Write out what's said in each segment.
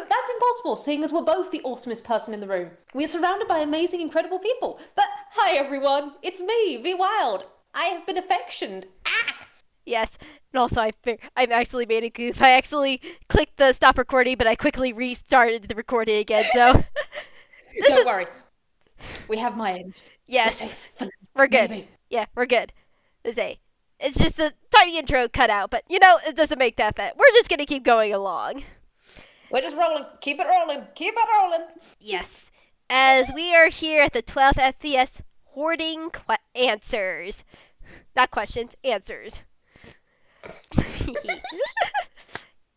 that's impossible, seeing as we're both the awesomest person in the room. We are surrounded by amazing, incredible people. But hi everyone, it's me, Vwild. I have been affectioned. Ah! Yes, and also I've actually made a goof. I actually clicked the stop recording, but I quickly restarted the recording again. So this Don't is worry, we have my end. We're yes, safe for now, we're good. maybe. Yeah, we're good. It's just a tiny intro cut out, but it doesn't make that bad. We're just gonna keep going along. We're just rolling. Keep it rolling. Keep it rolling. Yes, as we are here at the 12th FPS Hord-ing answers, not questions, answers.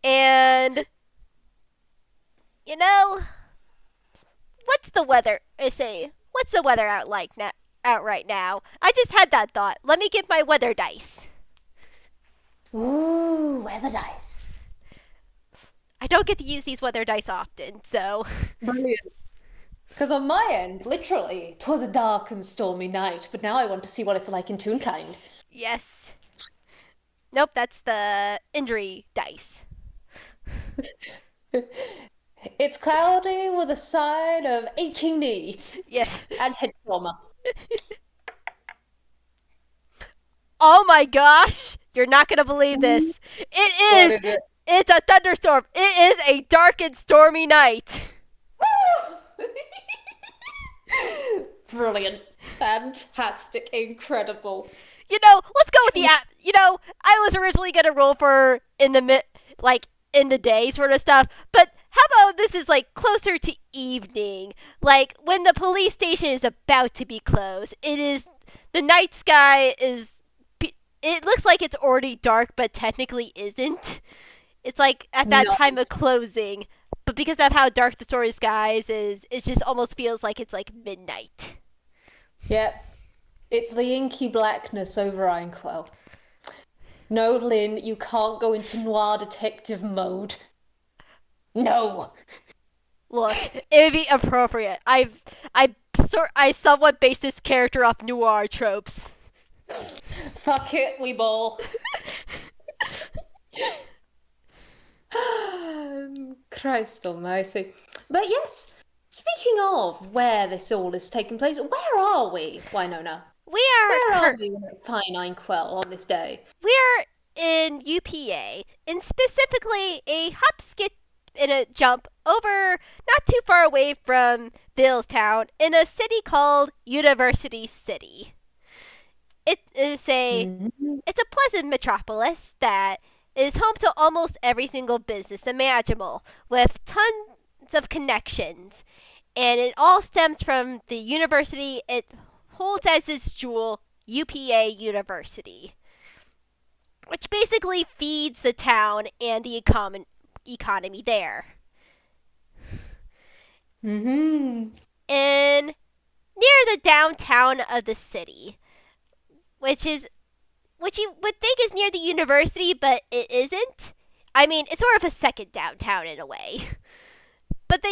And you know, what's the weather? What's the weather out right now? I just had that thought. Let me get my weather dice. Ooh, weather dice. I don't get to use these weather dice often, so Brilliant. Because on my end, literally, 'twas a dark and stormy night, but now I want to see what it's like in Toonkind. yes. Nope, that's the injury dice. It's cloudy with a side of aching knee Yes. and head trauma. Oh my gosh! You're not gonna believe this. What It is. is it? It's a thunderstorm. It is a dark and stormy night. Brilliant. Fantastic. Incredible. Let's go with the app. I was originally gonna roll for in the day sort of stuff, but how about this is like closer to evening, like when the police station is about to be closed. The night sky is. It looks like it's already dark, but technically isn't. It's like at that time of Nice. closing, but because of how dark the story skies is, it just almost feels like it's like midnight. Yep. It's the inky blackness over Einquell. No, Lynn, you can't go into noir detective mode. No. Look, it would be appropriate. I somewhat based this character off noir tropes. Fuck it, we ball. Christ almighty. But yes, speaking of where this all is taking place, where are we, Winona? We Where are are we in fine Einquell on this day? we are in UPA, and specifically a hop, skip, and a jump over not too far away from Billstown in a city called University City. It is Mhm. it's a pleasant metropolis that is home to almost every single business imaginable, with tons of connections. And it all stems from the university it holds as its jewel, UPA University, which basically feeds the town and the economy there. Mm-hmm. And near the downtown of the city, which you would think is near the university, but it isn't. I mean, it's sort of a second downtown in a way. But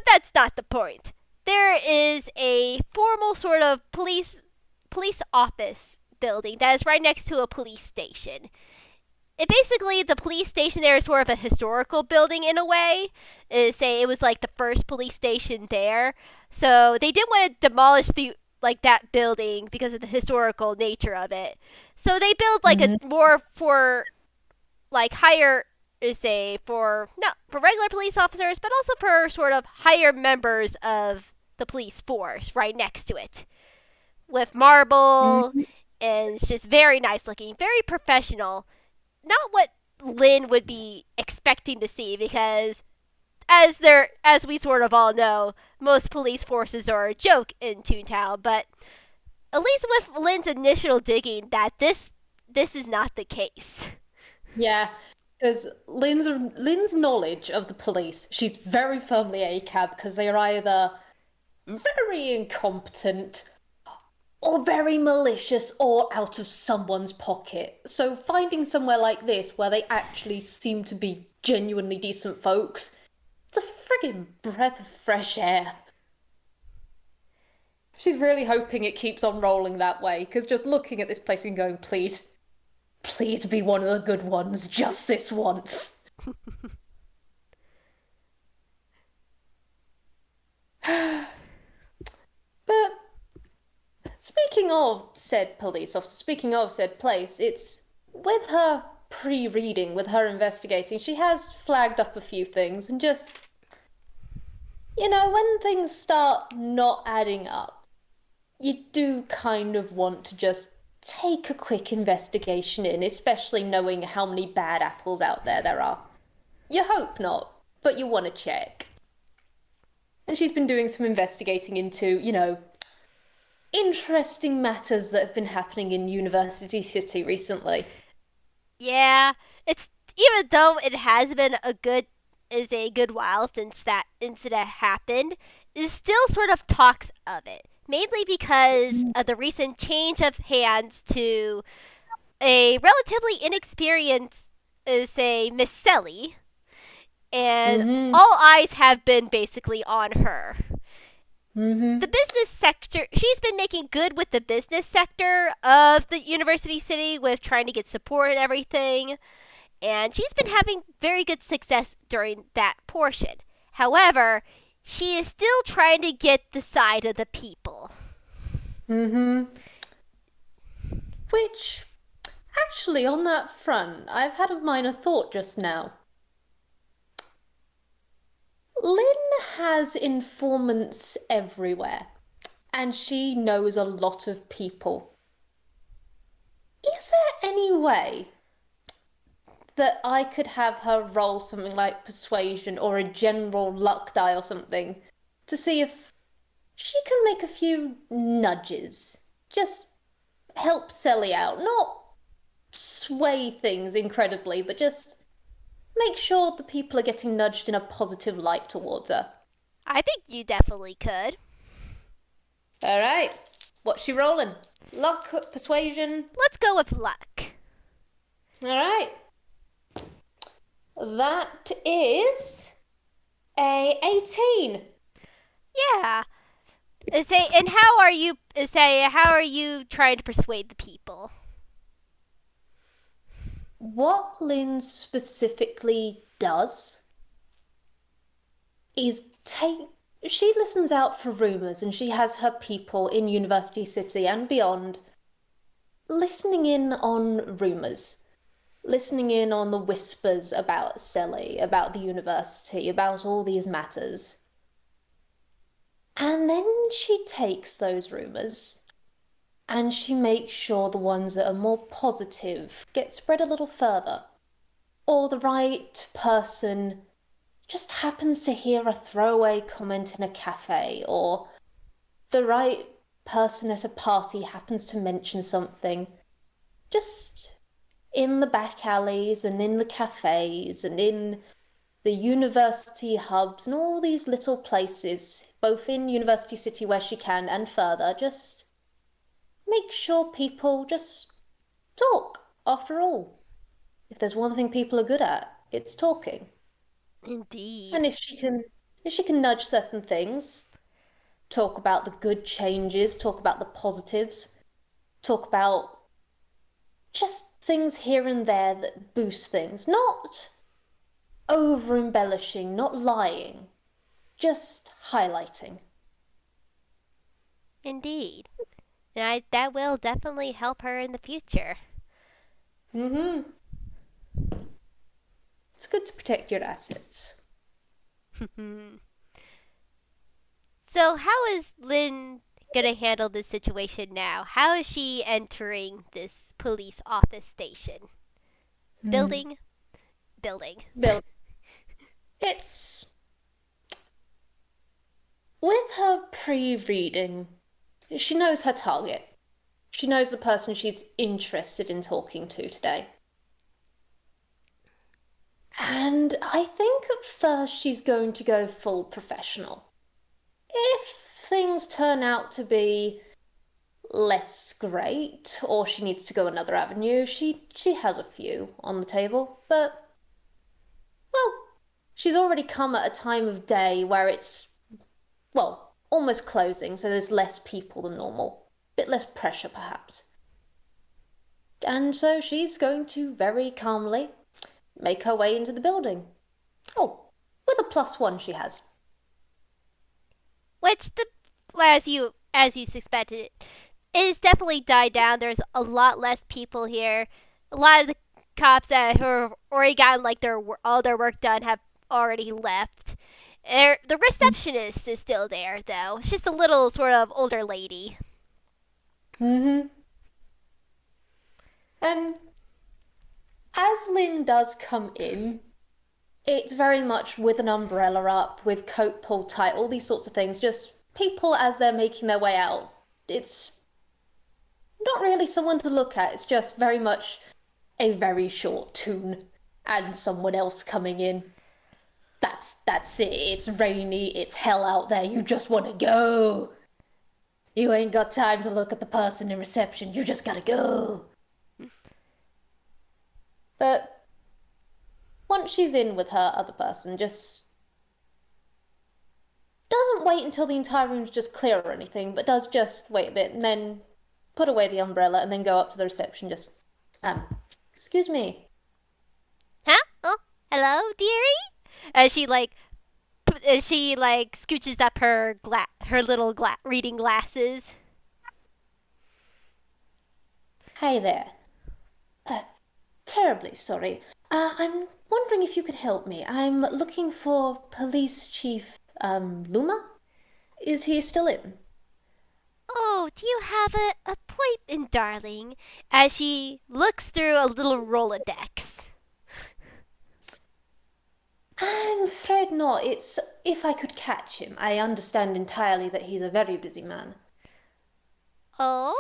that's not the point. There is a formal sort of police office building that is right next to a police station. The police station there is sort of a historical building in a way. It was like the first police station there. So they didn't want to demolish that building because of the historical nature of it. So they build like a Mm-hmm. more for like higher say for not for regular police officers, but also for sort of higher members of the police force right next to it, with marble, Mm-hmm. and it's just very nice looking, very professional. Not what Lynn would be expecting to see, because as we sort of all know, most police forces are a joke in Toontown, but at least with Lynn's initial digging that this is not the case. Yeah, because Lynn's knowledge of the police, she's very firmly ACAB because they are either very incompetent or very malicious or out of someone's pocket. So finding somewhere like this where they actually seem to be genuinely decent folks, it's a friggin' breath of fresh air. She's really hoping it keeps on rolling that way, because just looking at this place and going, please, please be one of the good ones, just this once. speaking of said police officer, speaking of said place, it's with her pre-reading, with her investigating, she has flagged up a few things and just, when things start not adding up, you do kind of want to just take a quick investigation in, especially knowing how many bad apples out there are. You hope not, but you want to check. And she's been doing some investigating into, interesting matters that have been happening in University City recently. Yeah, it's even though it has been a good while since that incident happened, it still sort of talks of it. Mainly because of the recent change of hands to a relatively inexperienced, say, Miss Selli, and Mm-hmm. all eyes have been basically on her. Mm-hmm. The business sector, she's been making good with the business sector of the University City with trying to get support and everything, and she's been having very good success during that portion. However, she is still trying to get the side of the people. Mm-hmm. Which, actually, on that front, I've had a minor thought just now. Lynn has informants everywhere, and she knows a lot of people. Is there any way that I could have her roll something like persuasion or a general luck die or something to see if she can make a few nudges? Just help Selly out, not sway things incredibly, but just make sure the people are getting nudged in a positive light towards her. I think you definitely could. All right, what's she rolling? Luck, persuasion. Let's go with luck. All right, that is a 18. Yeah. Say, and how are you? Say, how are you trying to persuade the people? What Lynn specifically does is she listens out for rumours and she has her people in University City and beyond listening in on rumours, listening in on the whispers about Selli, about the university, about all these matters. And then she takes those rumours and she makes sure the ones that are more positive get spread a little further. Or the right person just happens to hear a throwaway comment in a cafe, or the right person at a party happens to mention something. Just in the back alleys and in the cafes and in the university hubs and all these little places, both in University City where she can and further, just make sure people just talk, after all. If there's one thing people are good at, it's talking. Indeed. And if she can nudge certain things, talk about the good changes, talk about the positives, talk about just things here and there that boost things, not over embellishing, not lying, just highlighting. Indeed. And that will definitely help her in the future. Mm-hmm. It's good to protect your assets. So, how is Lynn gonna handle this situation now? How is she entering this police office station? Building? Building. Bill, it's with her pre-reading, she knows her target. She knows the person she's interested in talking to today. And I think at first she's going to go full professional. If things turn out to be less great, or she needs to go another avenue, she has a few on the table. But, well, she's already come at a time of day where it's, well, almost closing, so there's less people than normal. Bit less pressure, perhaps. And so she's going to very calmly make her way into the building. Oh, with a +1 she has. Which, as you suspected, it has definitely died down. There's a lot less people here. A lot of the cops that who have already gotten like all their work done have already left. The receptionist is still there though. It's just a little sort of older lady. Mm-hmm. And as Lynn does come in, it's very much with an umbrella up, with coat pulled tight, all these sorts of things. Just people as they're making their way out. It's not really someone to look at. It's just very much a very short tune and someone else coming in. That's it. It's rainy, it's hell out there. You just want to go. You ain't got time to look at the person in reception. You just gotta go. But once she's in with her other person, just doesn't wait until the entire room's just clear or anything, but does just wait a bit and then put away the umbrella and then go up to the reception just, um, excuse me. Huh? Oh, hello, dearie. As she scooches up her little reading glasses. Hi there. Uh, Terribly sorry. I'm wondering if you could help me. I'm looking for Police Chief, Luma? Is he still in? Oh, do you have a appointment, darling? As she looks through a little Rolodex. I'm afraid not. It's if I could catch him. I understand entirely that he's a very busy man. Oh?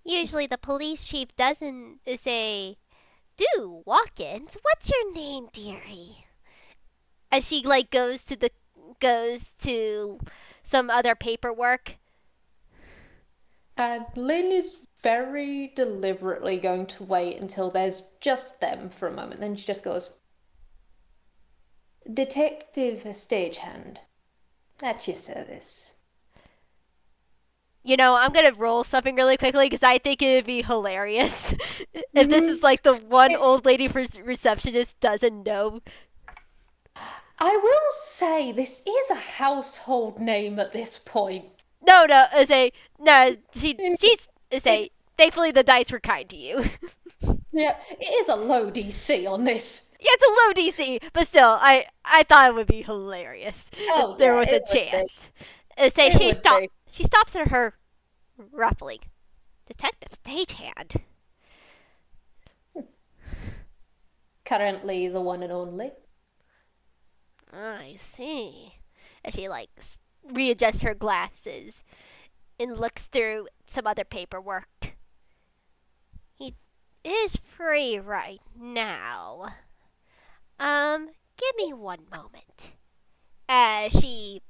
Usually the police chief doesn't say, do walk-ins. What's your name, dearie? As she goes to some other paperwork. And Lynn is very deliberately going to wait until there's just them for a moment. Then she just goes, Detective Stagehand, at your service. You know, I'm gonna roll something really quickly because I think it'd be hilarious if this is like the one It's, old lady receptionist doesn't know. I will say this is a household name at this point. No, she's It's thankfully the dice were kind to you. yeah, it is a low DC on this. Yeah, it's a low DC, but still, I thought it would be hilarious if Oh there yeah, was a it would be. chance. It would be. She stops at her ruffling. Detective Stagehand. Currently the one and only. I see. As she readjusts her glasses and looks through some other paperwork. He is free right now. Give me one moment. As she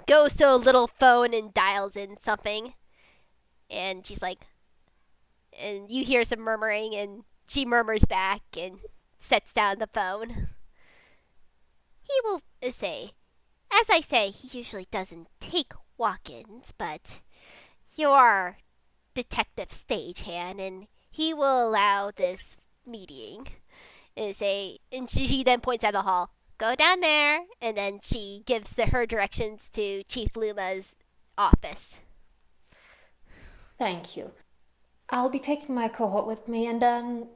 goes to a little phone and dials in something. And she's like, and you hear some murmuring, and she murmurs back and sets down the phone. He will say, as I say, he usually doesn't take walk ins, but you're Detective Stagehand, and he will allow this meeting. And she then points out the hall. Go down there, and then she gives her directions to Chief Luma's office. Thank you. I'll be taking my cohort with me and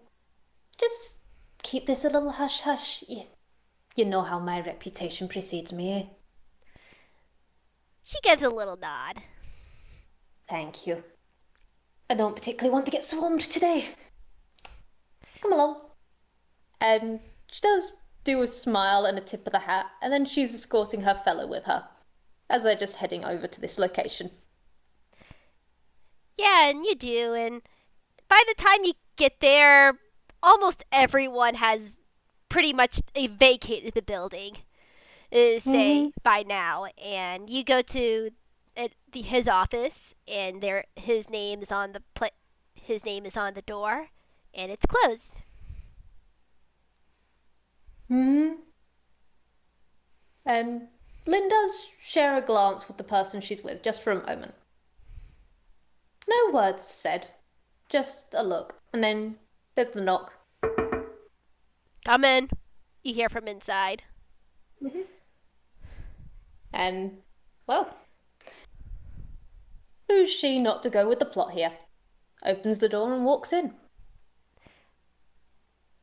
just keep this a little hush hush. You know how my reputation precedes me, eh? She gives a little nod. Thank you. I don't particularly want to get swarmed today. Come along. And she does do a smile and a tip of the hat, and then she's escorting her fellow with her as they're just heading over to this location. Yeah, and you do, and by the time you get there, almost everyone has pretty much vacated the building. By now, and you go to his office, and his name is on the door, and it's closed. And Lynn does share a glance with the person she's with, just for a moment. No words said, just a look, and then there's the knock. Come in, you hear from inside. And, well, Who's she not to go with the plot here? Opens the door and walks in.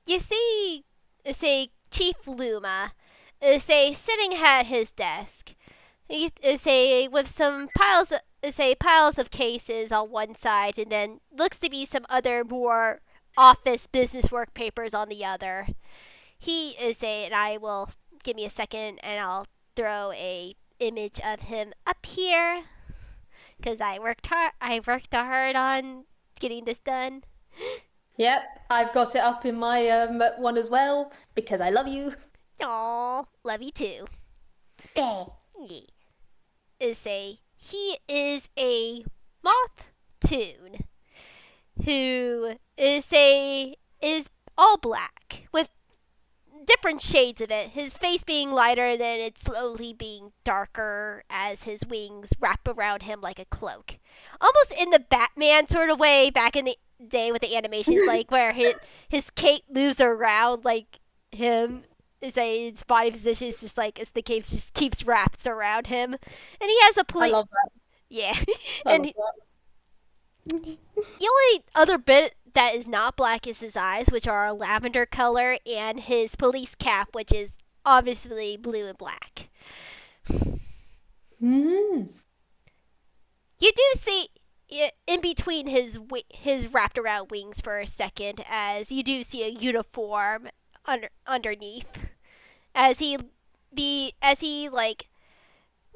You see, say Chief Luma, say sitting at his desk. He say with some piles of cases on one side, and then looks to be some other more office business work papers on the other. He is a, and I will give me a second, and I'll throw a image of him up here because I worked hard. I worked hard on getting this done. Yep, I've got it up in my one as well because I love you. Aw, love you too. Yeah. Yeah. He is a moth tune who is all black with different shades of it. His face being lighter and then it slowly being darker as his wings wrap around him like a cloak. Almost in the Batman sort of way back in the day with the animations, like where his cape moves around like him. His body position is just like as the cape just keeps wrapped around him, and he has a I love that. yeah, I and love that. the only other bit that is not black is his eyes, which are a lavender color, and his police cap, which is obviously blue and black. Mm. You do see in between his wrapped around wings for a second, as you do see a uniform underneath, as he like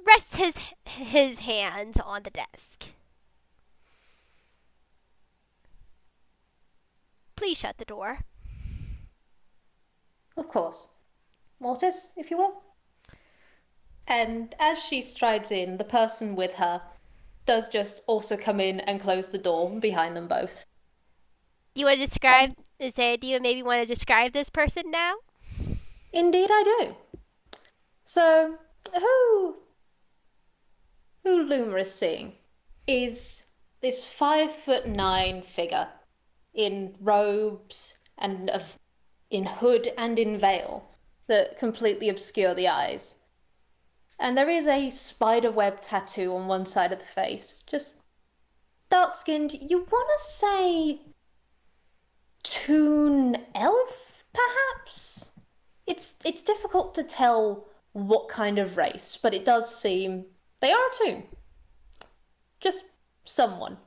rests his hands on the desk. Please shut the door. Of course. Mortis, if you will. And as she strides in, the person with her does just also come in and close the door behind them both. You want to describe? Do you maybe want to describe this person now? Indeed, I do. So, who Luma is seeing is this 5'9" figure in robes and in hood and in veil that completely obscure the eyes. And there is a spider web tattoo on one side of the face. Just dark-skinned. You want to say Toon elf, perhaps? It's difficult to tell what kind of race, but it does seem they are a Toon. Just someone.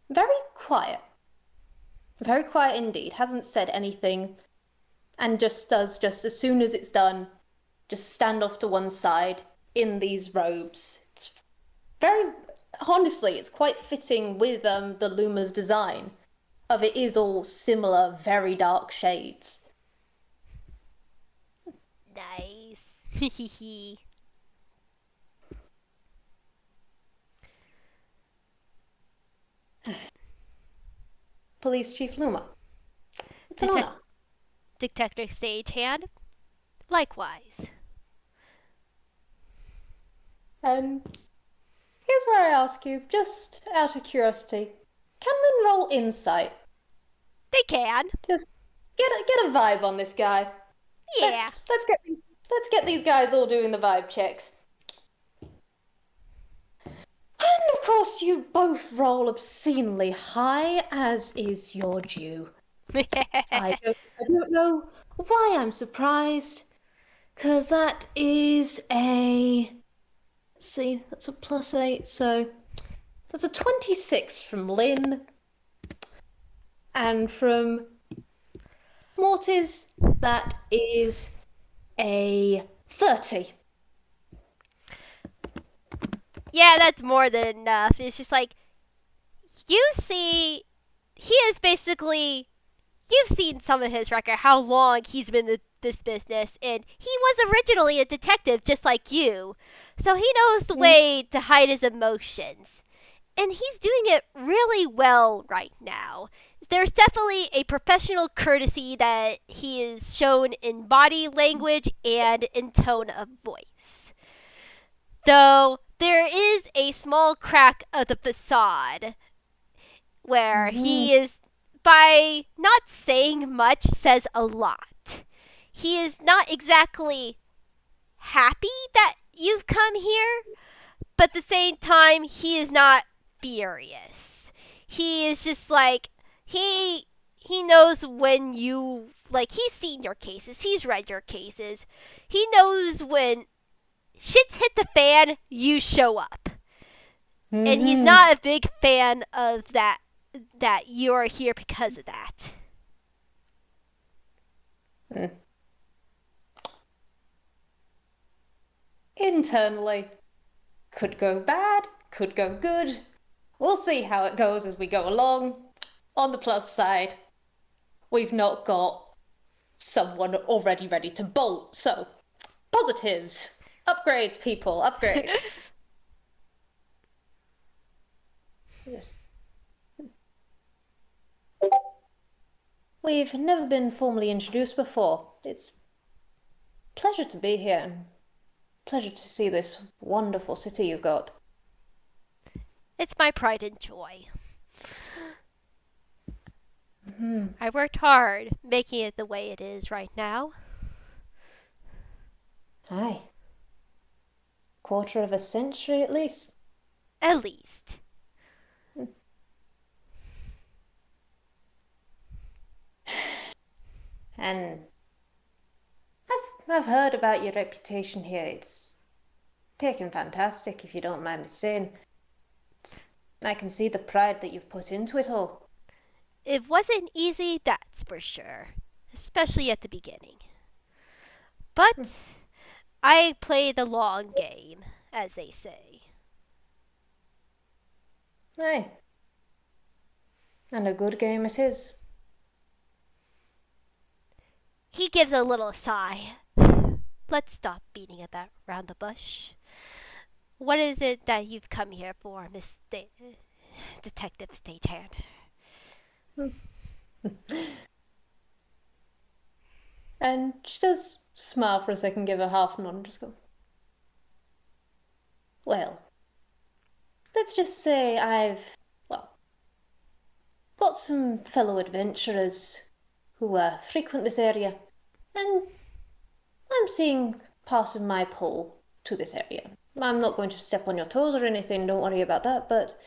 Very quiet. Very quiet indeed. Hasn't said anything. And just does, just as soon as it's done, just stand off to one side in these robes. It's very, honestly, it's quite fitting with the Luma's design. Of it is all similar, very dark shades. Nice. Police Chief Luma. It's an honor. Detective Stagehand. Likewise. And here's where I ask you, just out of curiosity, can Lynn roll insight? They can. Just get a vibe on this guy. Yeah. Let's get these guys all doing the vibe checks. And of course, you both roll obscenely high, as is your due. I don't know why I'm surprised, because that is a... See, that's a +8, so that's a 26 from Lynn. And from Mortis, that is a 30. Yeah, that's more than enough. It's just like, you see, he is basically, you've seen some of his record, how long he's been in this business, and he was originally a detective just like you. So he knows the way to hide his emotions. And he's doing it really well right now. There's definitely a professional courtesy that he is shown in body language and in tone of voice. Though there is a small crack of the facade where he is, by not saying much, says a lot. He is not exactly happy that you've come here, but at the same time, he is not furious. He is just like he knows when you like he's seen your cases, he's read your cases. He knows when shit's hit the fan, you show up. And he's Mm-hmm. not a big fan of that you're here because of that. Mm. Internally, could go bad, could go good. We'll see how it goes as we go along. On the plus side, we've not got someone already ready to bolt, so positives. Upgrades, people, upgrades. Yes. We've never been formally introduced before. It's a pleasure to be here and pleasure to see this wonderful city you've got. It's my pride and joy. I worked hard making it the way it is right now. Aye. Quarter of a century at least. At least. And I've heard about your reputation here. It's picking fantastic, if you don't mind me saying. I can see the pride that you've put into it all. It wasn't easy, that's for sure. Especially at the beginning. But I play the long game, as they say. Aye. And a good game it is. He gives a little sigh. Let's stop beating about around the bush. What is it that you've come here for, Miss Detective Stagehand? And she does smile for a second, give a half nod, and just go, well, let's just say I've, well, got some fellow adventurers who frequent this area, and I'm seeing part of my pull to this area. I'm not going to step on your toes or anything, don't worry about that, but,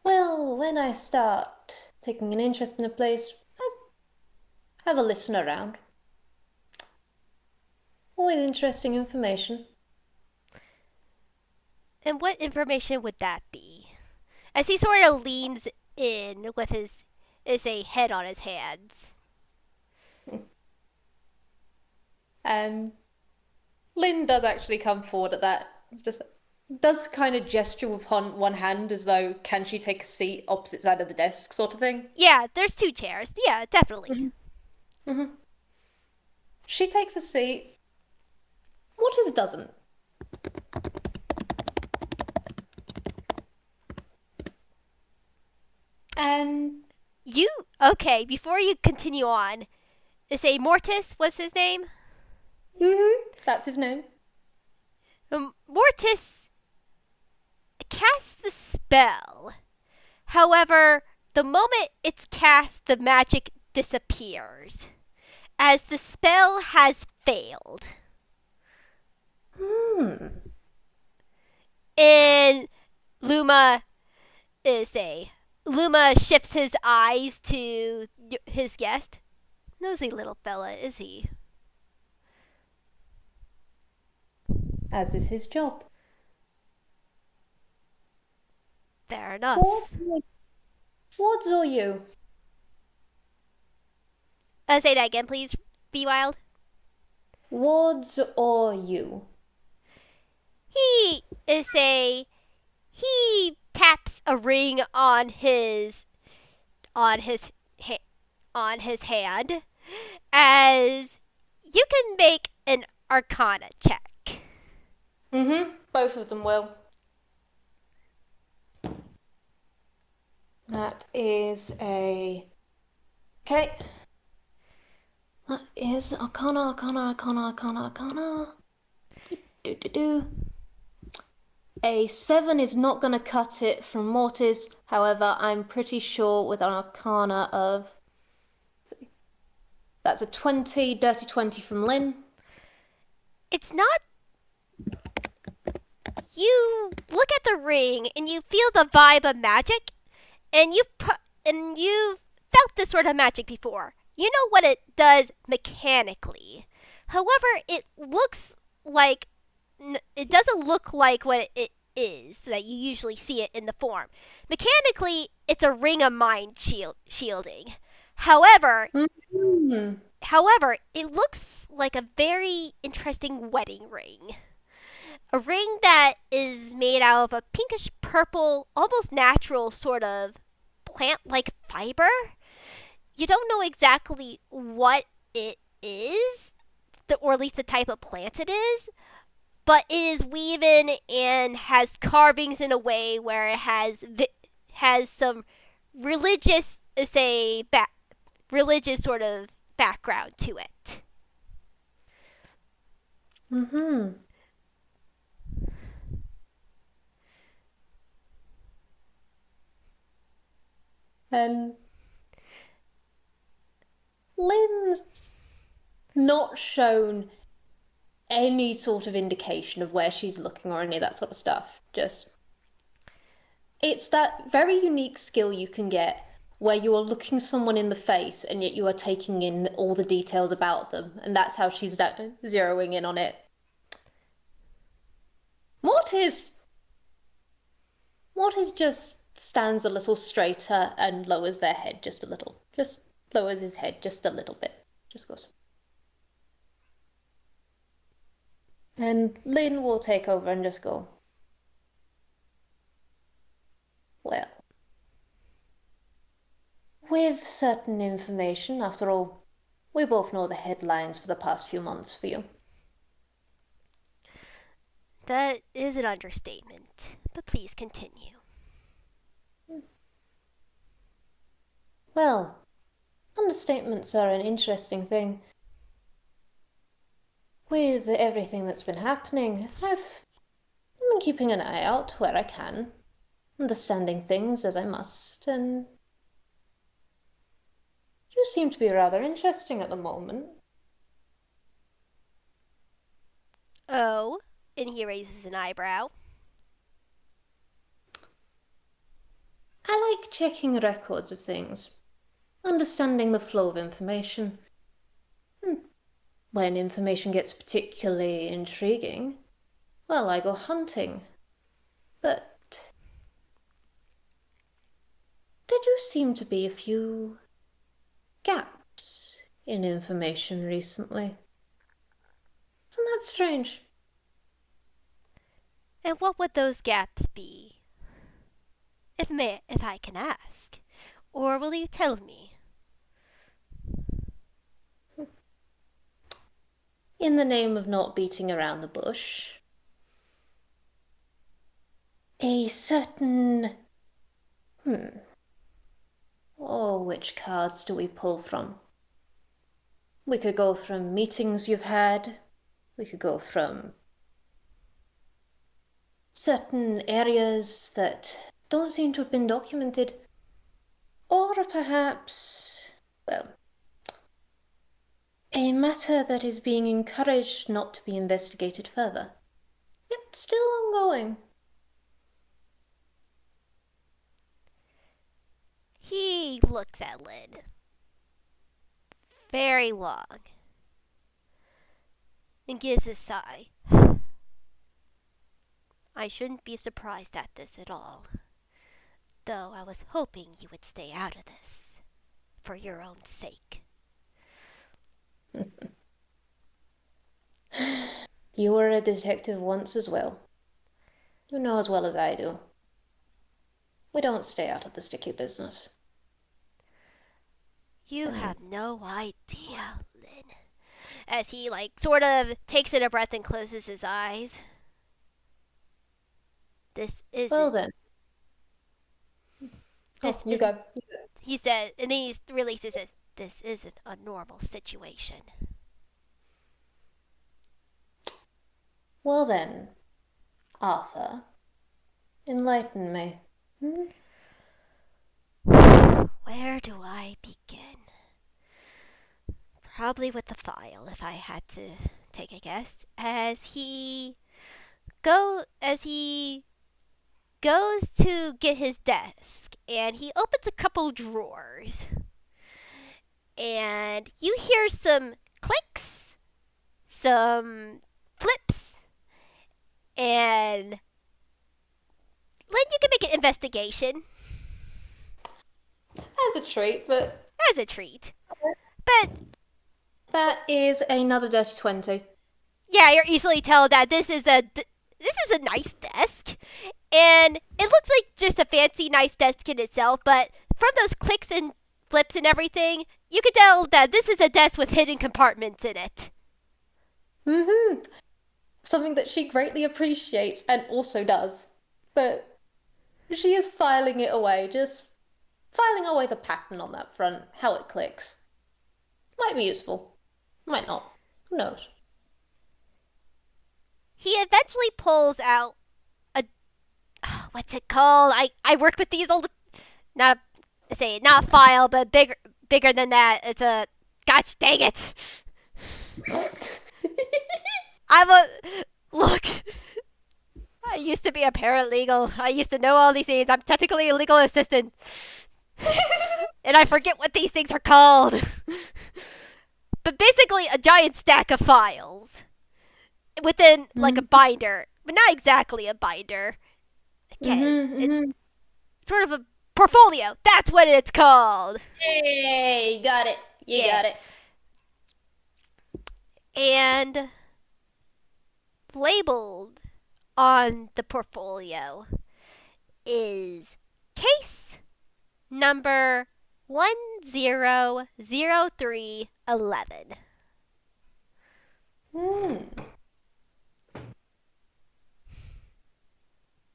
well, when I start taking an interest in a place, I have a listen around. Always interesting information. And what information would that be? As he sort of leans in with his head on his hands. And Lynn does actually come forward at that. It's just does kind of gesture with one hand as though can she take a seat opposite side of the desk sort of thing. Yeah, there's 2 chairs. Yeah, definitely. She takes a seat. Waters doesn't. And Okay, before you continue on, say Mortis was his name? that's his name. Mortis casts the spell. However, the moment it's cast, the magic disappears, as the spell has failed. And Luma shifts his eyes to his guest. Nosy little fella, is he? As is his job. Fair enough. Wards or you? Say that again, please, Vwild. Wards or you? He taps a ring on his hand as you can make an Arcana check. Both of them will. That is a... Okay. That is Arcana. A 7 is not going to cut it from Mortis. However, I'm pretty sure with an Arcana of... That's a 20, dirty 20 from Lynn. It's not... You look at the ring and you feel the vibe of magic, and you've felt this sort of magic before. You know what it does mechanically. However, it doesn't look like what it is that you usually see it in the form. Mechanically, it's a ring of mind shielding. However, Hmm. however, it looks like a very interesting wedding ring. A ring that is made out of a pinkish purple, almost natural sort of plant like fiber. You don't know exactly what it is, or at least the type of plant it is, but it is weaving and has carvings in a way where it has some religious, religious sort of background to it. Mm-hmm. And Lynn's not shown any sort of indication of where she's looking or any of that sort of stuff. Just, it's that very unique skill you can get where you are looking someone in the face and yet you are taking in all the details about them, and that's how she's zeroing in on it. Mortis just stands a little straighter and lowers their head just a little. Just lowers his head just a little bit. Just goes. And Lynn will take over and just go, well, with certain information, after all, we both know the headlines for the past few months for you. That is an understatement, but please continue. Well, understatements are an interesting thing. With everything that's been happening, I've been keeping an eye out where I can, understanding things as I must, and you seem to be rather interesting at the moment. Oh, and he raises an eyebrow. I like checking records of things, understanding the flow of information. When information gets particularly intriguing, well, I go hunting. But there do seem to be a few gaps in information recently. Isn't that strange? And what would those gaps be? If I can ask. Or will you tell me? In the name of not beating around the bush, a certain. Oh, which cards do we pull from? We could go from meetings you've had. We could go from certain areas that don't seem to have been documented. Or perhaps, well, a matter that is being encouraged not to be investigated further, yet still ongoing. He looks at Lynn. Very long. And gives a sigh. I shouldn't be surprised at this at all. Though I was hoping you would stay out of this. For your own sake. You were a detective once as well. You know as well as I do. We don't stay out of the sticky business. You have no idea, Lynn. As he, sort of takes in a breath and closes his eyes. This isn't. Well then. This you isn't. go. He said, and then he releases it. This isn't a normal situation. Well then, Arthur, enlighten me. Where do I begin? Probably with the file, if I had to take a guess. As he goes to get his desk and he opens a couple drawers. And you hear some clicks, some flips, and Lynn, you can make an investigation As a treat, but as a treat. But that is another dirty 20. yeah, you're easily tell that this is a nice desk, and it looks like just a fancy nice desk in itself. But from those clicks and flips and everything, you can tell that this is a desk with hidden compartments in it. Mm-hmm. Something that she greatly appreciates and also does. But she is filing it away, just filing away the pattern on that front, how it clicks. Might be useful. Might not. Who knows? He eventually pulls out a what's it called? I work with these all the not not a file, but bigger than that. It's a gosh dang it. I'm a look. I used to be a paralegal. I used to know all these things. I'm technically a legal assistant. And I forget what these things are called. But basically a giant stack of files within like a binder, but not exactly a binder. Again, it's sort of a portfolio. That's what it's called. Hey, got it. You got it. And labeled on the portfolio is case number 100311.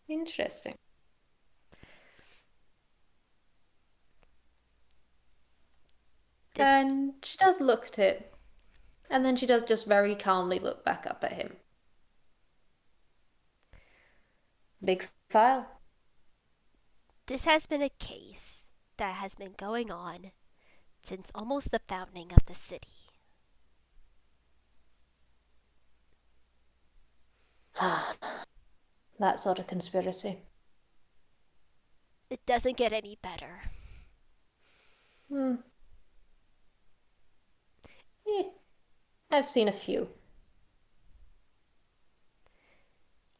Interesting. And she does look at it. And then she does just very calmly look back up at him. Big file. This has been a case that has been going on since almost the founding of the city. That sort of conspiracy. It doesn't get any better. I've seen a few.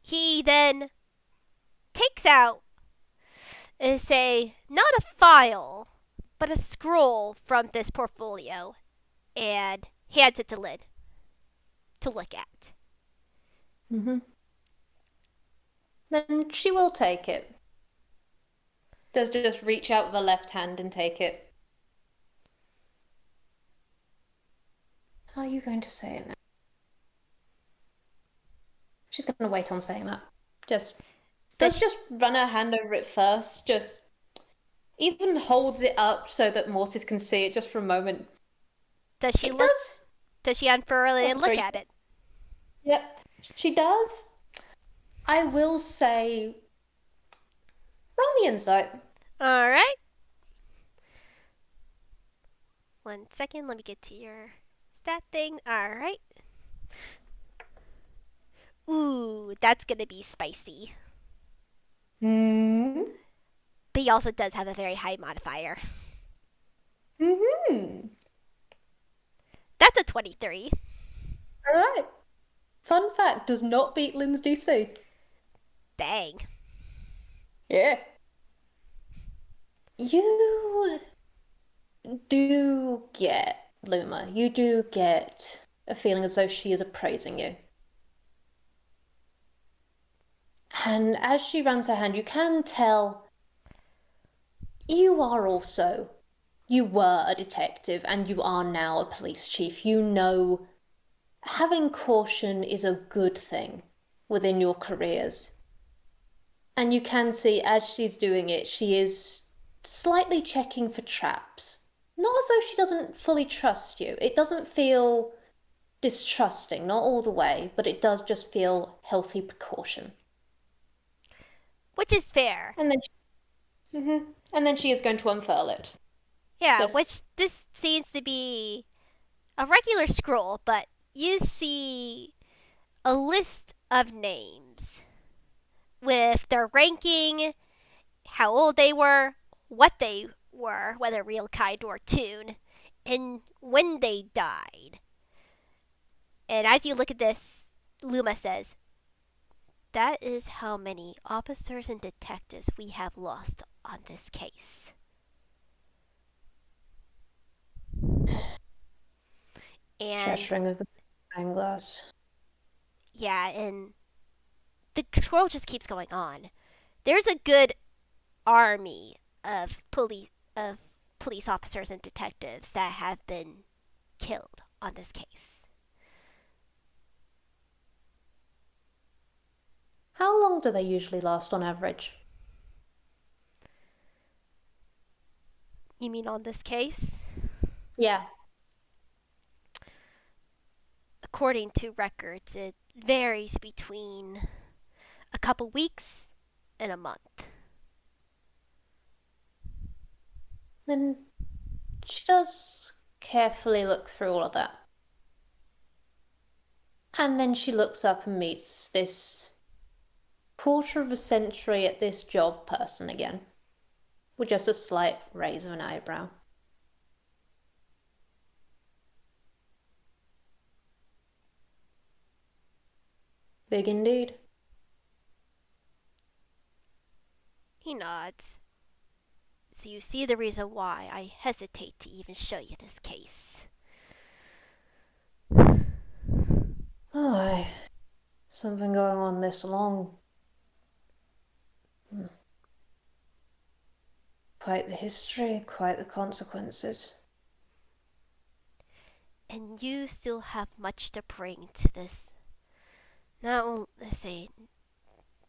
He then takes out, not a file, but a scroll from this portfolio and hands it to Lynn to look at. Then she will take it. Does just reach out with her left hand and take it. How are you going to say it now? She's going to wait on saying that. Just run her hand over it first. Just even holds it up so that Mortis can see it just for a moment. Does she unfurl it and look at it? Yep, she does. I will say, roll me insight. All right. 1 second, let me get to your stat thing. All right. Ooh, that's gonna be spicy. But he also does have a very high modifier. That's a 23. All right. Fun fact, does not beat Lynn's DC. Dang. Yeah. You do get, Luma, you do get a feeling as though she is appraising you. And as she runs her hand, you can tell you were a detective and you are now a police chief. You know having caution is a good thing within your careers. And you can see as she's doing it, she is slightly checking for traps. Not as though she doesn't fully trust you. It doesn't feel distrusting, not all the way, but it does just feel healthy precaution. Which is fair. And then she is going to unfurl it. Yeah, which this seems to be a regular scroll, but you see a list of names with their ranking, how old they were, what they were, whether real kind or toon, and when they died. And as you look at this, Luma says, that is how many officers and detectives we have lost on this case. And Shattering of the magnifying glass. yeah, and the scroll just keeps going on. There's a good army of police officers and detectives that have been killed on this case. How long do they usually last on average? You mean on this case? Yeah. According to records, it varies between a couple weeks and a month. Then she does carefully look through all of that. And then she looks up and meets this quarter of a century at this job person again, with just a slight raise of an eyebrow. Big indeed. He nods. So you see the reason why I hesitate to even show you this case. Oh, something going on this long. Quite the history, quite the consequences. And you still have much to bring to this. Not only say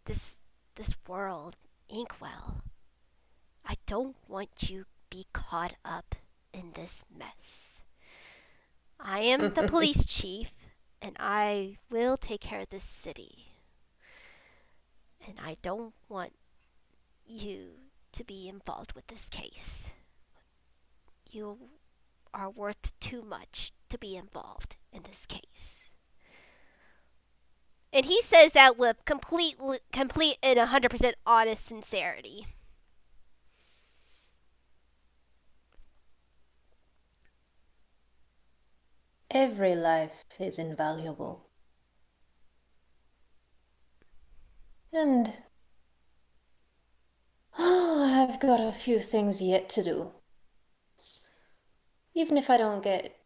this world, Inkwell. I don't want you to be caught up in this mess. I am the police chief, and I will take care of this city. And I don't want you to be involved with this case. You are worth too much to be involved in this case. And he says that with complete and 100% honest sincerity. Every life is invaluable. And I've got a few things yet to do. Even if I don't get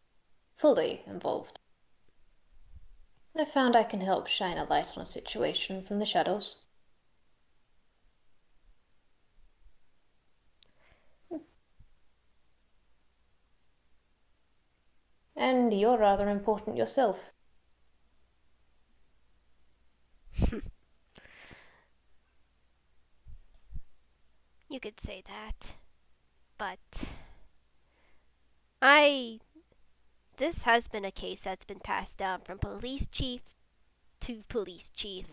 fully involved. I found I can help shine a light on a situation from the shadows. And you're rather important yourself. You could say that. But this has been a case that's been passed down from police chief to police chief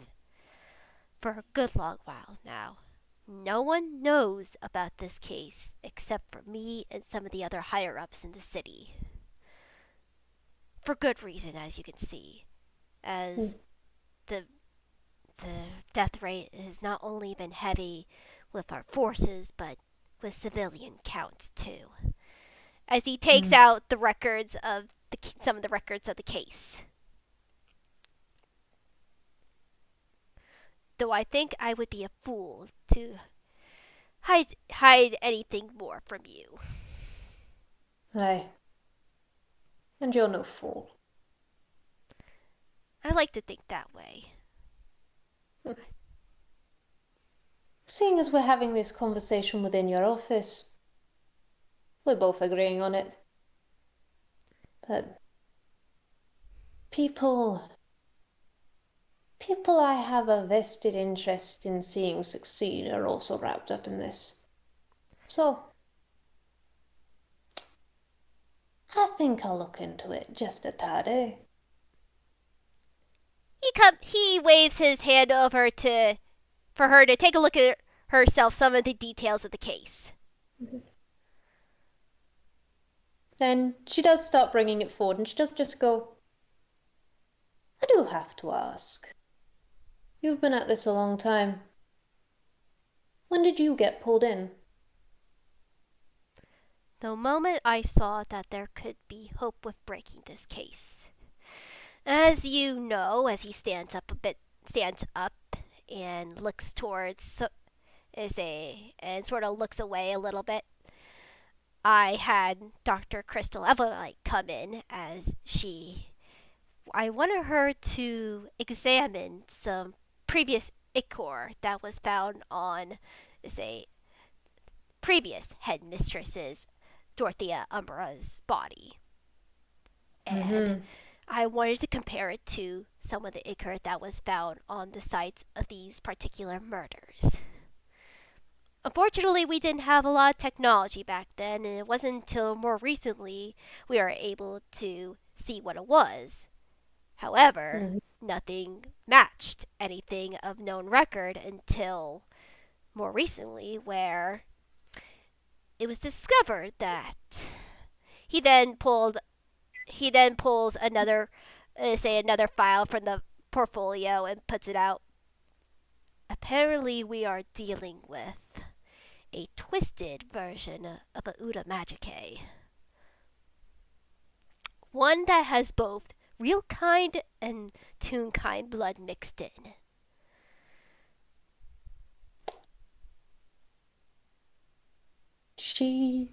for a good long while now. No one knows about this case except for me and some of the other higher ups in the city. For good reason, as you can see, as the death rate has not only been heavy with our forces, but with civilian counts too. As he takes out the records of some of the records of the case. Though I think I would be a fool to hide anything more from you. Aye. And you're no fool. I like to think that way. Seeing as we're having this conversation within your office, we're both agreeing on it. But people I have a vested interest in seeing succeed are also wrapped up in this. So, I think I'll look into it just a tad, eh? He waves his hand over for her to take a look at herself some of the details of the case. Then she does start bringing it forward, and she does just go, I do have to ask. You've been at this a long time. When did you get pulled in? The moment I saw that there could be hope with breaking this case. As you know, as he stands up and looks towards is a and sort of looks away a little bit. I had Dr. Crystal Evelite come in as I wanted her to examine some previous ichor that was found on say previous headmistress's Dorothea Umbra's body. And Mm-hmm. I wanted to compare it to some of the ichor that was found on the sites of these particular murders. Unfortunately, we didn't have a lot of technology back then, and it wasn't until more recently we were able to see what it was. However, Mm-hmm. nothing matched anything of known record until more recently, where it was discovered that he then pulled he then pulls another file from the portfolio and puts it out. Apparently, we are dealing with a twisted version of a Uda Magicae. One that has both real kind and Toonkind blood mixed in. She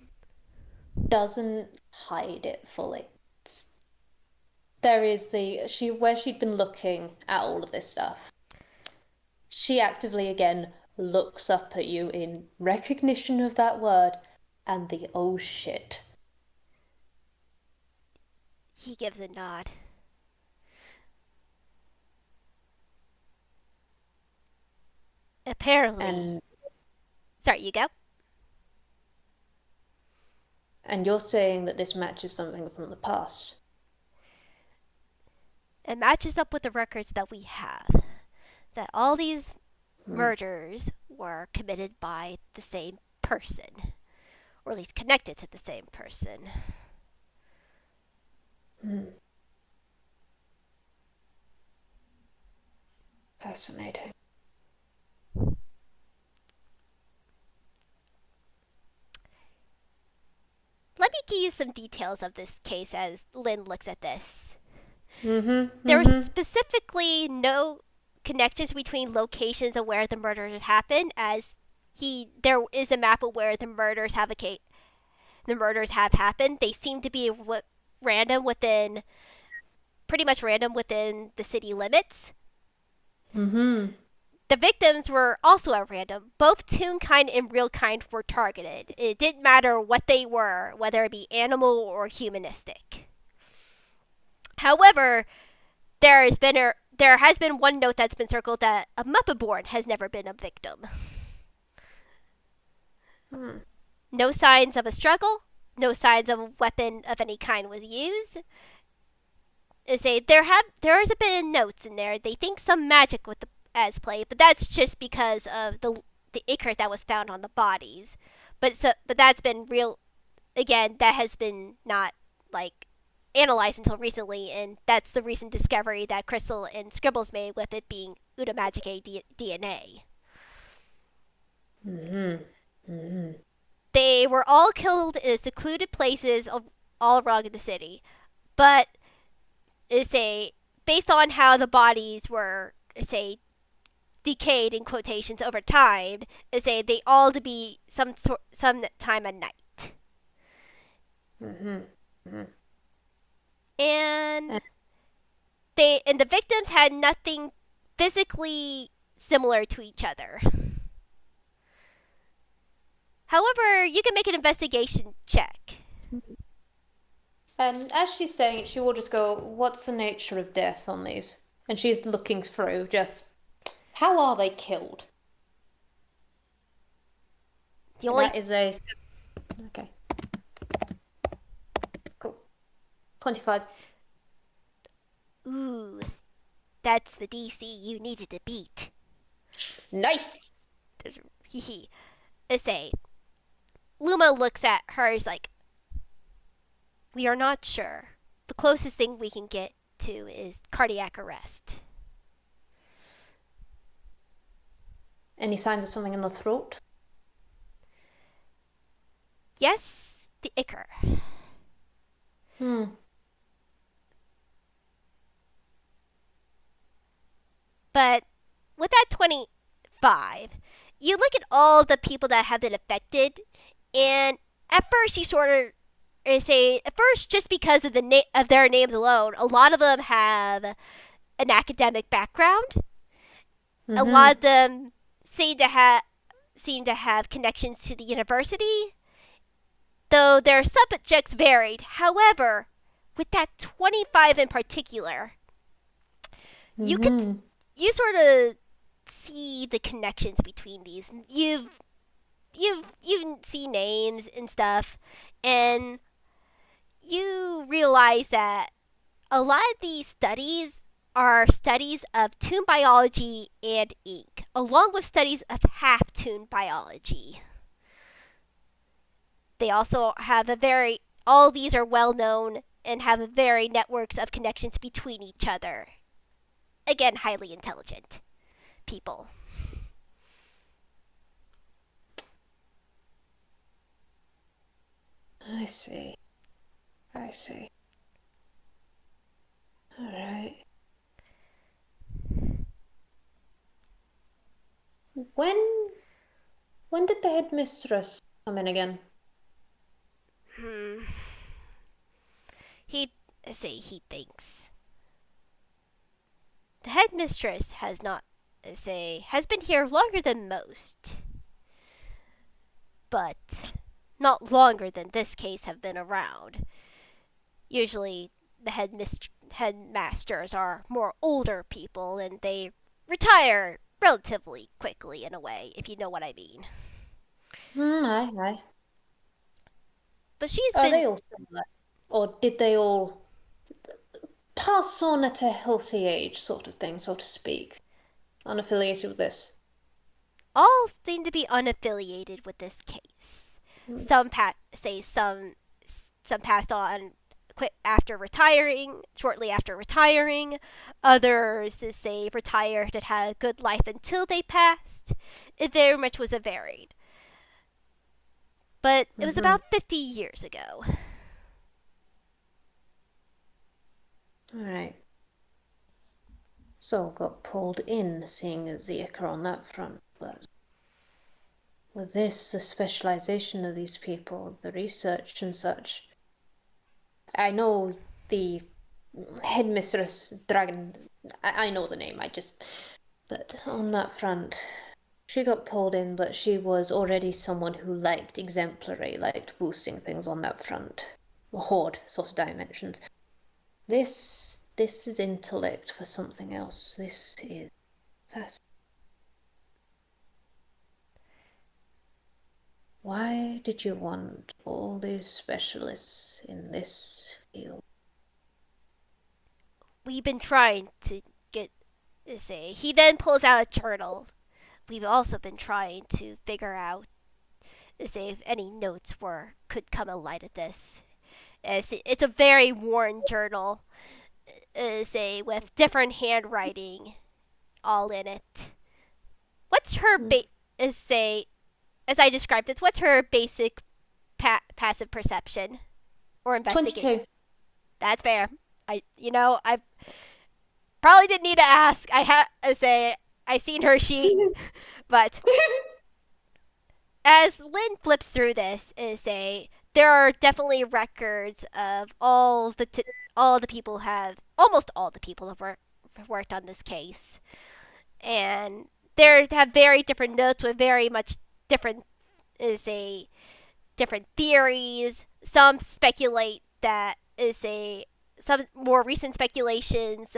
doesn't hide it fully. There is where she'd been looking at all of this stuff. She actively again looks up at you in recognition of that word and the oh shit. He gives a nod. Apparently. And Sorry, you go? and you're saying that this matches something from the past. It matches up with the records that we have. That all these Hmm. murders were committed by the same person, or at least connected to the same person. Hmm. Fascinating. Let me give you some details of this case as Lynn looks at this. Mm-hmm. There were Mm-hmm. specifically no connections between locations of where the murders happened, as there is a map of where the murders have happened. They seem to be random within pretty much random within the city limits. Mm-hmm. The victims were also at random. Both Toonkind and Real Kind were targeted. It didn't matter what they were, whether it be animal or humanistic. However, there has been one note that's been circled that a Muppaborn has never been a victim. Hmm. No signs of a struggle. No signs of a weapon of any kind was used. They say there has been notes in there. They think some magic with the as play, but that's just because of the ichor that was found on the bodies. But that's been real. Again, that has been not like analyzed until recently, and that's the recent discovery that Crystal and Scribbles made with it being Uda Magicae DNA. Mm-hmm. Mm-hmm. They were all killed in secluded places all around the city, but is a based on how the bodies were say decayed in quotations over time, is a they all to be some time at night, Mm-hmm. Mm-hmm. and the victims had nothing physically similar to each other. However, you can make an investigation check. And as she's saying it, she will just go, "What's the nature of death on these?" And she's looking through, just how are they killed? The only That is a okay, cool. 25. ooh, that's the DC you needed to beat. Nice. There's hee It's a Luma looks at hers like, we are not sure. The closest thing we can get to is cardiac arrest. Any signs of something in the throat? Yes, the ichor. Hmm. But with that 25, you look at all the people that have been affected, and at first you sort of say, at first, just because of of their names alone, a lot of them have an academic background. A lot Mm-hmm. of them seem to have connections to the university, though their subjects varied. However, with that 25 in particular, you could Mm-hmm. you sort of see the connections between these. You see names and stuff, and you realize that a lot of these studies are studies of toon biology and ink, along with studies of half-toon biology. They also have a very all these are well known and have a very networks of connections between each other. Again, highly intelligent people. I see. I see. All right. When when did the headmistress come in again? Hmm. He he thinks the headmistress has been here longer than most, but not longer than this case have been around. Usually, the headmasters are more older people, and they retire relatively quickly in a way, if you know what I mean. Aye, aye. But she's Are been they all similar? Or did they all pass on at a healthy age, sort of thing, so to speak? Unaffiliated with this? all seem to be unaffiliated with this case. Mm. Some passed on quit after retiring, shortly after retiring. Others say retired and had a good life until they passed. It very much was a varied. But it was Mm-hmm. about 50 years ago. All right. So got pulled in, seeing as the ichor on that front, but with this, the specialization of these people, the research and such. I know the headmistress dragon. I know the name. I just, but on that front, she got pulled in, but she was already someone who liked exemplary, liked boosting things on that front, horde sort of dimensions. This is intellect for something else. This is fascinating. Why did you want all these specialists in this field? We've been trying to get he then pulls out a journal. We've also been trying to figure out if any notes could come to light at this. It's a very worn journal, with different handwriting all in it. What's her Hmm. as I described this? What's her basic passive perception or investigate? 22. That's fair. I probably didn't need to ask. I seen her sheet, but as Lynn flips through this, there are definitely records of all the people have almost all the people have worked on this case, and there have very different notes with very much different is a different theories. Some speculate that some more recent speculations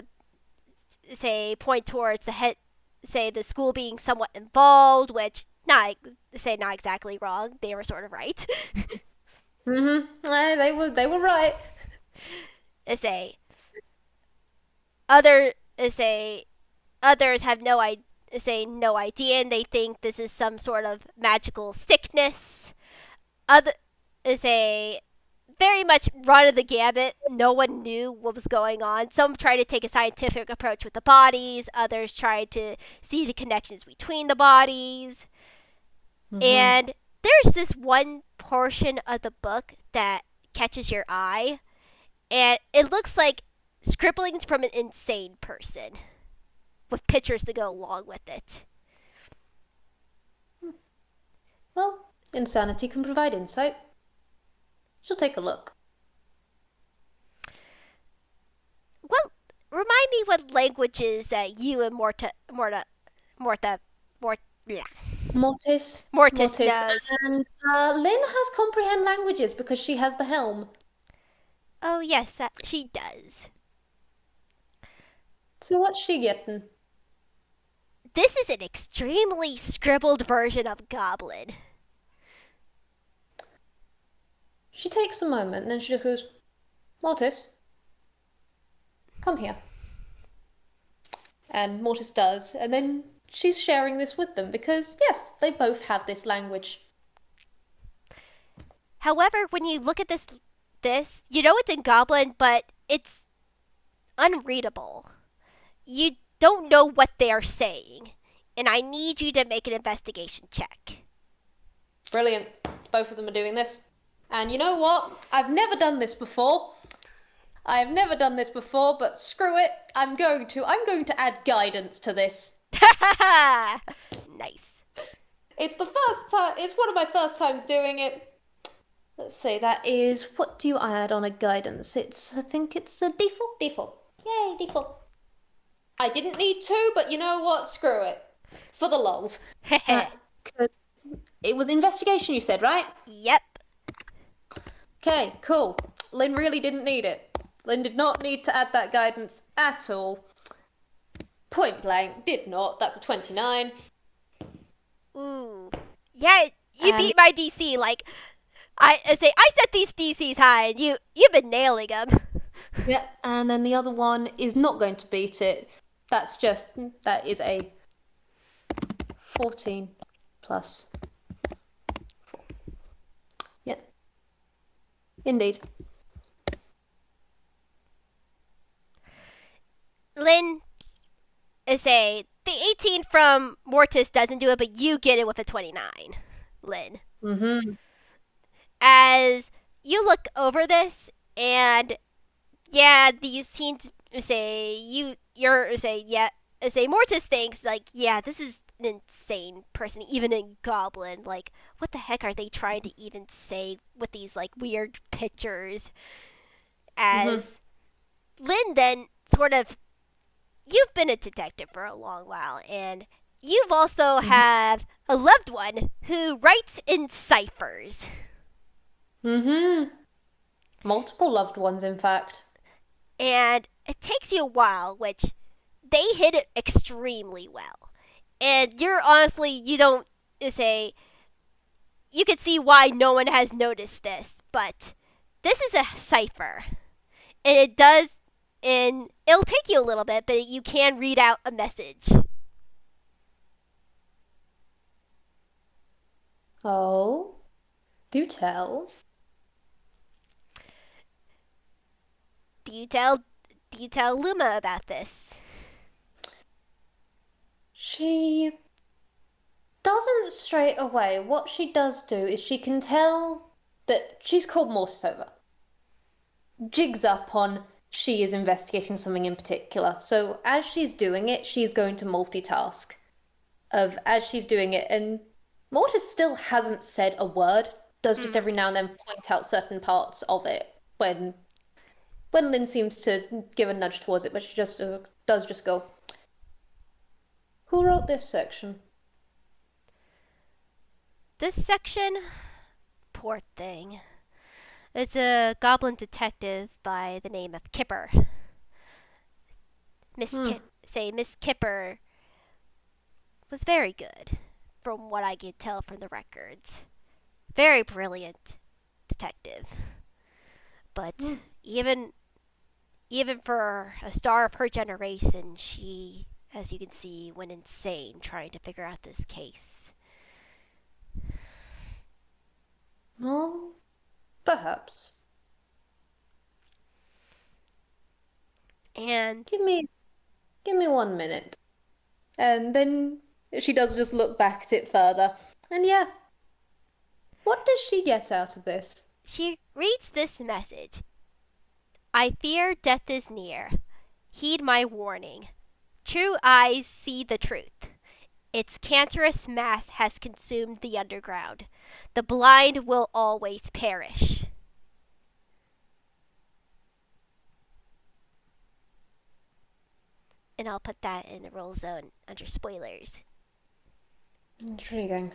point towards the school being somewhat involved, which not exactly wrong. They were sort of right. Mm-hmm. They were right. say other say Others have no idea, and they think this is some sort of magical sickness. Other say very much run of the gambit. No one knew what was going on. Some tried to take a scientific approach with the bodies, others tried to see the connections between the bodies. Mm-hmm. And there's this one portion of the book that catches your eye, and it looks like scribblings from an insane person with pictures to go along with it. Well, insanity can provide insight. She'll take a look. Well, remind me what languages that you and Morta, yeah, Mortis. Mortis Mortis. knows. And Lynn has comprehend languages because she has the helm. Oh, yes, she does. So what's she getting? This is an extremely scribbled version of Goblin. She takes a moment and then she just goes, Mortis, come here. And Mortis does. And then she's sharing this with them because, yes, they both have this language. However, when you look at this, you know it's in Goblin, but it's unreadable. You don't know what they are saying, and I need you to make an investigation check. Brilliant. Both of them are doing this. And you know what? I've never done this before. But screw it. I'm going to add guidance to this. Nice. It's the first time, it's one of my first times doing it. Let's see, that is, what do you add on a guidance? I think it's a default. Yay, default. I didn't need to, but you know what? Screw it. For the lulz. 'Cause it was investigation, you said, right? Yep. Okay, cool. Lynn really didn't need it. Lynn did not need to add that guidance at all. Point blank, did not. That's a 29. Ooh. Yeah, you And beat my DC. Like, I set these DCs high, and you've been nailing them. yeah, and then the other one is not going to beat it. That is a 14 plus 4. Yeah. Indeed. Lynn, the 18 from Mortis doesn't do it, but you get it with a 29, Lynn. Mm-hmm. As you look over this, and yeah, these scenes Mortis thinks like, yeah, this is an insane person, even in Goblin. Like, what the heck are they trying to even say with these like weird pictures? As Lynn then sort of, you've been a detective for a long while, and you've also have a loved one who writes in ciphers. Multiple loved ones, in fact. And it takes you a while, which they hit it extremely well. And you don't say, you can see why no one has noticed this, but this is a cipher. And it'll take you a little bit, but you can read out a message. Oh, do tell. Do you tell Luma about this? She doesn't straight away. What she does do is she can tell that she's called Mortis over. Jigs up on she is investigating something in particular. So as she's doing it, she's going to multitask. As she's doing it, and Mortis still hasn't said a word. Does just every now and then point out certain parts of it when Lynn seems to give a nudge towards it, but she just does just go, who wrote this section? This section? Poor thing. It's a goblin detective by the name of Kipper. Miss Kipper was very good, from what I could tell from the records. Very brilliant detective. But even for a star of her generation, she, as you can see, went insane trying to figure out this case. Oh, perhaps. And Give me give me 1 minute. And then she does just look back at it further. And yeah, what does she get out of this? she reads this message: I fear death is near. Heed my warning. True eyes see the truth. Its cancerous mass has consumed the underground. The blind will always perish. And I'll put that in the roll zone under spoilers. Intriguing.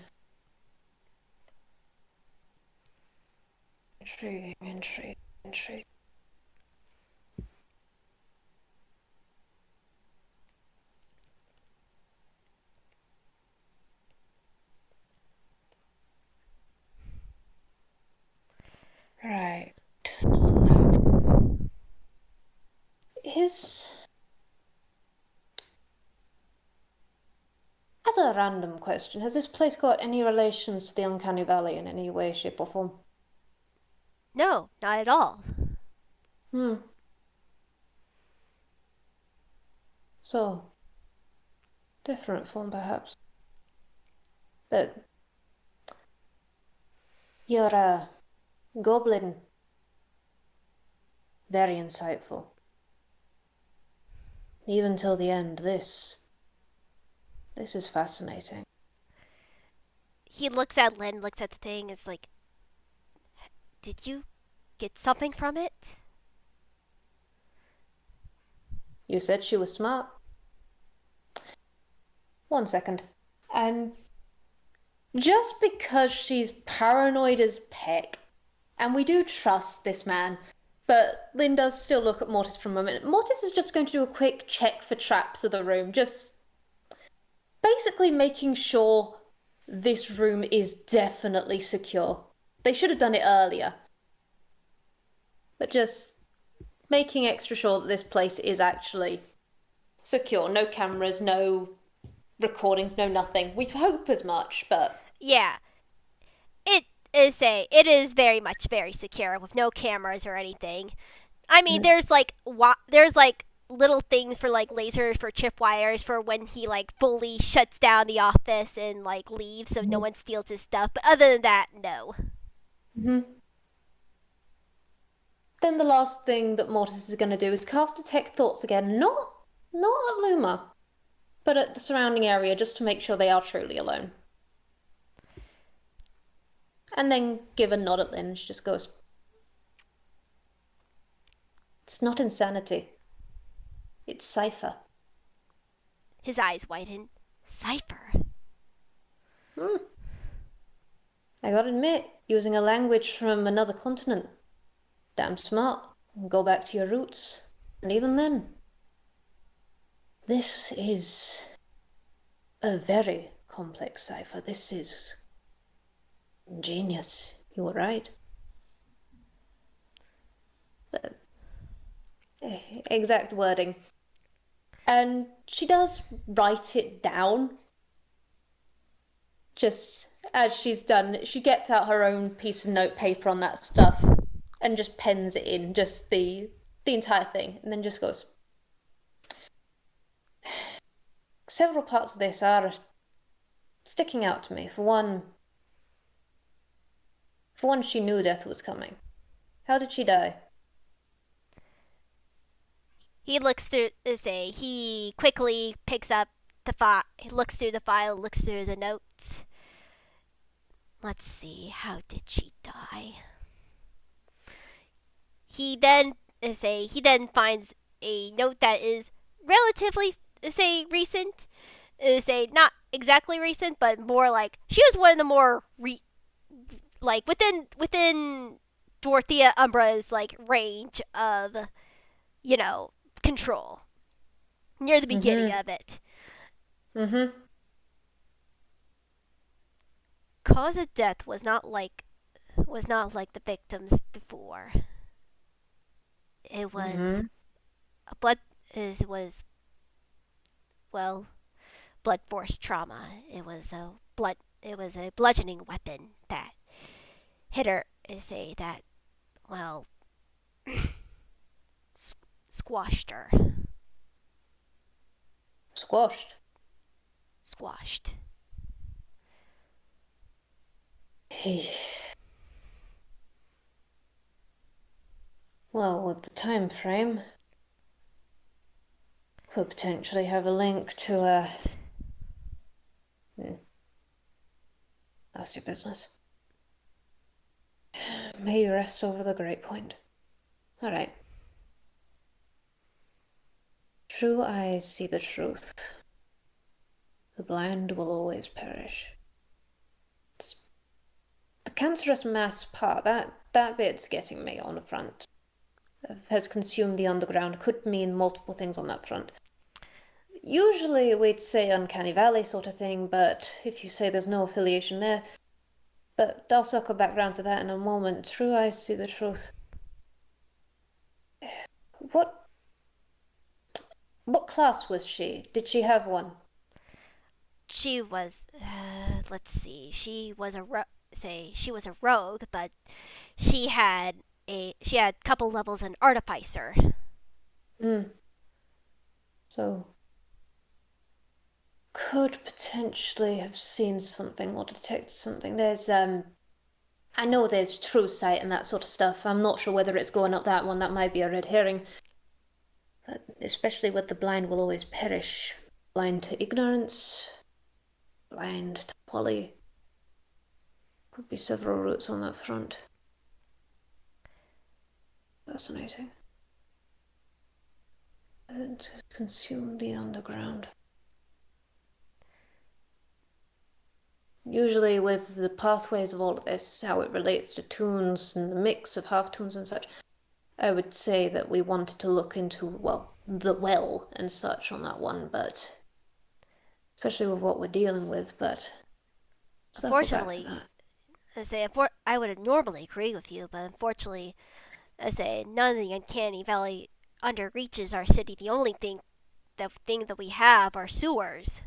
Intriguing. Right. Is As a random question, has this place got any relations to the Uncanny Valley in any way, shape, or form? No, not at all. Hmm. So, different form perhaps. But you're a goblin. Very insightful. Even till the end, this is fascinating. He looks at Lynn, looks at the thing, it's like, did you get something from it? You said she was smart. 1 second. And just because she's paranoid as peck, and we do trust this man, but Lynn does still look at Mortis for a moment. Mortis is just going to do a quick check for traps of the room, just basically making sure this room is definitely secure. They should have done it earlier. But just making extra sure that this place is actually secure. No cameras, no recordings, no nothing. We hope as much, but Yeah, it is very much very secure with no cameras or anything. I mean, there's like little things for like lasers for tripwires for when he like fully shuts down the office and like leaves so no one steals his stuff. But other than that, no. Mhm. Then the last thing that Mortis is going to do is cast Detect Thoughts again, not at Luma, but at the surrounding area, just to make sure they are truly alone. And then give a nod at Lynn. She just goes, "It's not insanity. It's cipher." His eyes widen. Cipher. Hmm. I gotta admit, using a language from another continent, damn smart. Go back to your roots. And even then, this is a very complex cipher. This is genius. You were right. But exact wording. And she does write it down. Just as she's done, she gets out her own piece of notepaper on that stuff and just pens it in, just the entire thing, and then just goes. Several parts of this are sticking out to me. For one, she knew death was coming. How did she die? He looks through. He quickly picks up the file. He looks through the file. Looks through the notes. Let's see. How did she die? He then finds a note that is relatively recent. Not exactly recent, but more like she was one of the more like within Dorothea Umbra's like range of control near the beginning Mm-hmm. of it. Mm-hmm. Cause of death was not like the victims before. It was Mm-hmm. a blood is was well blood force trauma. It was a bludgeoning weapon that hit her. Well Squashed her. Squashed. Squashed. Well, with the time frame, could potentially have a link to a... That's your business. May you rest over the great point. All right. True eyes see the truth. The blind will always perish. It's the cancerous mass part, that bit's getting me on the front. Has consumed the underground could mean multiple things on that front. Usually we'd say uncanny valley sort of thing, but if you say there's no affiliation there, but I'll circle back round to that in a moment. True eyes see the truth. What class was she? Did she have one? She was, let's see, she was a rogue, but she had a couple levels in artificer. So could potentially have seen something or detected something. There's I know there's true sight and that sort of stuff. I'm not sure whether it's going up that one. That might be a red herring. But especially with the blind will always perish. Blind to ignorance, blind to folly. Could be several routes on that front. Fascinating. And consume the underground. Usually with the pathways of all of this, how it relates to toons and the mix of half-toons and such, I would say that we wanted to look into, well, the well and such on that one, but especially with what we're dealing with, but Unfortunately, I would normally agree with you, but unfortunately, none of the uncanny valley under reaches our city. The only thing that we have are sewers.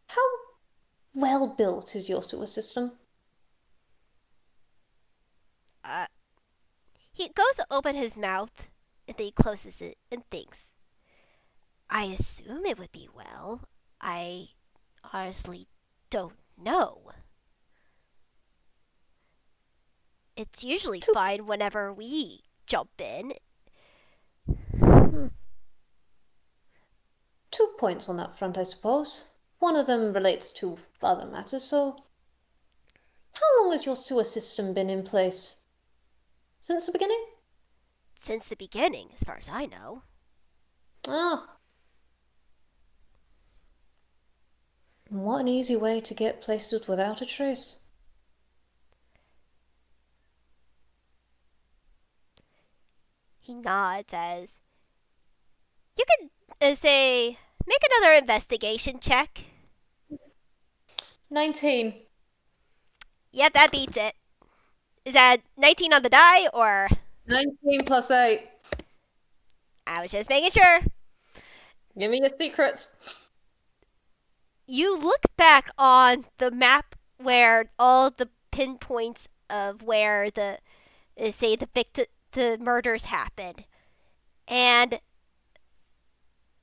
How well built is your sewer system? He goes to open his mouth, and then he closes it and thinks. I assume it would be well. I honestly don't know. It's usually fine whenever we jump in. 2 points on that front, I suppose. One of them relates to other matters, so how long has your sewer system been in place? Since the beginning? Since the beginning, as far as I know. Ah. What an easy way to get places without a trace. He nods as you can make another investigation check. 19. Yep, that beats it. Is that 19 on the die or? 19 plus 8. I was just making sure. Give me your secrets. You look back on the map where all the pinpoints of where the murders happened, and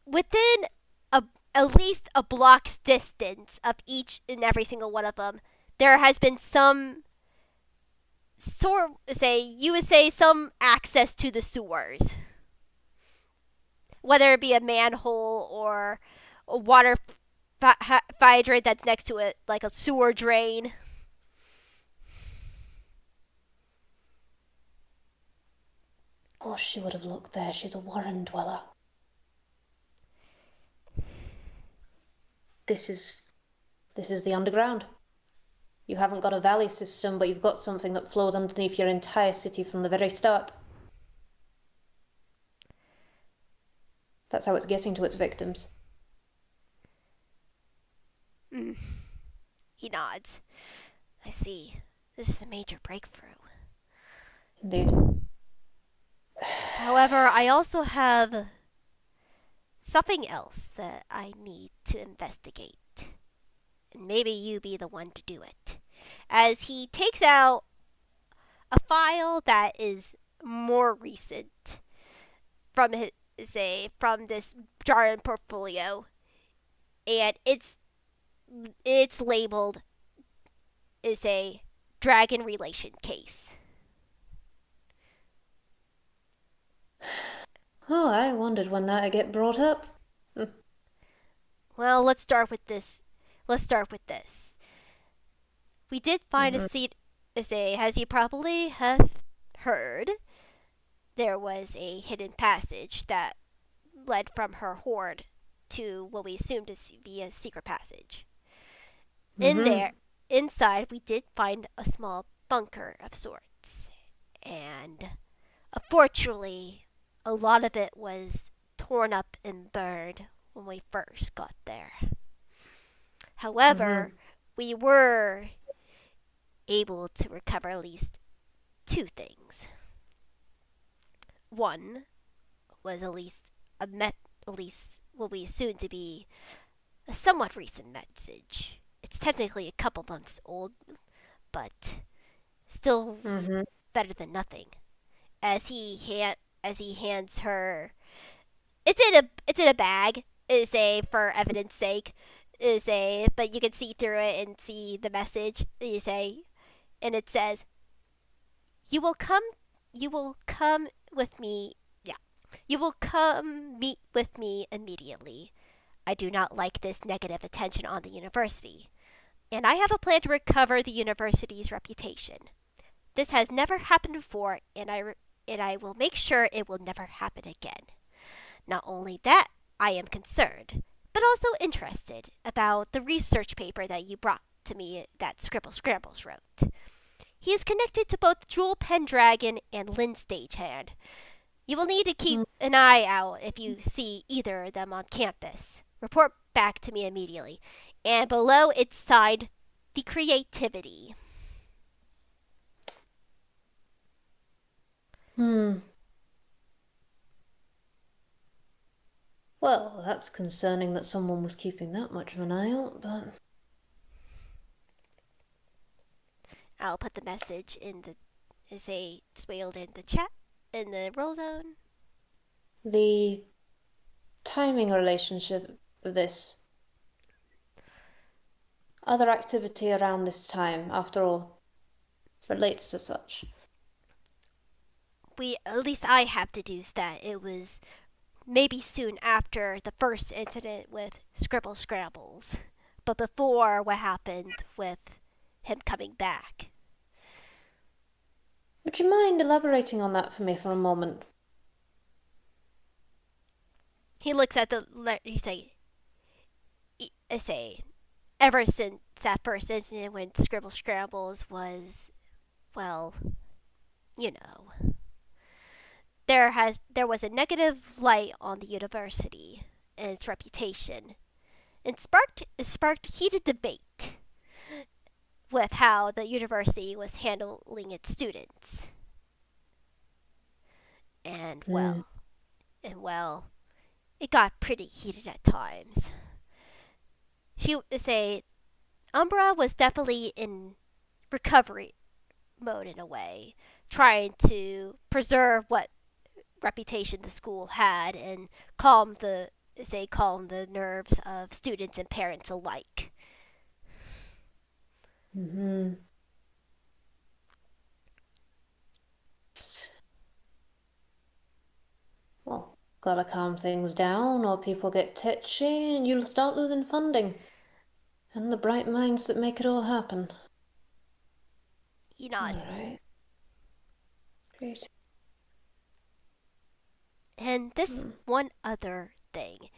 within at least a block's distance of each and every single one of them, there has been some some access to the sewers, whether it be a manhole or a water hydrant that's next to it, like a sewer drain. Of course she would have looked there. She's a Warren dweller. This is the underground. You haven't got a valley system, but you've got something that flows underneath your entire city from the very start. That's how it's getting to its victims. He nods. I see. This is a major breakthrough. Indeed. However, I also have something else that I need to investigate. and maybe you be the one to do it. As he takes out a file that is more recent from his say from this Jarden portfolio, and it's labeled as a dragon relation case. Oh, I wondered when that'd get brought up. Well, let's start with this. Let's start with this. We did find a Mm-hmm. seat as a, as you probably have heard, there was a hidden passage that led from her hoard to what we assumed to be a secret passage. In Mm-hmm. there, inside, we did find a small bunker of sorts. And unfortunately, a lot of it was torn up and burned when we first got there. However, Mm-hmm. we were able to recover at least two things. One was at least what we assumed to be a somewhat recent message. It's technically a couple months old, but still Mm-hmm. better than nothing. As he hands her, it's in a bag. Is a for evidence sake. Is a but you can see through it and see the message. You say, and it says, "You will come. You will come with me. Yeah, you will come meet with me immediately. I do not like this negative attention on the university, and I have a plan to recover the university's reputation. This has never happened before, and I will make sure it will never happen again. Not only that, I am concerned, but also interested about the research paper that you brought to me that Scribble Scrambles wrote. He is connected to both Jewel Pendragon and Lynn Stagehand. You will need to keep an eye out if you see either of them on campus. Report back to me immediately." And below it's signed The Creativity. Hmm. Well, that's concerning that someone was keeping that much of an eye out, but I'll put the message in the say Wwild in the chat in the roll zone. the timing relationship of this other activity around this time, after all, relates to such. We at least I have deduced that it was maybe soon after the first incident with Scribble Scrambles, but before what happened with him coming back. Would you mind elaborating on that for me for a moment? He looks at the he say ever since that first incident when Scribble Scrambles was, well, you know, there was a negative light on the university and its reputation, and sparked heated debate with how the university was handling its students. And Hmm. well, it got pretty heated at times. She would say Umbra was definitely in recovery mode in a way, trying to preserve what reputation the school had and calm the nerves of students and parents alike. Mm-hmm. Well, gotta calm things down, or people get titchy and you'll start losing funding. And the bright minds that make it all happen. He nods. Alright. Great. And this Hmm. one other thing,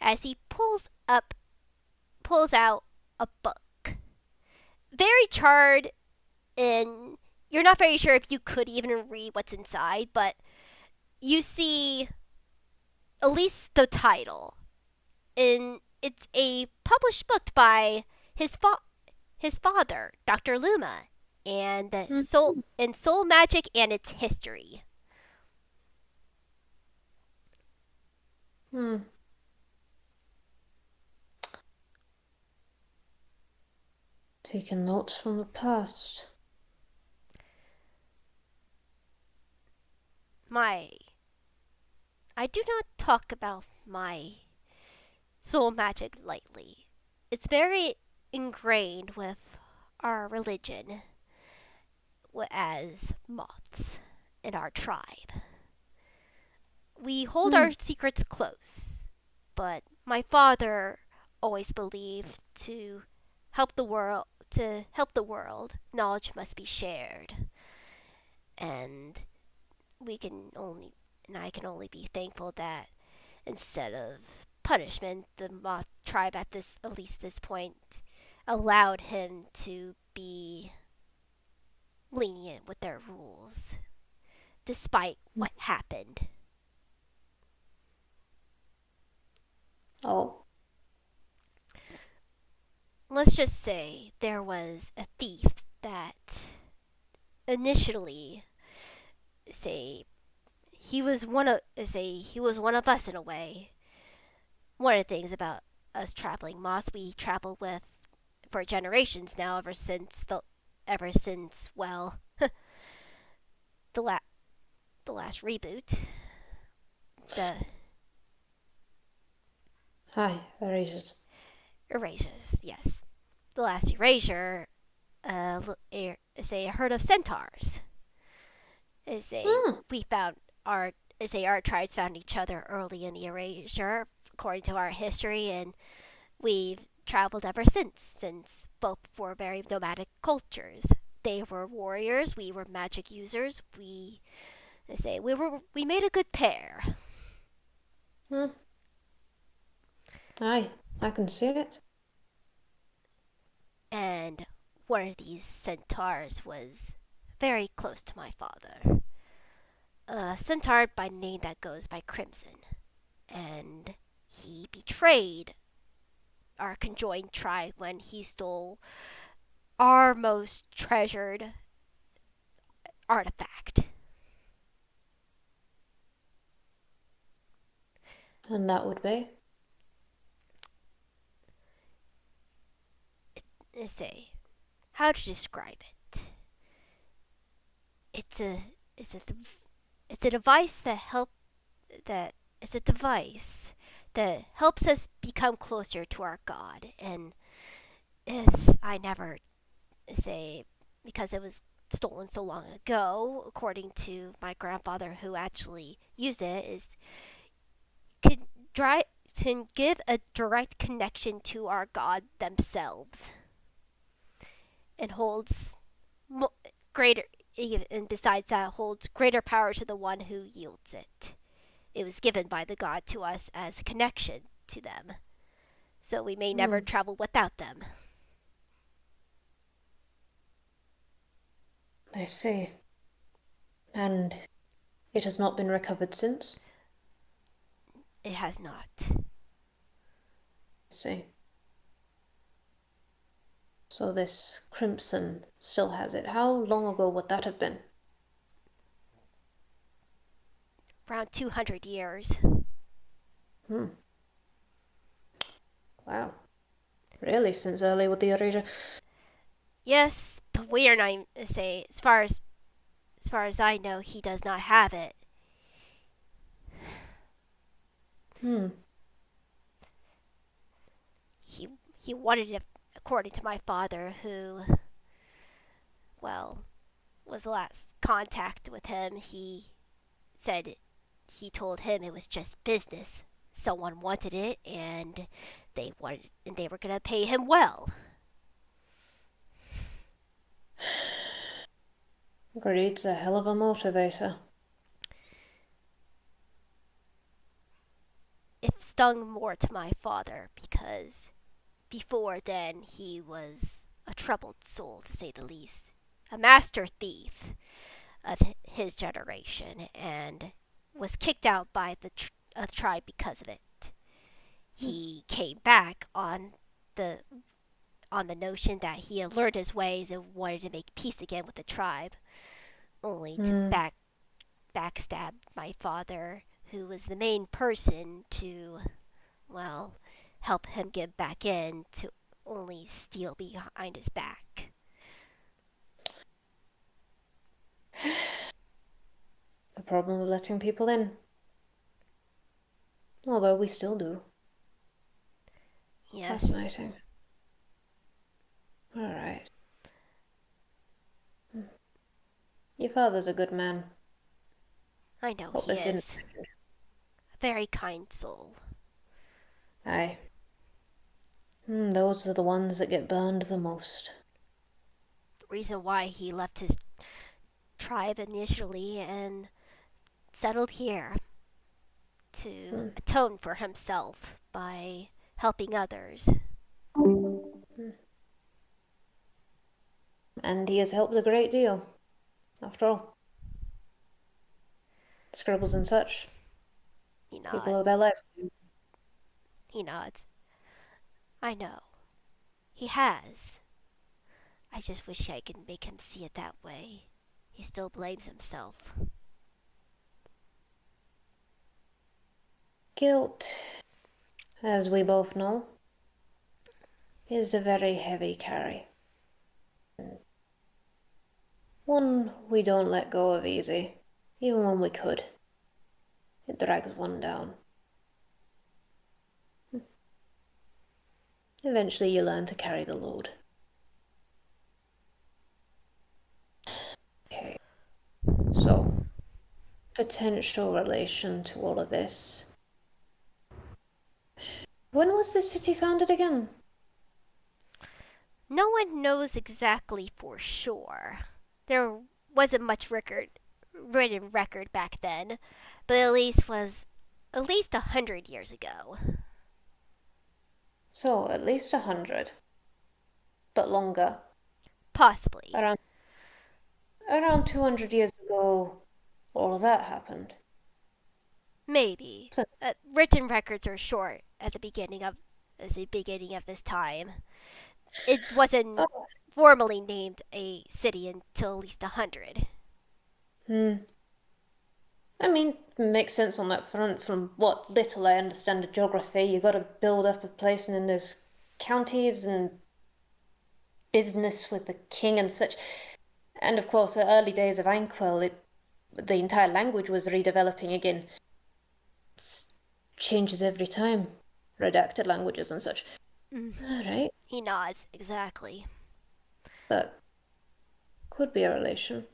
as he pulls out a book, very charred, and you're not very sure if you could even read what's inside, but you see at least the title, and it's a published book by his his father, Dr. Luma, and soul magic and its history. Hmm. Taking notes from the past. My I do not talk about my soul magic lightly. It's very ingrained with our religion as moths in our tribe. We hold Hmm. our secrets close, but my father always believed to help the world, knowledge must be shared. And we can only and I can only be thankful that instead of punishment, the moth tribe at least this point allowed him to be lenient with their rules despite what happened. Oh. Let's just say there was a thief that initially say he was one of us in a way. One of the things about us traveling moths, we travel with for generations now, ever since the la- the last reboot. The Hi, erasures. erasures, yes. The last erasure is a herd of centaurs. Is a Hmm. we found our is a our tribes found each other early in the erasure, according to our history, and we've traveled ever since both were very nomadic cultures. They were warriors, we were magic users. We made a good pair. Hmm. Aye, I can see it. And one of these centaurs was very close to my father. A centaur by name that goes by Crimson. And he betrayed our conjoined tribe when he stole our most treasured artifact. And that would be. Let's say, how to describe it? It's a it's a it's a device that it's a device that helps us become closer to our God. And if I never say because it was stolen so long ago, according to my grandfather who actually used it, is could dry can give a direct connection to our God themselves and holds greater and besides that holds greater power to the one who yields it. It was given by the God to us as a connection to them, so we may never Hmm. travel without them. I see. And it has not been recovered since? It has not. I see. So this Crimson still has it. How long ago would that have been? Around 200 years. Hmm. Wow. Really, since early with the erasure? Yes, but we are not even say as far as I know, he does not have it. Hmm. He he wanted it according to my father, who well was the last contact with him. Said he told him it was just business. Someone wanted it, and they were gonna pay him well. Greed's a hell of a motivator. It stung more to my father because before then he was a troubled soul, to say the least, a master thief of his generation, and was kicked out by the tribe because of it. He came back the on the notion that he had learned his ways and wanted to make peace again with the tribe, only to Hmm. backstab my father, who was the main person to, well, help him get back in to only steal behind his back. The problem of letting people in. Although we still do. Yes, Fascinating. All right. Your father's a good man. I know Hope he this didn't. is. A very kind soul. Aye. Those are the ones that get burned the most. The reason why he left his tribe initially and settled here to atone for himself by helping others. And he has helped a great deal, after all. Scribbles and such. He People owe nods. their lives to him. He nods. I know. He has. I just wish I could make him see it that way. He still blames himself. Guilt, as we both know, is a very heavy carry. One we don't let go of easy, even when we could. It drags one down. Eventually you learn to carry the load. Okay. So, potential relation to all of this. When was the city founded again? No one knows exactly for sure. There wasn't much written record back then, but at least 100 years ago. So, at least 100. But longer. Possibly. Around 200 years ago, all of that happened. Maybe. So- Written records are short at the beginning of this time. It wasn't Oh. formally named a city until at least 100. I mean, makes sense on that front. From what little I understand of geography, you got to build up a place, and then there's counties and business with the king and such. And of course, the early days of Anquil, the entire language was redeveloping again. It changes every time. Redacted languages and such. All right, He nods. Exactly. but could be a relation.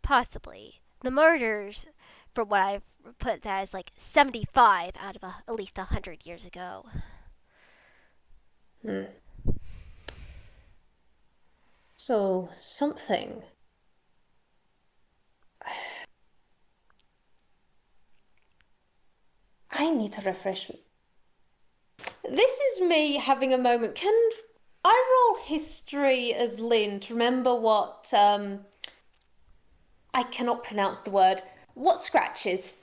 Possibly. The murders, from what I've put that as like 75 out of at least 100 years ago. So, something. I need to refresh. This is me having a moment. Can I roll history as Lynn to remember what, I cannot pronounce the word. What scratches?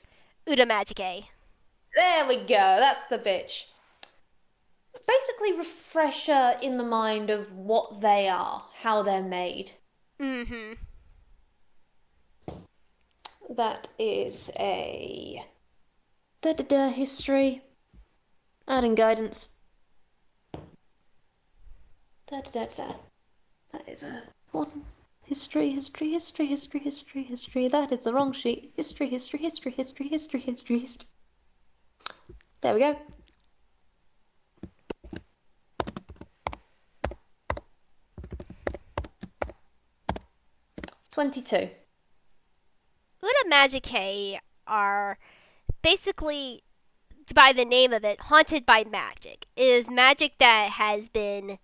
Uda Magicae. There we go, that's the bitch. Basically, refresher in the mind of what they are, how they're made. Mm-hmm. That is a history. Adding guidance. That is a one. History. That is the wrong sheet. History. There we go. $22. Uda Magicae are basically, by the name of it, haunted by magic. It is magic that has been,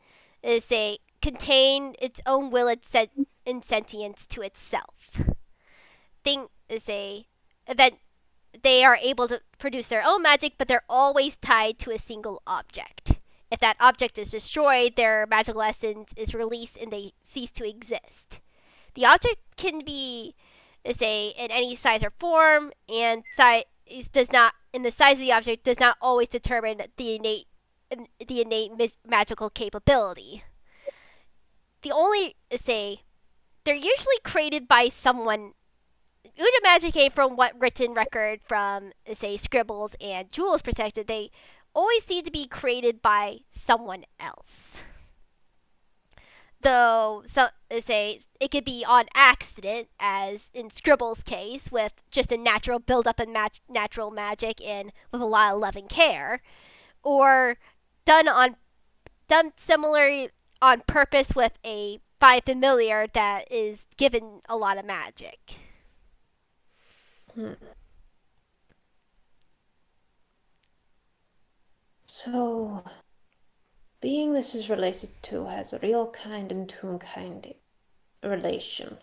contained its own will and sentience to itself. Thing is a event. They are able to produce their own magic, but they're always tied to a single object. If that object is destroyed, their magical essence is released and they cease to exist. The object can be, in any size or form, and the size of the object does not always determine the innate magical capability. They're usually created by someone. Uda Magicae, from what written record from, scribbles and Jules protected, they always seem to be created by someone else. Though some say it could be on accident, as in Scribble's case, with just a natural buildup in natural magic and with a lot of love and care, or done on done similar on purpose with a fine familiar that is given a lot of magic. Hmm. So, being this is related to has a real kind and Toonkind relation.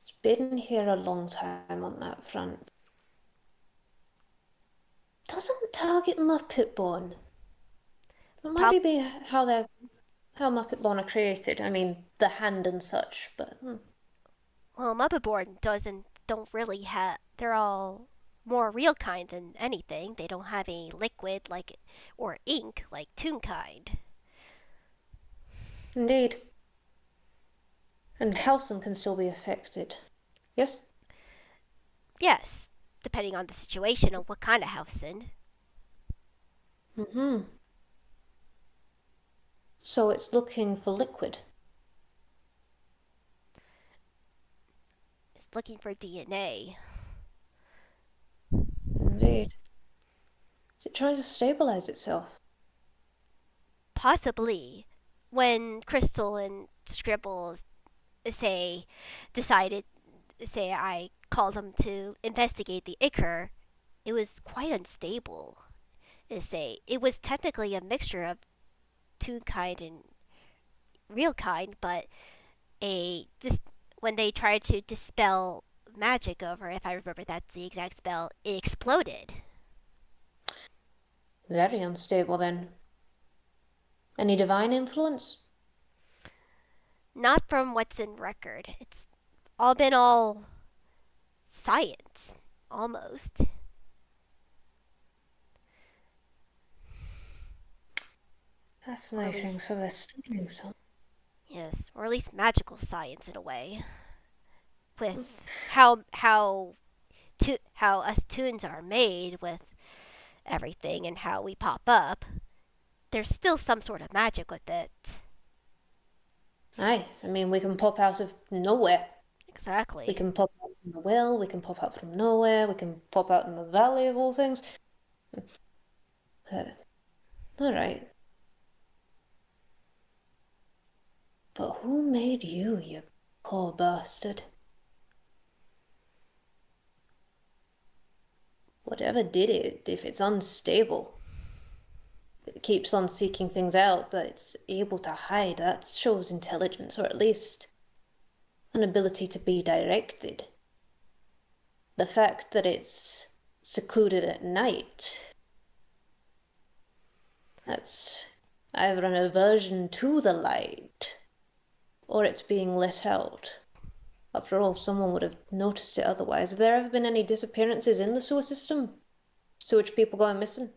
It's been here a long time on that front. Doesn't target Muppet Born. It might Prob- be how Muppet Born are created. I mean, the hand and such, but well, Muppet Born don't really have. They're all more real kind than anything. They don't have any liquid like or ink like Toonkind. indeed. And Helsing can still be affected. Yes? Yes, depending on the situation and what kind of house in. Mm-hmm. So it's looking for liquid. It's looking for DNA. Indeed. Is it trying to stabilize itself? Possibly, when Crystal and Scribble say decided say I called them to investigate the ichor, it was quite unstable. Say it was technically a mixture of two kind and real kind, but a just when they tried to dispel magic over, if I remember that's the exact spell, it exploded. Very unstable then. Any divine influence? Not from what's in record. It's all been all science, almost. Or at Fascinating. least, So they're studying something. yes, or at least magical science in a way. With how us tunes are made with everything and how we pop up, there's still some sort of magic with it. Aye, I mean, we can pop out of nowhere. We Exactly. can pop out from the well, we can pop out from nowhere, we can pop out in the valley of all things. Uh, all right. But who made you, you poor bastard? Whatever did it, if it's unstable, it keeps on seeking things out, but it's able to hide, that shows intelligence, or at least an ability to be directed. The fact that it's secluded at night, that's either an aversion to the light, or it's being let out. After all, someone would have noticed it otherwise. Have there ever been any disappearances in the sewer system? Sewage people going missing?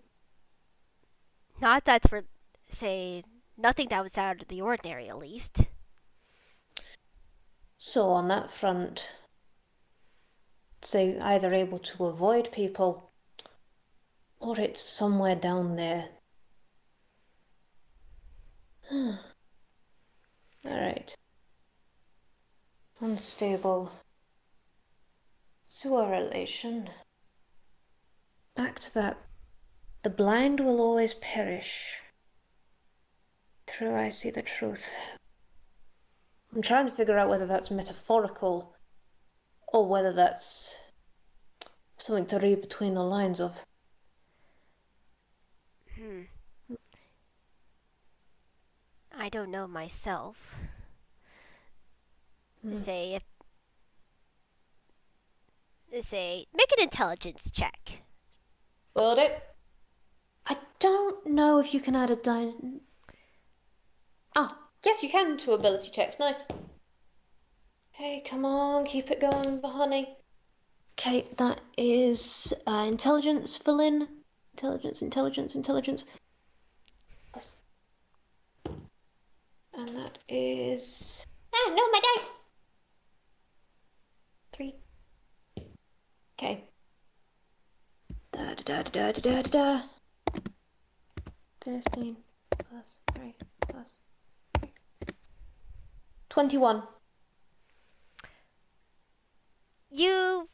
Not that's for say nothing that was out of the ordinary at least. So on that front, say either able to avoid people, or it's somewhere down there. Alright. Unstable. Sewer relation. Back to that. The blind will always perish. True, I see the truth. I'm trying to figure out whether that's metaphorical or whether that's something to read between the lines of. Hmm. I don't know myself. Say if say make an intelligence check. Will it? I don't know if you can add a Ah, yes, you can to ability checks. Nice. Okay, come on, keep it going, honey. Okay, that is intelligence for Lynn. Intelligence. And that is. Ah, no, my dice! 3. Okay. Da da da da da da da da. 15 plus 3 plus. 21. You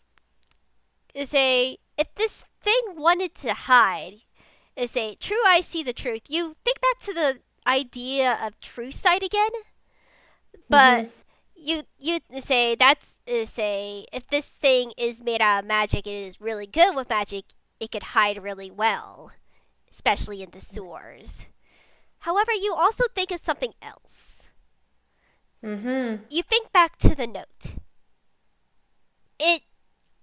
say, if this thing wanted to hide, say, true, I see the truth. You think back to the idea of true sight again, but Mm-hmm. you say that's say if this thing is made out of magic and it is really good with magic, it could hide really well, especially in the sewers. However, you also think of something else. Mm-hmm. You think back to the note. It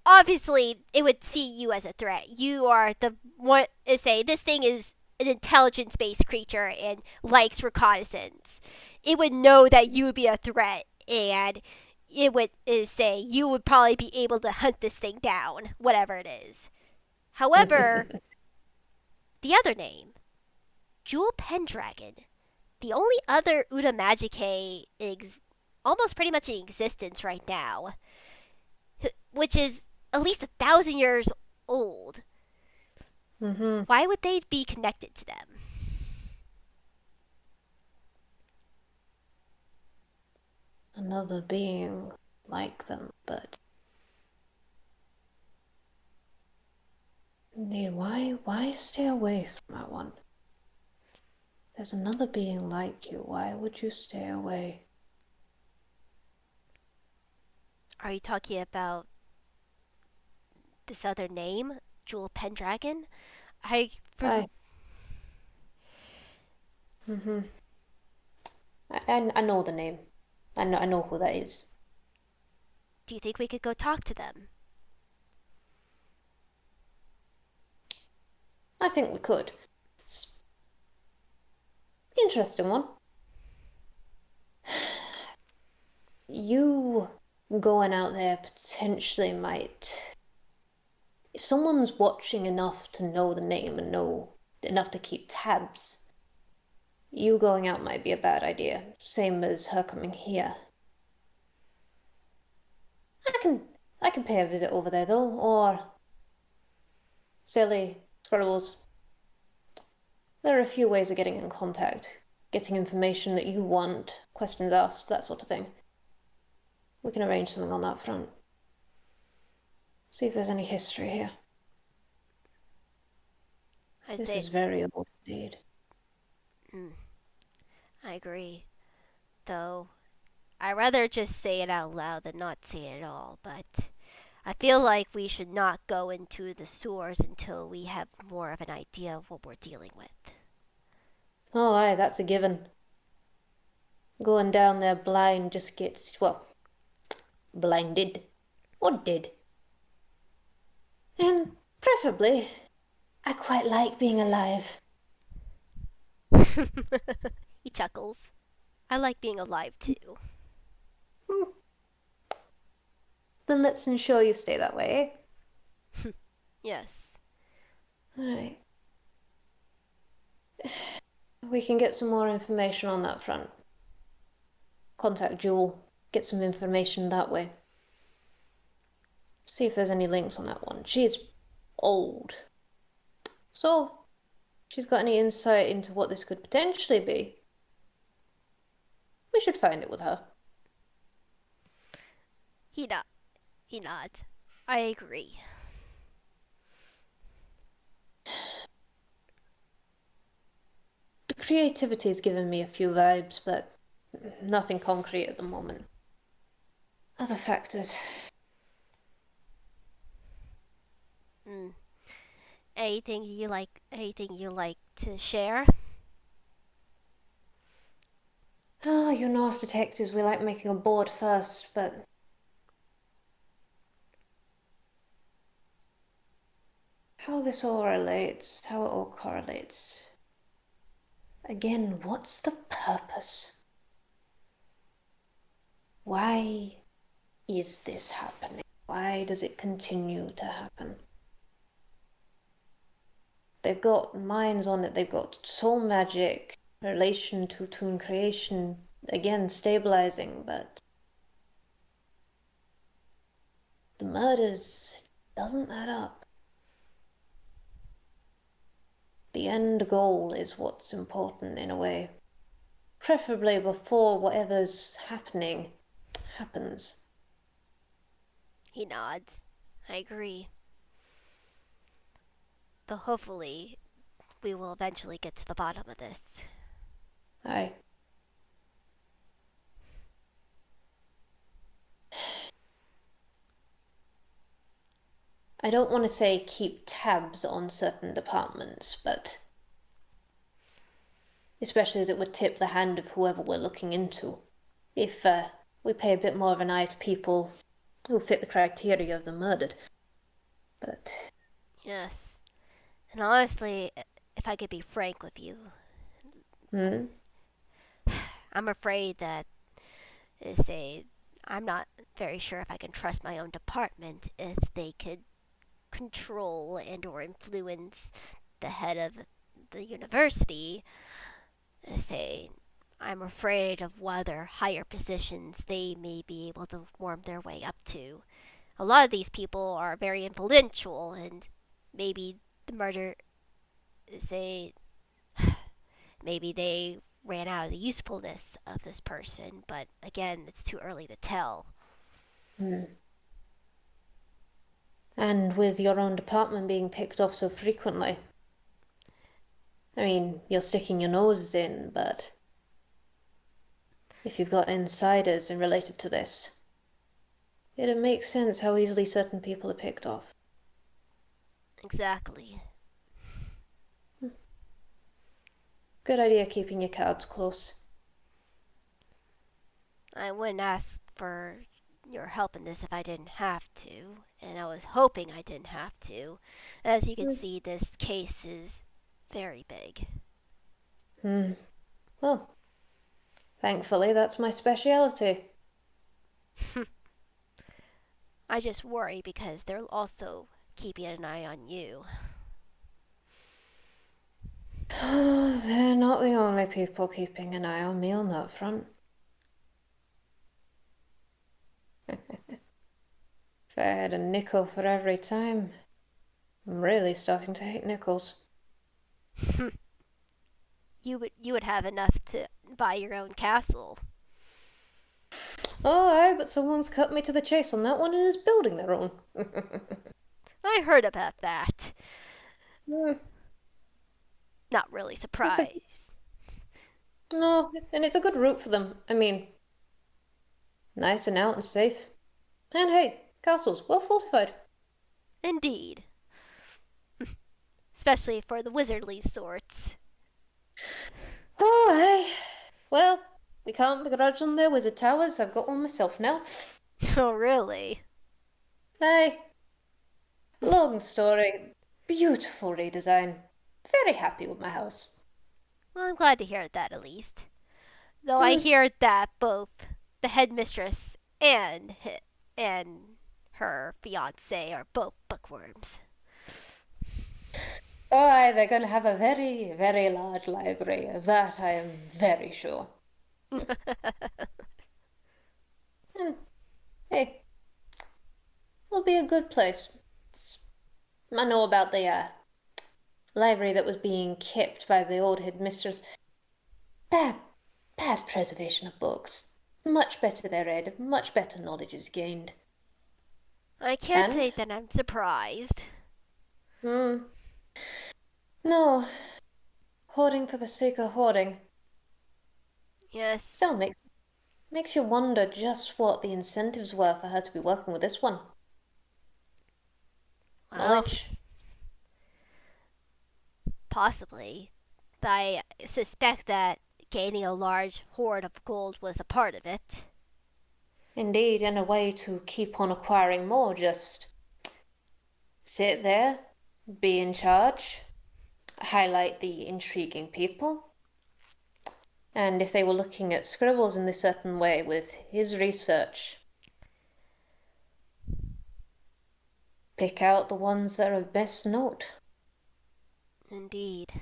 obviously it would see you as a threat. You are the one to say this thing is an intelligence based creature and likes reconnaissance. It would know that you would be a threat and it would say you would probably be able to hunt this thing down, whatever it is. However, the other name, Jewel Pendragon, the only other Uda Magicae almost pretty much in existence right now, which is at least 1,000 years old. Mm-hmm. Why would they be connected to them? Another being like them, but indeed, why stay away from that one? There's another being like you. Why would you stay away? Are you talking about this other name, Jewel Pendragon? I I. from Mm-hmm. I know the name. I know who that is. Do you think we could go talk to them? I think we could. It's an interesting one. You going out there potentially might. If someone's watching enough to know the name and know enough to keep tabs, you going out might be a bad idea. Same as her coming here. I can pay a visit over there though, or Selli, Scribbles. There are a few ways of getting in contact, getting information that you want, questions asked, that sort of thing. We can arrange something on that front. See if there's any history here. I This say, is very old indeed. I agree. Though, I'd rather just say it out loud than not say it at all, but I feel like we should not go into the sewers until we have more of an idea of what we're dealing with. Oh, aye, that's a given. Going down there blind just gets, well, blinded. Or dead. And preferably, I quite like being alive. He chuckles. I like being alive too. Hmm. Then let's ensure you stay that way. Yes. Alright. We can get some more information on that front. Contact Jewel, get some information that way. See if there's any links on that one. She's old. So, she's got any insight into what this could potentially be. We should find it with her. He not. He nods. I agree. The creativity has given me a few vibes, but nothing concrete at the moment. Other factors. Mm. Anything you like? Anything you like to share? Ah, you know us detectives, we like making a board first, but how this all relates, how it all correlates. Again, what's the purpose? Why is this happening? Why does it continue to happen? They've got minds on it, they've got soul magic, relation to toon creation, again, stabilizing, but the murders doesn't add up. The end goal is what's important in a way. Preferably before whatever's happening happens. He nods. I agree. Though hopefully we will eventually get to the bottom of this. I. I don't want to say keep tabs on certain departments, but especially as it would tip the hand of whoever we're looking into. If we pay a bit more of an eye to people who fit the criteria of the murdered. But Yes. And honestly, if I could be frank with you, hmm? I'm afraid that, say, I'm not very sure if I can trust my own department if they could control and or influence the head of the university. Say, I'm afraid of what other higher positions they may be able to worm their way up to. A lot of these people are very influential, and maybe the murder, say, maybe they ran out of the usefulness of this person, but again, it's too early to tell. Hmm. And with your own department being picked off so frequently, I mean, you're sticking your noses in, but if you've got insiders and related to this, it'd make sense how easily certain people are picked off. Exactly. Good idea keeping your cards close. I wouldn't ask for your help in this if I didn't have to, and I was hoping I didn't have to. As you can see, this case is very big. Hmm. Well, thankfully, that's my speciality. I just worry because they're also keeping an eye on you. They're not the only people keeping an eye on me on that front. If I had a nickel for every time, I'm really starting to hate nickels. You would have enough to buy your own castle. Oh, aye, but someone's cut me to the chase on that one and is building their own. I heard about that. Hmm, Not really it's a surprised. no, and it's a good route for them. I mean, nice and out and safe. And hey, castle's well fortified. Indeed. Especially for the wizardly sorts. Oh, aye. Well, we can't begrudge on their wizard towers. I've got one myself now. Oh, really? Aye. Long story. Beautiful redesign. Very happy with my house. Well, I'm glad to hear that at least. Though I Hmm. hear that both the headmistress and her fiance are both bookworms. Oh, aye, they're going to have a very, very large library. Of that I am very sure. And hey, it'll be a good place. I know about the library that was being kept by the old headmistress. Bad, bad preservation of books. Much better they're read, much better knowledge is gained. I can't And, say that I'm surprised. hmm, no, hoarding for the sake of hoarding. Yes. Still makes you wonder just what the incentives were for her to be working with this one. Well, Knowledge. possibly. But I suspect that gaining a large hoard of gold was a part of it. Indeed, and a way to keep on acquiring more, just sit there, be in charge, highlight the intriguing people. And if they were looking at scribbles in this certain way with his research, pick out the ones that are of best note. Indeed.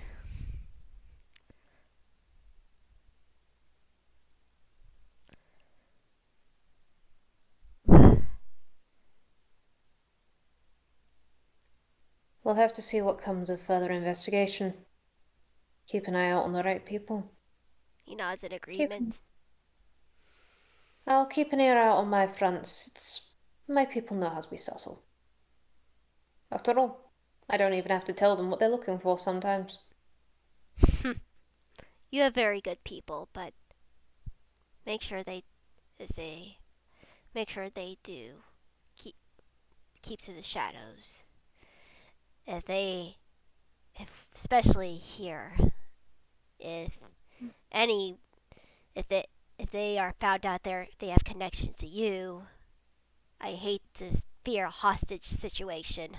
We'll have to see what comes of further investigation. Keep an eye out on the right people. He nods in Keep, agreement. I'll keep an ear out on my fronts. My people know how to be subtle. After all, I don't even have to tell them what they're looking for sometimes. You have very good people, but make sure they make sure they do keep keep to the shadows. If they, if especially here, if any, if they are found out they have connections to you, I hate to fear a hostage situation.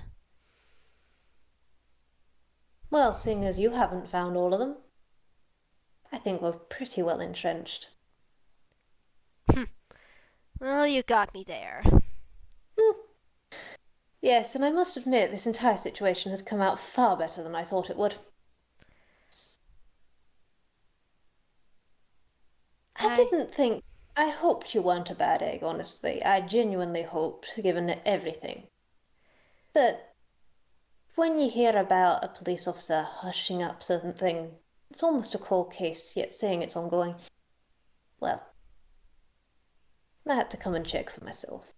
Well, seeing as you haven't found all of them, I think we're pretty well entrenched. Well, you got me there. Hmm. Yes, and I must admit, this entire situation has come out far better than I thought it would. I I didn't think. I hoped you weren't a bad egg, honestly. I genuinely hoped, given everything. But when you hear about a police officer hushing up something, it's almost a cold case, yet saying it's ongoing. Well, I had to come and check for myself.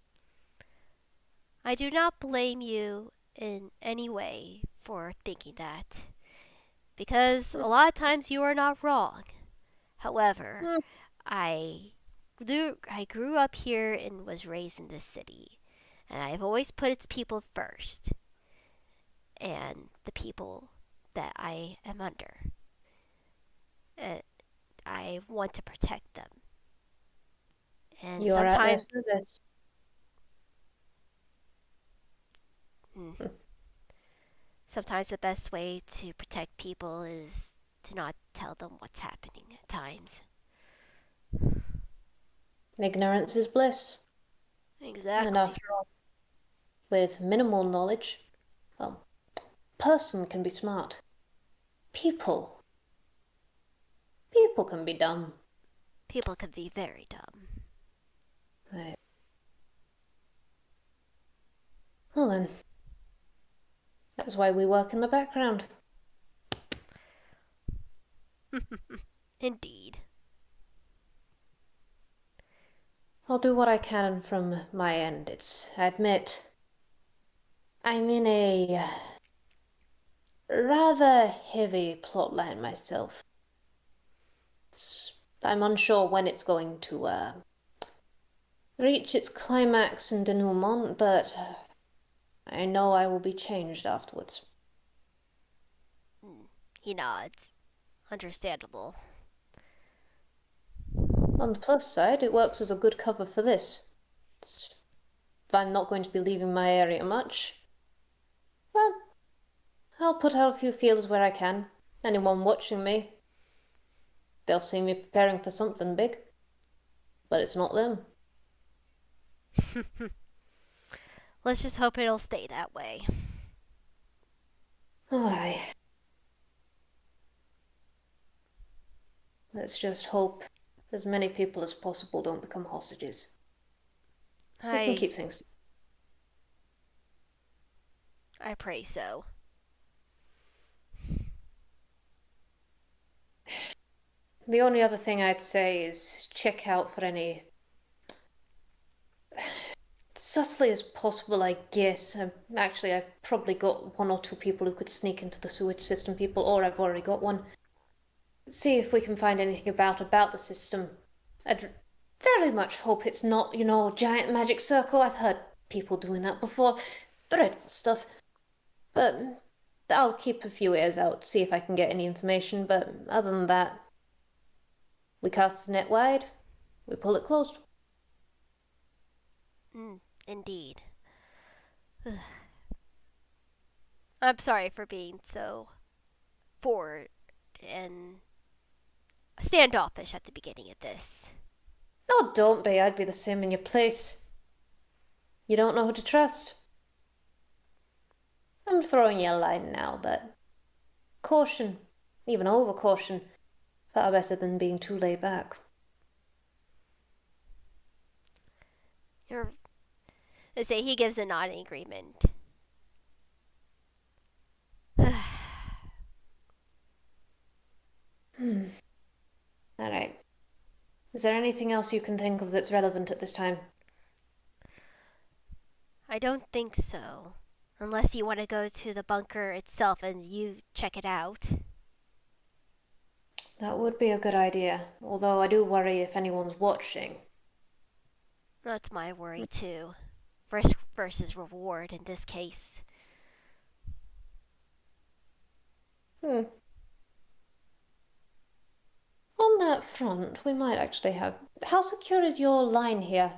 I do not blame you in any way for thinking that, because a lot of times you are not wrong. However, Hmm. I grew up here and was raised in this city, and I've always put its people first, and the people that I am under. And I want to protect them. And You are at their sometimes, service. mm, sometimes the best way to protect people is to not tell them what's happening at times. Ignorance is bliss. And Exactly. after all, with minimal knowledge, well, person can be smart. People. People can be dumb. People can be very dumb. Right. Well then, that's why we work in the background. Indeed. I'll do what I can from my end. I admit, I'm in a rather heavy plotline myself. I'm unsure when it's going to reach its climax and denouement, but I know I will be changed afterwards. Mm, he nods. Understandable. On the plus side, it works as a good cover for this. If I'm not going to be leaving my area much, well, I'll put out a few feelers where I can. Anyone watching me, they'll see me preparing for something big, but it's not them. Let's just hope it'll stay that way. Aye. Let's just hope as many people as possible don't become hostages. We can I keep things. I pray so. The only other thing I'd say is check out for any subtly as possible, I guess. I've probably got one or two people who could sneak into the sewage system people, or I've already got one. See if we can find anything about the system. I'd very much hope it's not, giant magic circle. I've heard people doing that before. Dreadful stuff. But I'll keep a few ears out, see if I can get any information. But other than that, we cast the net wide, we pull it closed. Indeed. I'm sorry for being so forward and standoffish at the beginning of this. Oh, don't be. I'd be the same in your place. You don't know who to trust. I'm throwing you a line now, but caution, even over caution, far better than being too laid back. You're, let's say he gives a nod in agreement. All right. Is there anything else you can think of that's relevant at this time? I don't think so. Unless you want to go to the bunker itself and you check it out. That would be a good idea, although I do worry if anyone's watching. That's my worry too. Risk versus reward in this case. Hmm. On that front, we might actually have. How secure is your line here?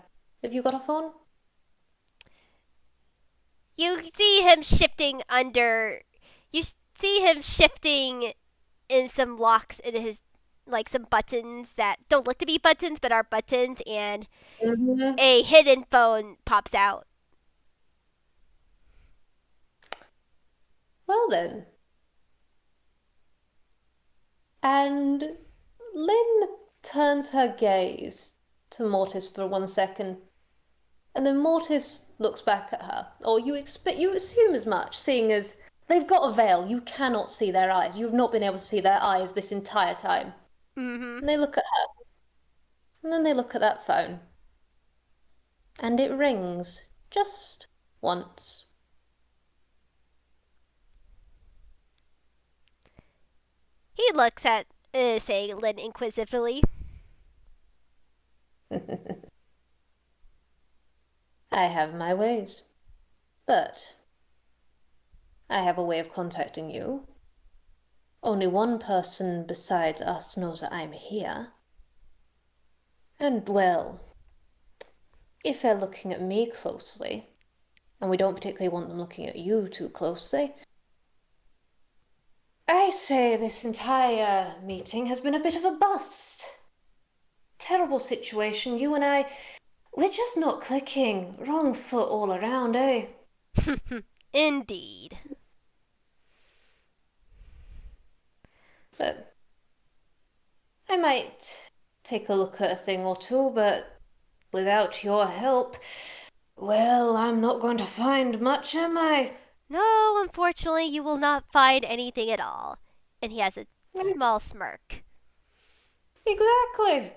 Have you got a phone? You see him shifting under. You see him shifting in some locks in his. Like some buttons that don't look to be buttons but are buttons, and Mm-hmm. a hidden phone pops out. Well then. And Lynn turns her gaze to Mortis for 1 second, and then Mortis looks back at her. Or you assume as much, seeing as they've got a veil. You cannot see their eyes. You've not been able to see their eyes this entire time. Mm-hmm. And they look at her, and then they look at that phone. And it rings just once. He looks at say Lynn inquisitively. I have my ways. But I have a way of contacting you. Only one person besides us knows that I'm here. And, well, if they're looking at me closely, and we don't particularly want them looking at you too closely, I say this entire meeting has been a bit of a bust. Terrible situation. You and I, we're just not clicking. Wrong foot all around, eh? Indeed. But I might take a look at a thing or two, but without your help, well, I'm not going to find much, am I? No, unfortunately, you will not find anything at all. And he has a small smirk. Exactly.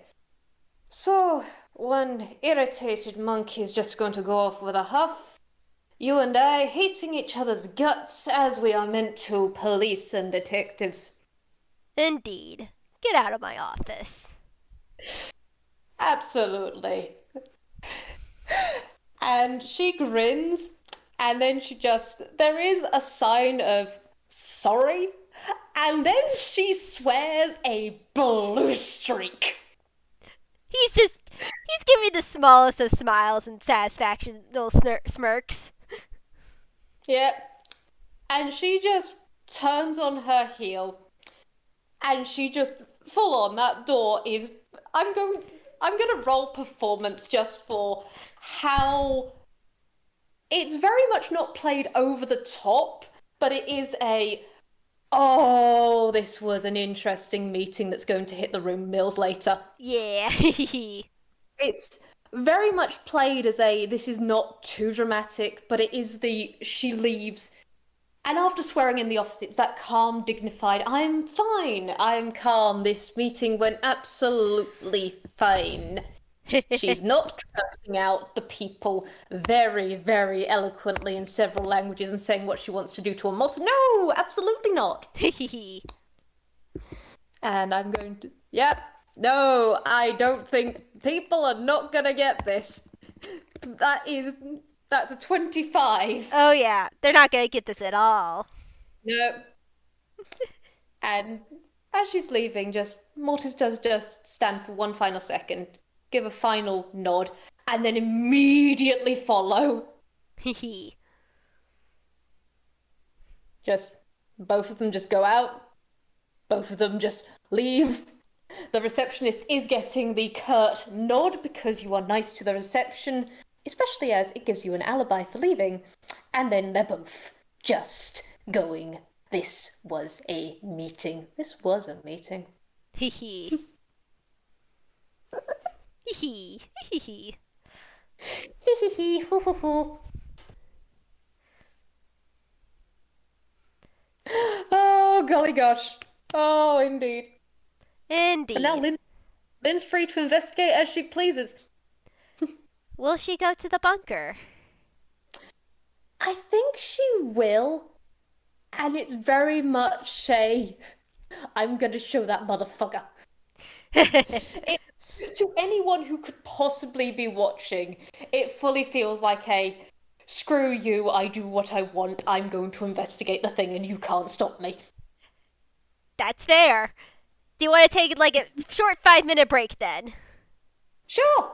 So, one irritated monkey is just going to go off with a huff. You and I hating each other's guts as we are meant to, police and detectives. Indeed. Get out of my office. Absolutely. And she grins, and then there is a sign of sorry, and then she swears a blue streak. He's giving the smallest of smiles and satisfaction little smirks. Yep. And she just turns on her heel, and she just full on that door is. I'm going. I'm gonna roll performance just for how it's very much not played over the top, but it is a. Oh, this was an interesting meeting that's going to hit the room mills later. Yeah. It's very much played as a this is not too dramatic, but it is the she leaves. And after swearing in the office, it's that calm, dignified, I'm fine, I'm calm, this meeting went absolutely fine. She's not cursing out the people very, very eloquently in several languages and saying what she wants to do to a moth. No, absolutely not. And I'm going to, yep, no, I don't think people are not gonna get this. That's a 25. Oh yeah, they're not gonna get this at all. No. And as she's leaving, Mortis does just stand for one final second, give a final nod, and then immediately follow. Just both of them just go out, both of them just leave. The receptionist is getting the curt nod because you are nice to the reception, especially as it gives you an alibi for leaving. And then they're both just going. This was a meeting. This was a meeting. Hee hee. Hee hee. Hee hee hee. Hoo hoo hoo. Oh, golly gosh. Oh, indeed. And now Indeed. Lynn's free to investigate as she pleases. Will she go to the bunker? I think she will, and it's very much a I'm gonna show that motherfucker. It, to anyone who could possibly be watching, it fully feels like a screw you, I do what I want, I'm going to investigate the thing and you can't stop me. That's fair. Do you want to take like a short 5-minute break then? Sure.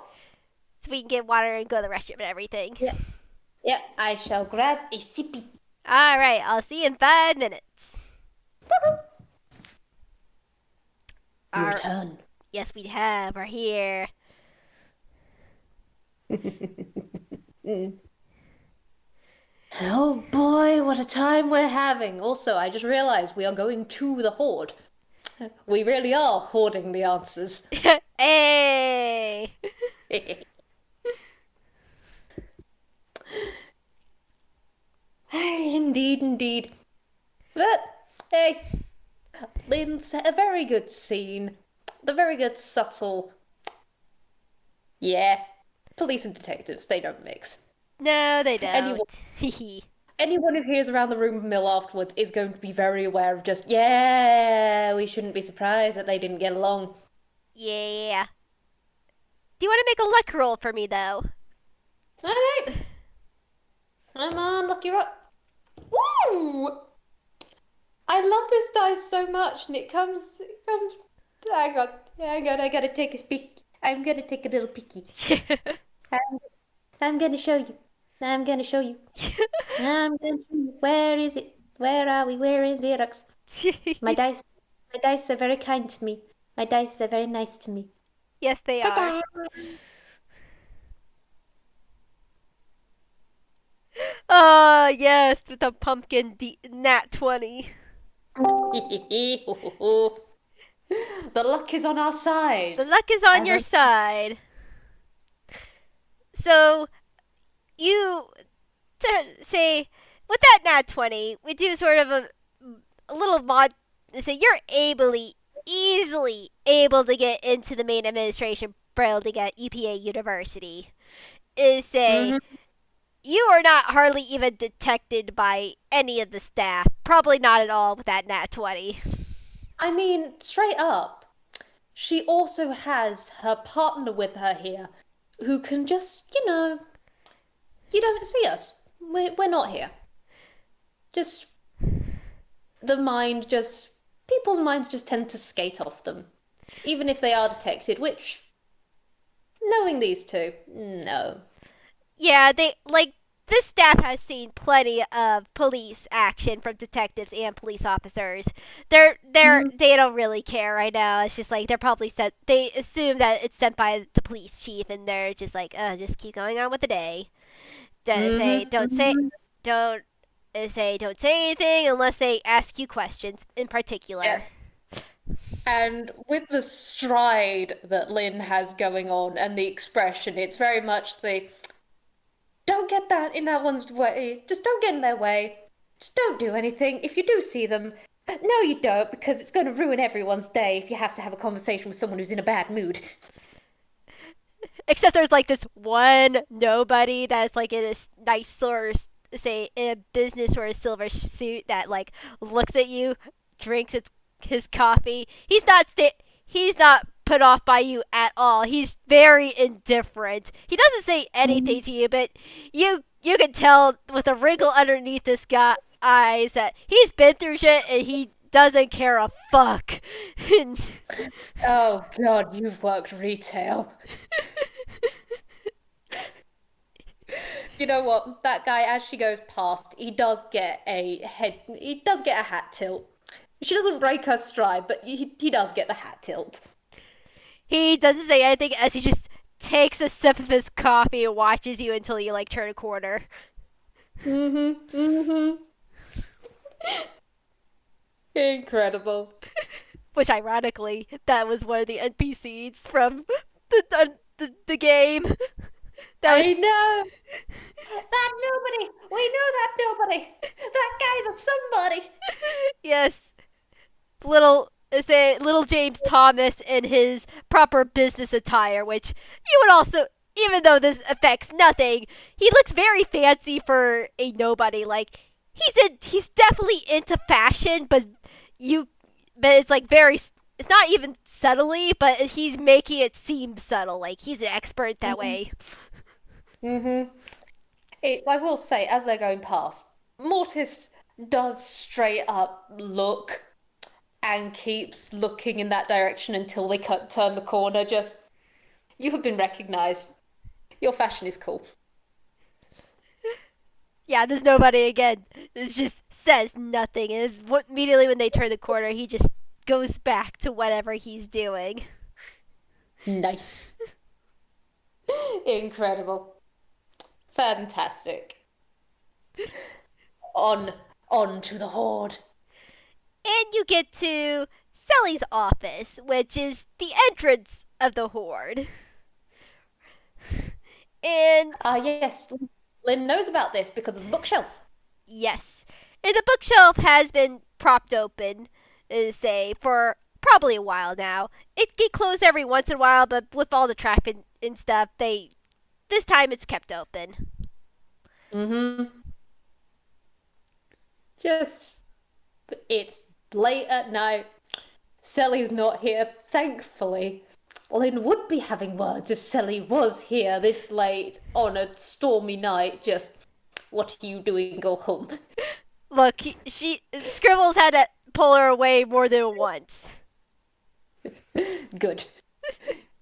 So we can get water and go to the restroom and everything. Yeah. Yeah, I shall grab a sippy. Alright, I'll see you in 5 minutes. You return. Yes, we have. We're here. Oh boy, what a time we're having. Also, I just realized we are going to the Horde. We really are hoarding the answers. Hey! Indeed, indeed. But, hey, Lynn set a very good scene. The very good, subtle. Yeah, police and detectives, they don't mix. No, they don't. Anyone, anyone who hears around the rumor mill afterwards is going to be very aware of just, yeah, we shouldn't be surprised that they didn't get along. Yeah. Do you want to make a luck roll for me, though? Alright. I'm on lucky rock. Woo! I love this dice so much, and it comes. Hang on, I gotta take a peek. I'm gonna take a little peeky. I'm, I'm gonna show you. I'm gonna show you. I'm gonna show you. Where is it? Where are we? Where is Xerox? My dice. My dice are very kind to me. My dice are very nice to me. Yes, they are. Bye-bye. Oh, yes, with the pumpkin nat 20. The luck is on our side. The luck is on As your I- side. So, you say, with that nat 20, we do sort of a little mod. Say, you're easily able to get into the main administration building at UPA University. Is say, you are not hardly even detected by any of the staff. Probably not at all with that nat 20. I mean, straight up, she also has her partner with her here who can just, you don't see us. We're not here. Just, people's minds just tend to skate off them. Even if they are detected, which, knowing these two, no. Yeah, this staff has seen plenty of police action from detectives and police officers. They don't really care right now. It's just like they're probably sent. They assume that it's sent by the police chief, and they're just like, just keep going on with the day. Don't say anything unless they ask you questions in particular. Yeah. And with the stride that Lynn has going on and the expression, it's very much the don't get that in that one's way. Just don't get in their way. Just don't do anything. If you do see them, no, you don't, because it's going to ruin everyone's day if you have to have a conversation with someone who's in a bad mood. Except there's like this one nobody that's like in a nice sort of, say, in a business or a silver suit that like looks at you, drinks his coffee. He's not put off by you at all. He's very indifferent. He doesn't say anything to you, but you can tell with a wrinkle underneath this guy's eyes that he's been through shit and he doesn't care a fuck. Oh god, you've worked retail. You know what? That guy, as she goes past, he does get a hat tilt. She doesn't break her stride, but he does get the hat tilt. He doesn't say anything as he just takes a sip of his coffee and watches you until you like turn a corner. Incredible. Which ironically, that was one of the NPCs from the game. I know. That nobody. We know that nobody. That guy's a somebody. Yes. Little say little James Thomas in his proper business attire, which you would also, even though this affects nothing, he looks very fancy for a nobody. Like he's definitely into fashion, you, but it's like very. It's not even subtly, but he's making it seem subtle. Like he's an expert that hmm way. hmm I will say, as they're going past, Mortis does straight up look and keeps looking in that direction until they turn the corner. Just, you have been recognized. Your fashion is cool. Yeah, there's nobody again. It just says nothing, and immediately when they turn the corner, he just goes back to whatever he's doing. Nice. Incredible. Fantastic. On, on to the Horde. And you get to Selli's office, which is the entrance of the Horde. And Ah, yes. Lynn knows about this because of the bookshelf. yes, and the bookshelf has been propped open, say, for probably a while now. It get closed every once in a while, but with all the traffic and stuff, this time it's kept open. Mm-hmm. Just, it's late at night. Selly's not here, thankfully. Lynn would be having words if Selly was here this late on a stormy night. Just, what are you doing? Go home. Look, she Scribbles had to pull her away more than once. Good.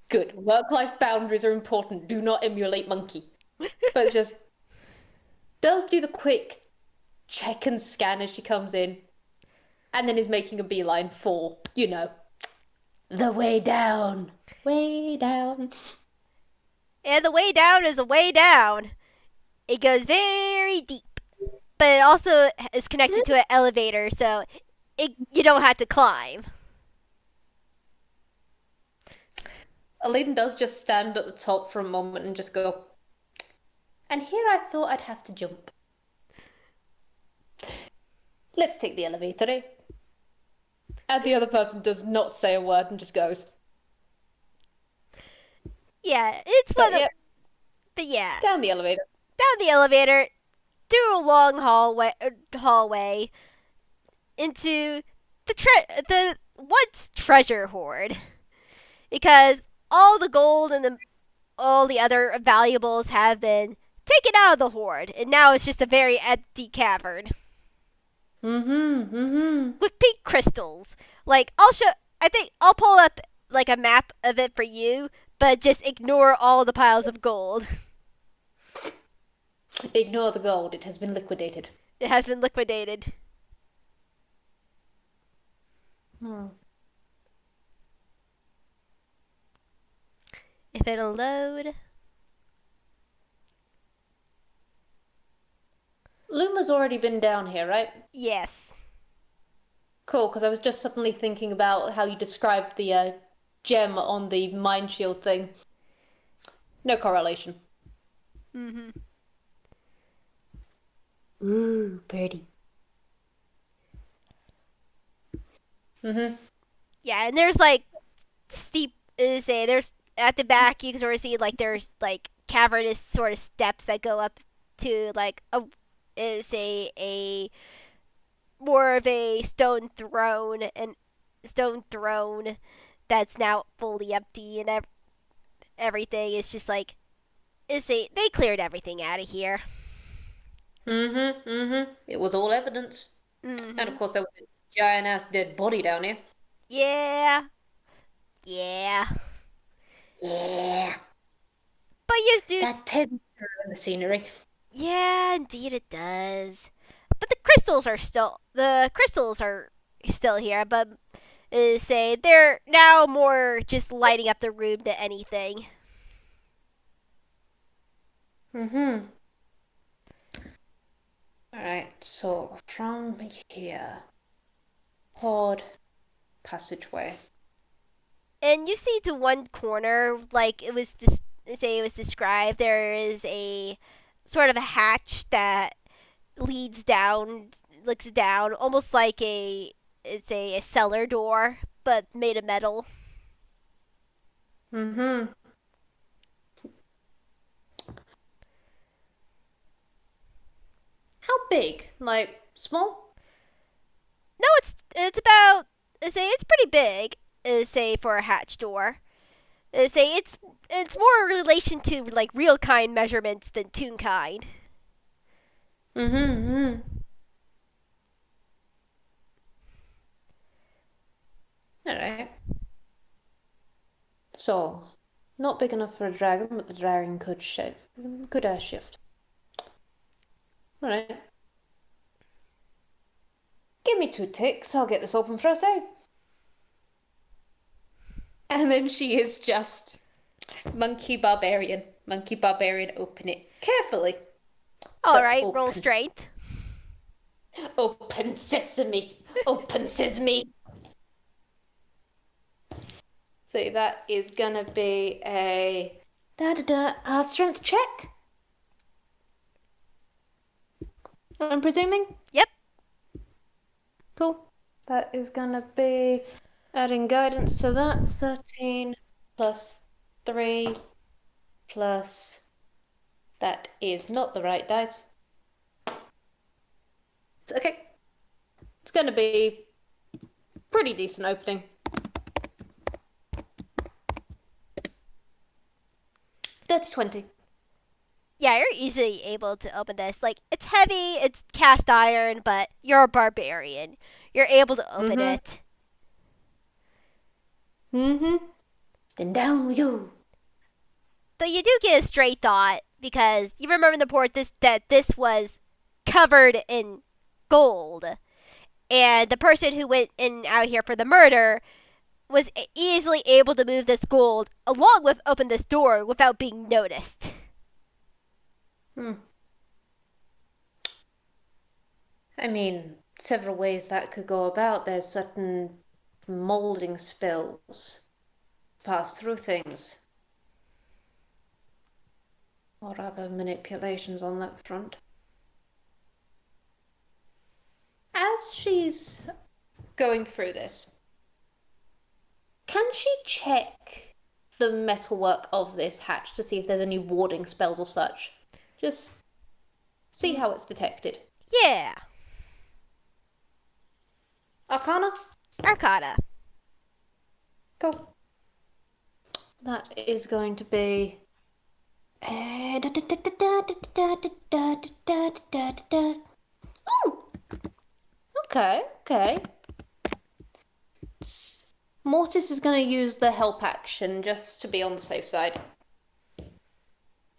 Good. Work-life boundaries are important. Do not emulate Monkey. But it's just, does do the quick check and scan as she comes in, and then is making a beeline for, the way down. Way down. And the way down is a way down. It goes very deep, but it also is connected to an elevator, so you don't have to climb. Aline does just stand at the top for a moment and just go, and here I thought I'd have to jump. Let's take the elevator, eh? And the other person does not say a word and just goes. Yeah, it's But, one of, yep, but yeah, down the elevator. down the elevator, through a long hallway into the once treasure hoard, because all the gold and all the other valuables have been taken out of the hoard, and now it's just a very empty cavern with pink crystals. Like I think I'll pull up like a map of it for you, but just ignore all the piles of gold. Ignore the gold, it has been liquidated. It has been liquidated. Hmm. If it'll load. Luma's already been down here, right? Yes. Cool, because I was just suddenly thinking about how you described the gem on the mind shield thing. No correlation. Mm-hmm. Ooh, birdie. Yeah, and there's like steep. There's at the back you can sort of see like there's like cavernous sort of steps that go up to like a more of a stone throne that's now fully empty and everything. It's just like they cleared everything out of here. It was all evidence. And of course there was a giant ass dead body down here. Yeah. Yeah. Yeah. But you do. That tends to ruin the scenery. Yeah, indeed it does. But the crystals are still here, but they're now more just lighting up the room than anything. Alright, so from here. Horde passageway. And you see to one corner, like it was described, there is a sort of a hatch that looks down, almost like a cellar door. but made of metal. Mm-hmm. How big? Like, small? No, it's about say it's pretty big. Say for a hatch door. Say it's more in relation to like real kind measurements than Toonkind. Mm-hmm. Mm-hmm. All right. So, not big enough for a dragon, but the dragon could shift. Could shift. All right. Give me 2 ticks. I'll get this open for us, eh? And then she is just monkey barbarian. Monkey barbarian, open it carefully, All but right, roll open. strength. Open sesame. Open sesame. So that is gonna be a strength check. I'm presuming. Yep. Cool. That is gonna be adding guidance to that. 13 plus 3 plus. That is not the right dice. Okay. It's gonna be pretty decent opening. Dirty 20. Yeah, you're easily able to open this. Like, it's heavy, it's cast iron, but you're a barbarian. You're able to open Mm-hmm. it. Mm-hmm. Then down we go. Though you do get a stray thought because you remember in the report that this was covered in gold, and the person who went in out here for the murder was easily able to move this gold along with open this door without being noticed. Hmm. I mean, several ways that could go about. There's certain molding spells pass through things, or other manipulations on that front. As she's going through this, can she check the metalwork of this hatch to see if there's any warding spells or such? Just see how it's detected. Yeah. Arcana? Arcana. Cool. That is going to be. Oh, okay, okay. Mortis is going to use the help action just to be on the safe side.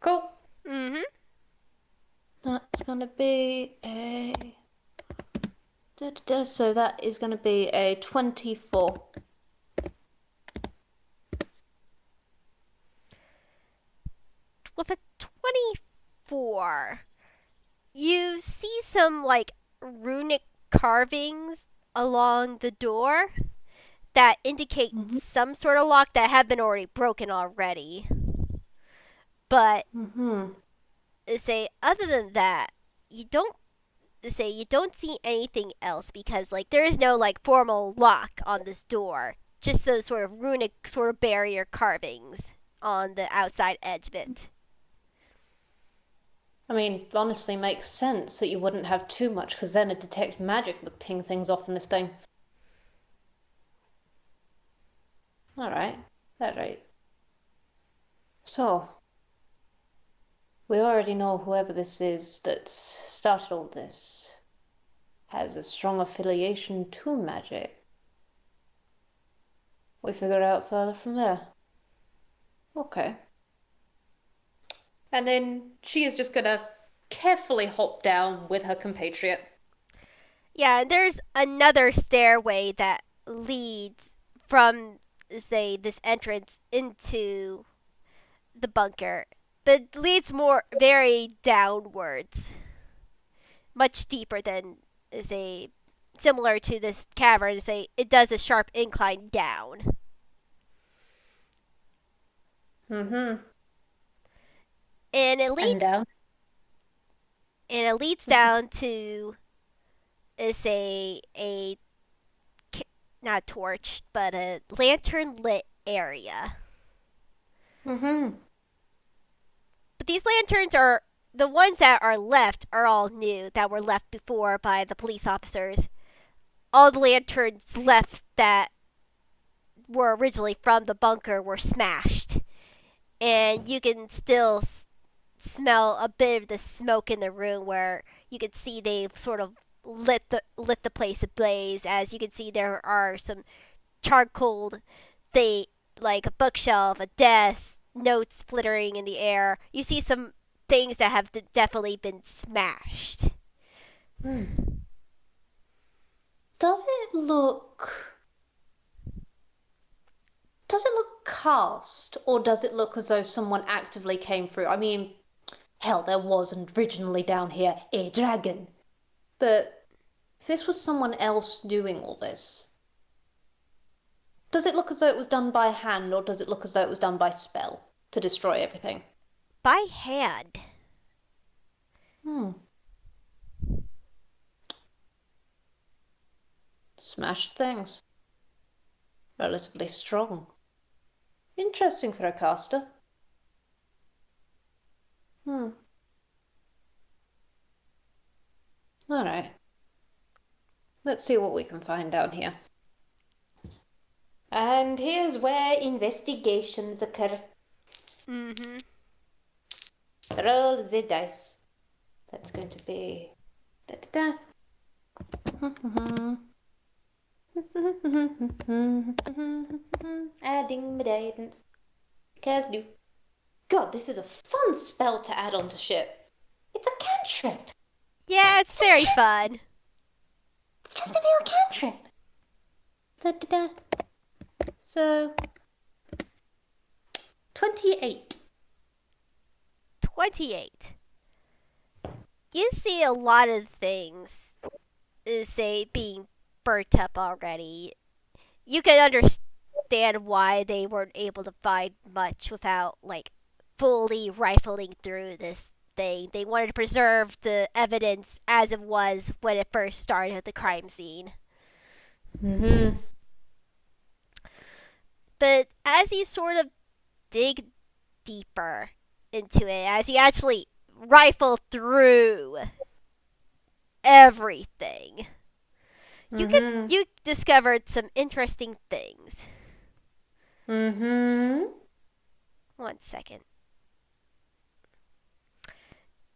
Cool. Mm-hmm. That's going to be a. So that is going to be a 24. With a 24, you see some like runic carvings along the door that indicate Mm-hmm. some sort of lock that have been already broken already. But Mm-hmm. say other than that, you don't see anything else because like there is no like formal lock on this door. Just those sort of runic sort of barrier carvings on the outside edge of it. I mean, honestly, makes sense that you wouldn't have too much, because then a detect magic would ping things off in this thing. Alright, alright. So, we already know whoever this is that started all this has a strong affiliation to magic. We figure it out further from there. Okay. And then she is just gonna carefully hop down with her compatriot. Yeah, and there's another stairway that leads from say this entrance into the bunker, but leads more very downwards, much deeper than say similar to this cavern. Say it does a sharp incline down, Mm-hmm. and And down. it leads down to is a not torch, but a lantern lit area. Mm-hmm. But these lanterns are the ones that are left are all new that were left before by the police officers. All the lanterns left that were originally from the bunker were smashed, and you can still smell a bit of the smoke in the room where you can see they sort of lit the place ablaze. As you can see, there are some charcoal, they like a bookshelf, a desk, notes flittering in the air. You see some things that have definitely been smashed. Hmm. Does it look Does it look cast, or does it look as though someone actively came through? I mean, hell, there was originally down here a dragon. But if this was someone else doing all this, does it look as though it was done by hand, or does it look as though it was done by spell to destroy everything? By hand. Hmm. Smashed things. Relatively strong. Interesting for a caster. Hmm. Alright. Let's see what we can find down here. And here's where investigations occur. Mm-hmm. Roll the dice. That's going to be da da da. Adding medallions. Because do. God, this is a fun spell to add onto shit. It's a cantrip. Yeah, it's very fun. It's just a little cantrip. Da da da. So, 28. 28. You see a lot of things, say, being burnt up already. You can understand why they weren't able to find much without, like, fully rifling through this thing. They wanted to preserve the evidence as it was when it first started at the crime scene. Mm-hmm. But as you sort of dig deeper into it, as you actually rifle through everything, Mm-hmm. you discovered some interesting things. Mm-hmm. 1 second.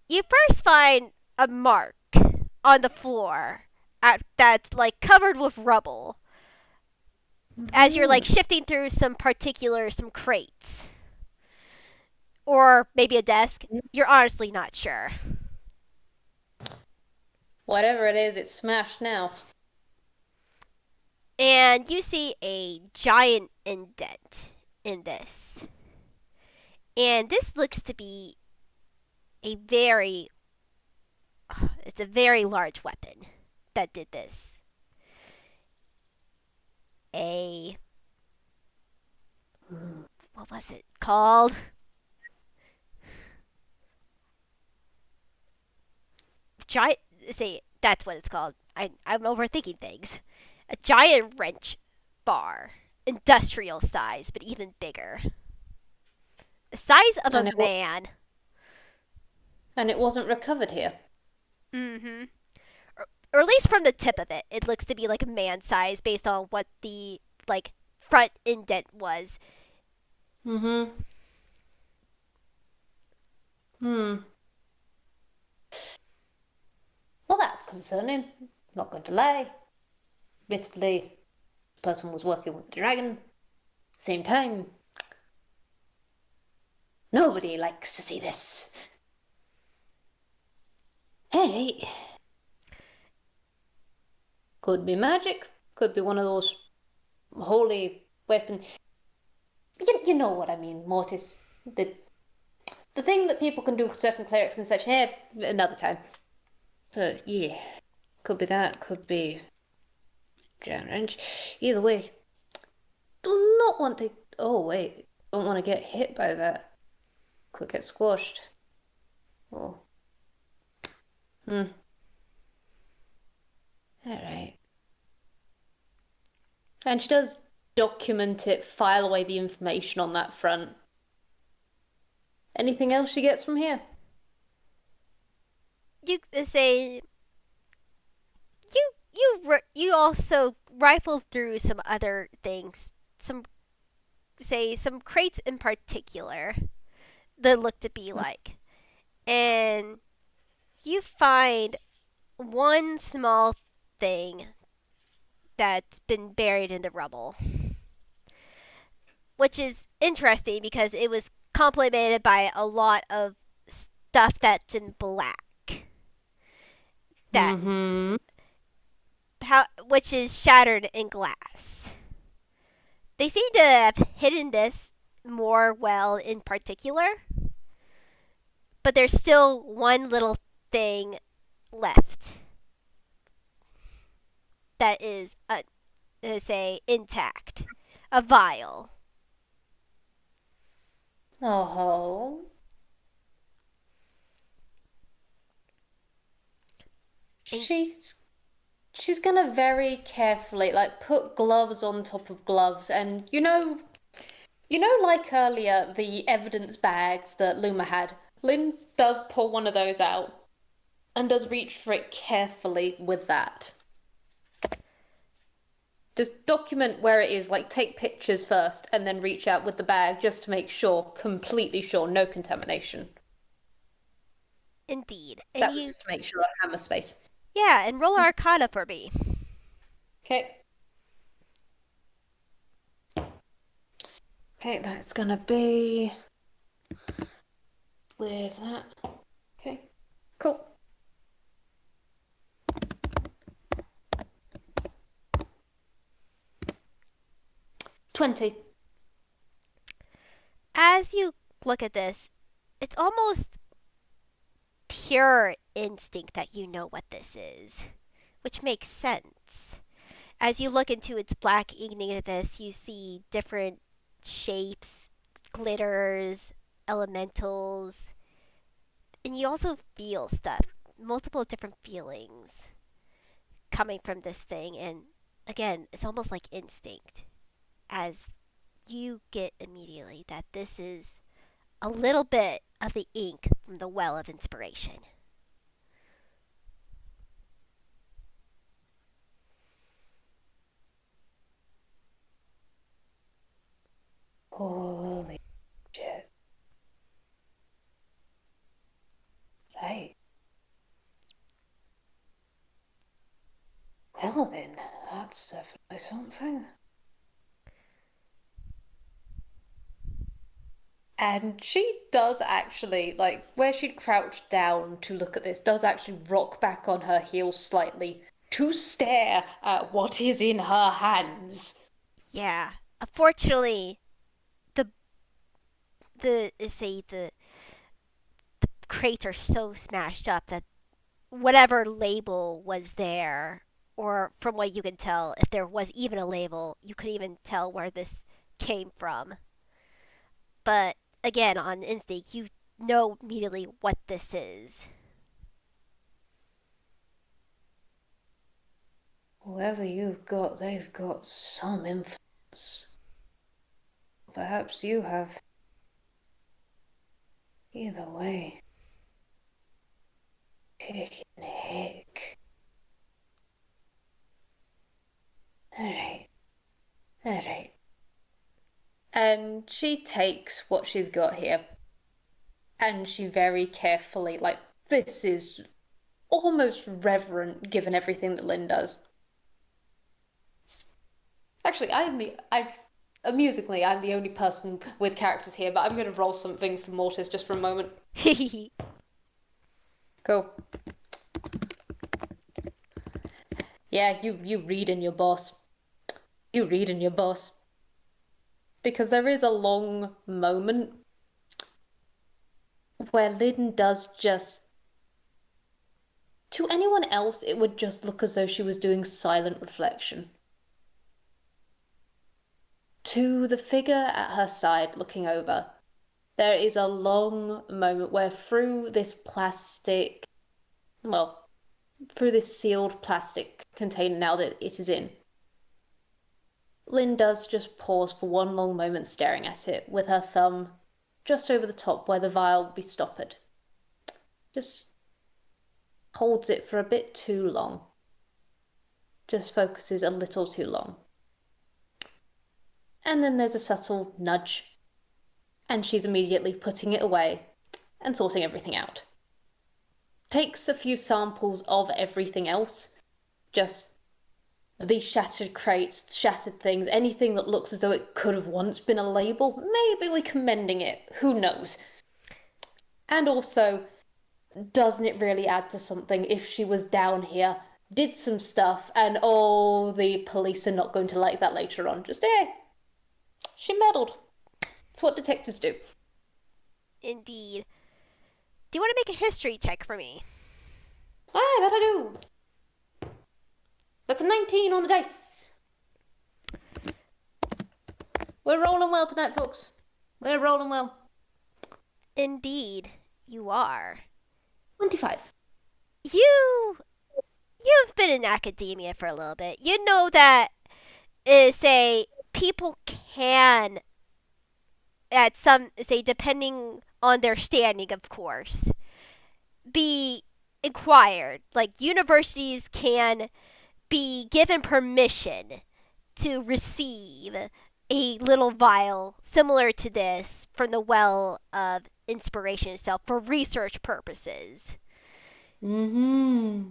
You first find a mark on the floor that's like covered with rubble as you're like shifting through some crates or maybe a desk. You're honestly not sure. Whatever it is, it's smashed now. And you see a giant indent in this. And this looks to be a very it's a very large weapon that did this. A what was it called? Giant. Say that's what it's called. I'm overthinking things. A giant wrench bar, industrial size, but even bigger. The size of a And man. it wasn't recovered here. Mm-hmm. Or at least from the tip of it, it looks to be like a man size based on what the like front indent was. Mm-hmm. Hmm. Well, that's concerning. Not going to lie. Admittedly, the person was working with the dragon. Same time, nobody likes to see this. Hey, could be magic. Could be one of those holy weapons. You know what I mean, Mortis. The thing that people can do with certain clerics and such. Hey, another time. But yeah, could be that. Could be giant wrench. Either way, do not want to. Oh wait, don't want to get hit by that. Could get squashed. Oh. Hmm. All right. And she does document it, file away the information on that front. Anything else she gets from here? You say you also rifle through some other things, some crates in particular that look to be like, and you find one small thing that's been buried in the rubble, which is interesting because it was complemented by a lot of stuff that's in black that Mm-hmm. which is shattered in glass. They seem to have hidden this more well in particular, but there's still one little thing left that is, say, intact. A vial. Oh. And She's gonna very carefully like put gloves on top of gloves and like earlier the evidence bags that Luma had. Lynn does pull one of those out and does reach for it carefully with that. Just document where it is, like take pictures first and then reach out with the bag just to make sure, completely sure, no contamination. indeed. And That was you, just to make sure on hammer space. yeah, and roll Arcana for me. Okay. Okay, that's gonna be with that. Okay, cool. 20. As you look at this, it's almost pure instinct that you know what this is, which makes sense. As you look into its black inking of this, you see different shapes, glitters, elementals, and you also feel stuff, multiple different feelings coming from this thing. And again, it's almost like instinct, as you get immediately that this is a little bit of the ink from the well of inspiration. Holy shit. Right. Well then, that's definitely something. And she does actually, like, where she'd crouched down to look at this, does actually rock back on her heels slightly to stare at what is in her hands. Yeah. Unfortunately, the the crates are so smashed up that whatever label was there, or from what you can tell, if there was even a label, you couldn't even tell where this came from. But again, on instinct, you know immediately what this is. Whoever you've got, they've got some influence. Perhaps you have. Either way. Picking hick. Alright. Alright. And she takes what she's got here and she very carefully, like, this is almost reverent given everything that Lynn does. Actually, amusingly, I'm the only person with characters here, but I'm going to roll something for Mortis just for a moment. Cool. Yeah, you read in your boss. You read in your boss. Because there is a long moment where Lynn does just. To anyone else, it would just look as though she was doing silent reflection. To the figure at her side looking over, there is a long moment where through this plastic, well, through this sealed plastic container now that it is in, Lynn does just pause for one long moment staring at it, with her thumb just over the top where the vial would be stoppered. Just holds it for a bit too long. Just focuses a little too long. And then there's a subtle nudge, and she's immediately putting it away and sorting everything out. Takes a few samples of everything else, just these shattered crates, shattered things, anything that looks as though it could have once been a label. Maybe we can mending it, who knows? And also, doesn't it really add to something if she was down here, did some stuff, and oh, the police are not going to like that later on. Just, she meddled. It's what detectives do. Indeed. Do you want to make a history check for me? Ah, that I do. That's a 19 on the dice. We're rolling well tonight, folks. We're rolling well. Indeed, you are. 25. You've been in academia for a little bit. You know that say people can at some say depending on their standing, of course, be inquired. Like universities can be given permission to receive a little vial similar to this from the well of inspiration itself for research purposes. Mm-hmm.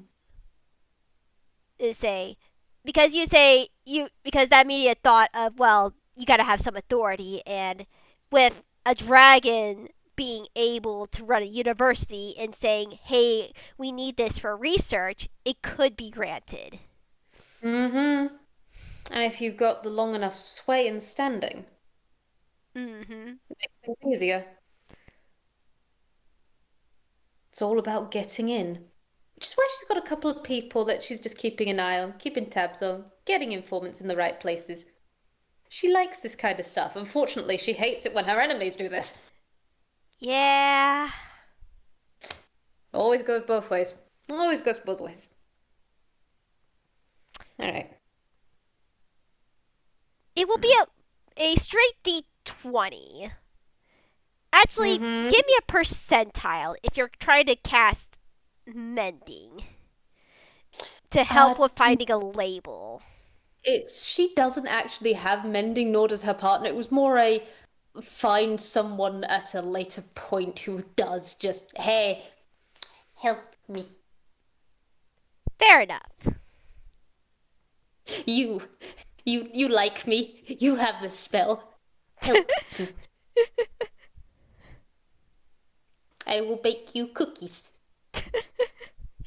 Say because you say you because that immediate thought of, well, you got to have some authority, and with a dragon being able to run a university and saying, hey, we need this for research, it could be granted. Mm-hmm. And if you've got the long enough sway and standing, Mm-hmm. it makes things easier. It's all about getting in. Which is why she's got a couple of people that she's just keeping an eye on, keeping tabs on, getting informants in the right places. She likes this kind of stuff. Unfortunately, she hates it when her enemies do this. Yeah. Always goes both ways. Always goes both ways. All right. It will be a straight D20. Actually, Mm-hmm. give me a percentile if you're trying to cast mending to help with finding a label. She doesn't actually have mending, nor does her partner. It was more a find someone at a later point who does. Just, hey, help me. Fair enough. You you like me. You have the spell. Help me. I will bake you cookies.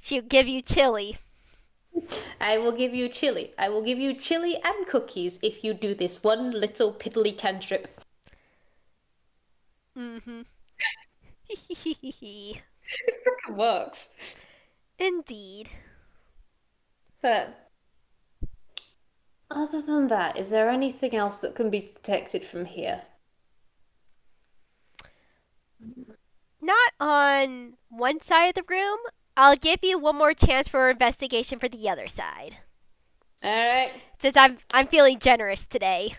She'll give you chili. I will give you chili. I will give you chili and cookies if you do this one little piddly cantrip. Mm-hmm. It freaking works. Indeed. But other than that, is there anything else that can be detected from here? Not on one side of the room. I'll give you one more chance for investigation for the other side. Alright. Since I'm feeling generous today.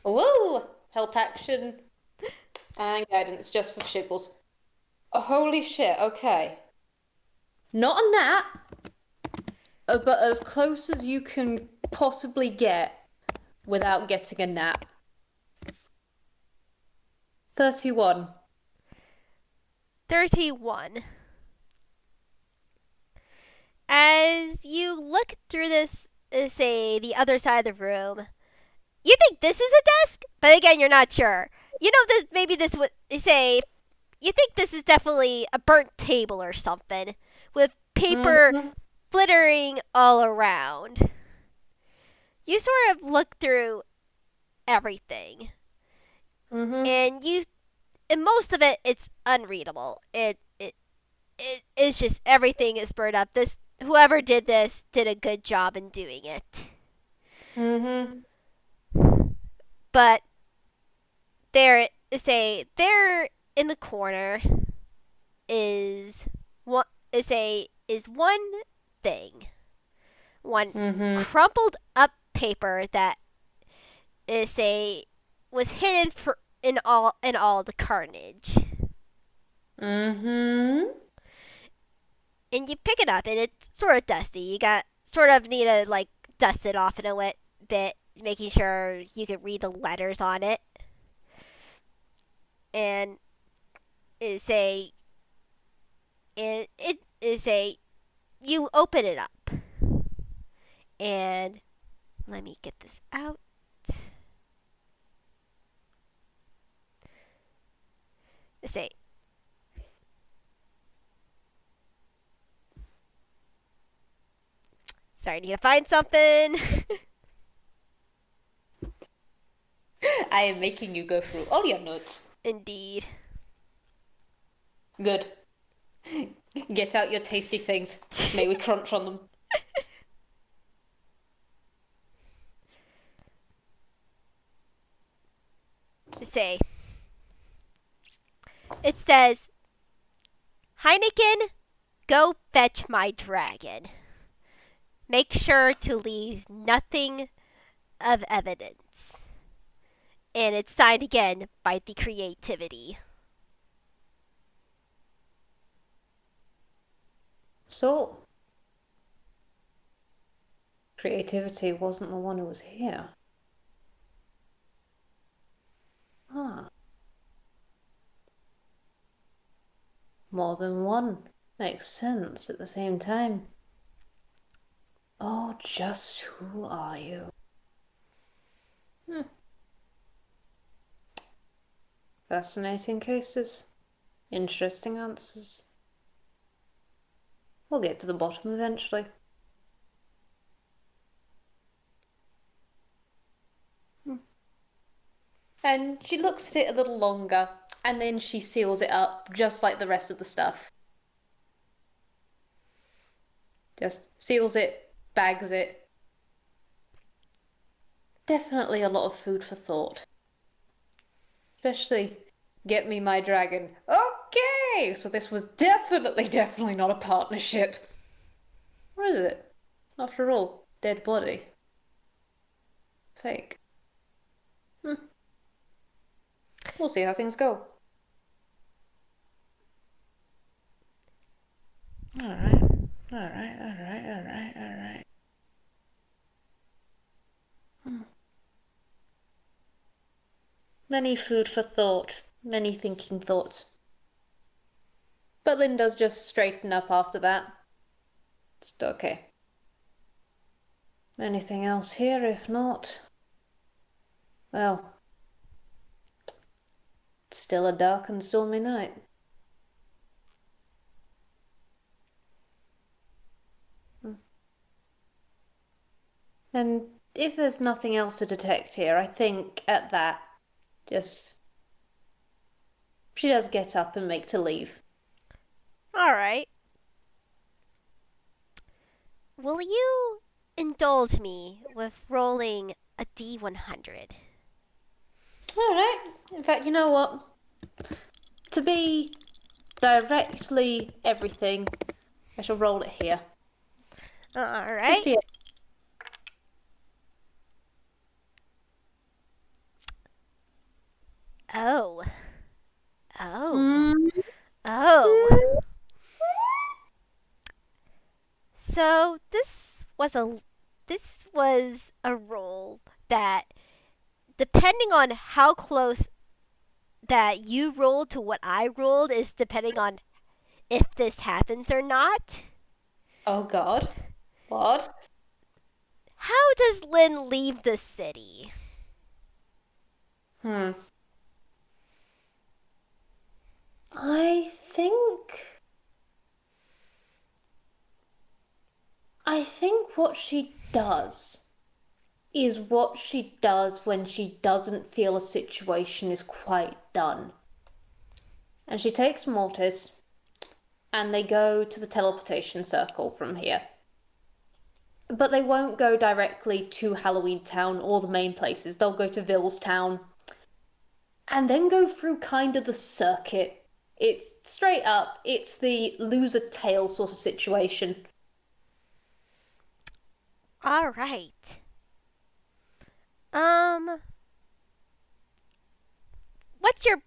Woo! Help action and guidance just for shiggles. Oh, holy shit, okay. Not a nap, but as close as you can possibly get without getting a nap. 31. 31. As you look through this, say, the other side of the room, you think this is a desk, but again, you're not sure. You know, this would say, you think this is definitely a burnt table or something, with paper flittering all around. You sort of look through everything, and most of it, it's unreadable. It's just everything is burned up. Whoever did this did a good job in doing it. But there in the corner is one thing, one crumpled up paper that is a was hidden in all the carnage. Mm-hmm. And you pick it up, and it's sort of dusty. You got sort of need to like dust it off in a bit, making sure you can read the letters on it. And it's a and it is a you open it up, and let me get this out. Say, sorry, I need to find something. I am making you go through all your notes. Indeed. Good. Get out your tasty things. May we crunch on them. Say, it says, Heineken, go fetch my dragon. Make sure to leave nothing of evidence. And it's signed again by the creativity. So, creativity wasn't the one who was here. Ah. More than one. Makes sense at the same time. Oh, just who are you? Fascinating cases. Interesting answers. We'll get to the bottom eventually. And she looks at it a little longer, and then she seals it up just like the rest of the stuff. Just seals it, bags it. Definitely a lot of food for thought. Especially, get me my dragon. Okay! So this was definitely not a partnership. What is it? After all, dead body. Fake. We'll see how things go. Alright. Many food for thought. Many thinking thoughts. But Lynn does just straighten up after that. It's okay. Anything else here? If not, well, it's still a dark and stormy night. And if there's nothing else to detect here, I think at that, just she does get up and make to leave. All right. Will you indulge me with rolling a D100? All right. In fact, you know what? To be directly everything, I shall roll it here. All right. 58. Oh. Mm. Oh. So this was a roll that, depending on how close that you rolled to what I rolled, is depending on if this happens or not. Oh God. What? How does Lynn leave the city? I think. I think what she does is what she does when she doesn't feel a situation is quite done. And she takes Mortis and they go to the teleportation circle from here. But they won't go directly to Halloween Town or the main places. They'll go to Ville's Town and then go through kind of the circuit. It's straight up, it's the loser tail sort of situation. All right.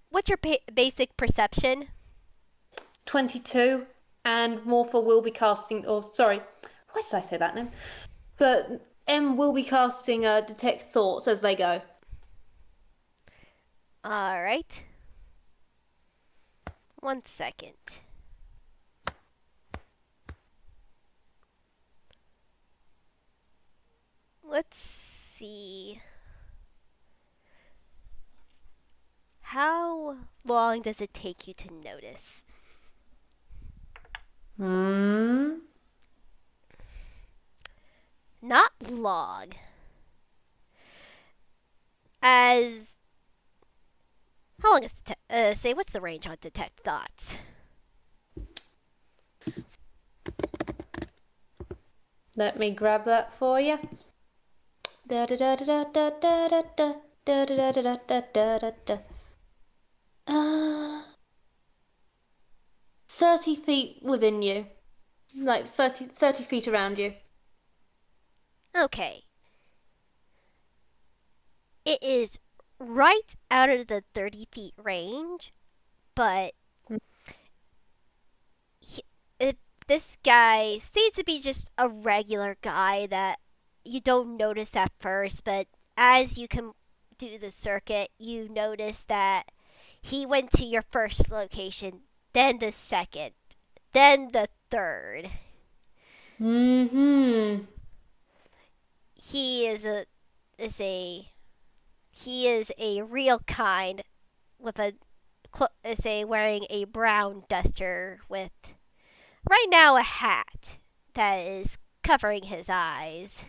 what's your basic perception? 22, and Morpha will be casting. Oh, sorry, why did I say that name? But M will be casting detect thoughts as they go. All right. 1 second. Let's see. How long does it take you to notice? Not long. As how long is say what's the range on detect thoughts? Let me grab that for you. Da da da da da da da da da da da da da da da. 30 feet within you. Like 30 feet around you. Okay. It is right out of the 30 feet range, but this guy seems to be just a regular guy that you don't notice at first, but as you can do the circuit, you notice that he went to your first location, then the second, then the third. Mm-hmm. He is a he is a real kind with wearing a brown duster with right now a hat that is covering his eyes.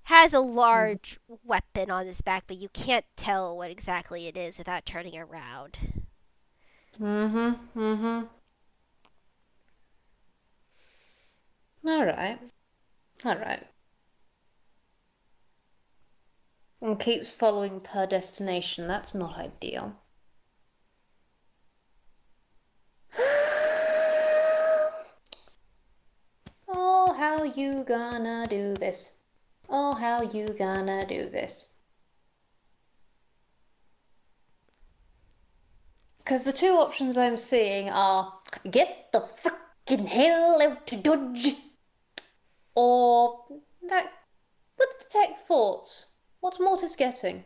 Has a large weapon on his back, but you can't tell what exactly it is without turning around. Mm-hmm. Mm-hmm. Alright. Alright. And keeps following per destination. That's not ideal. Oh, how you gonna do this? Oh, how you gonna do this? Because the two options I'm seeing are get the frickin' hell out to Dodge, or that. Let's detect thoughts. What's Mortis getting?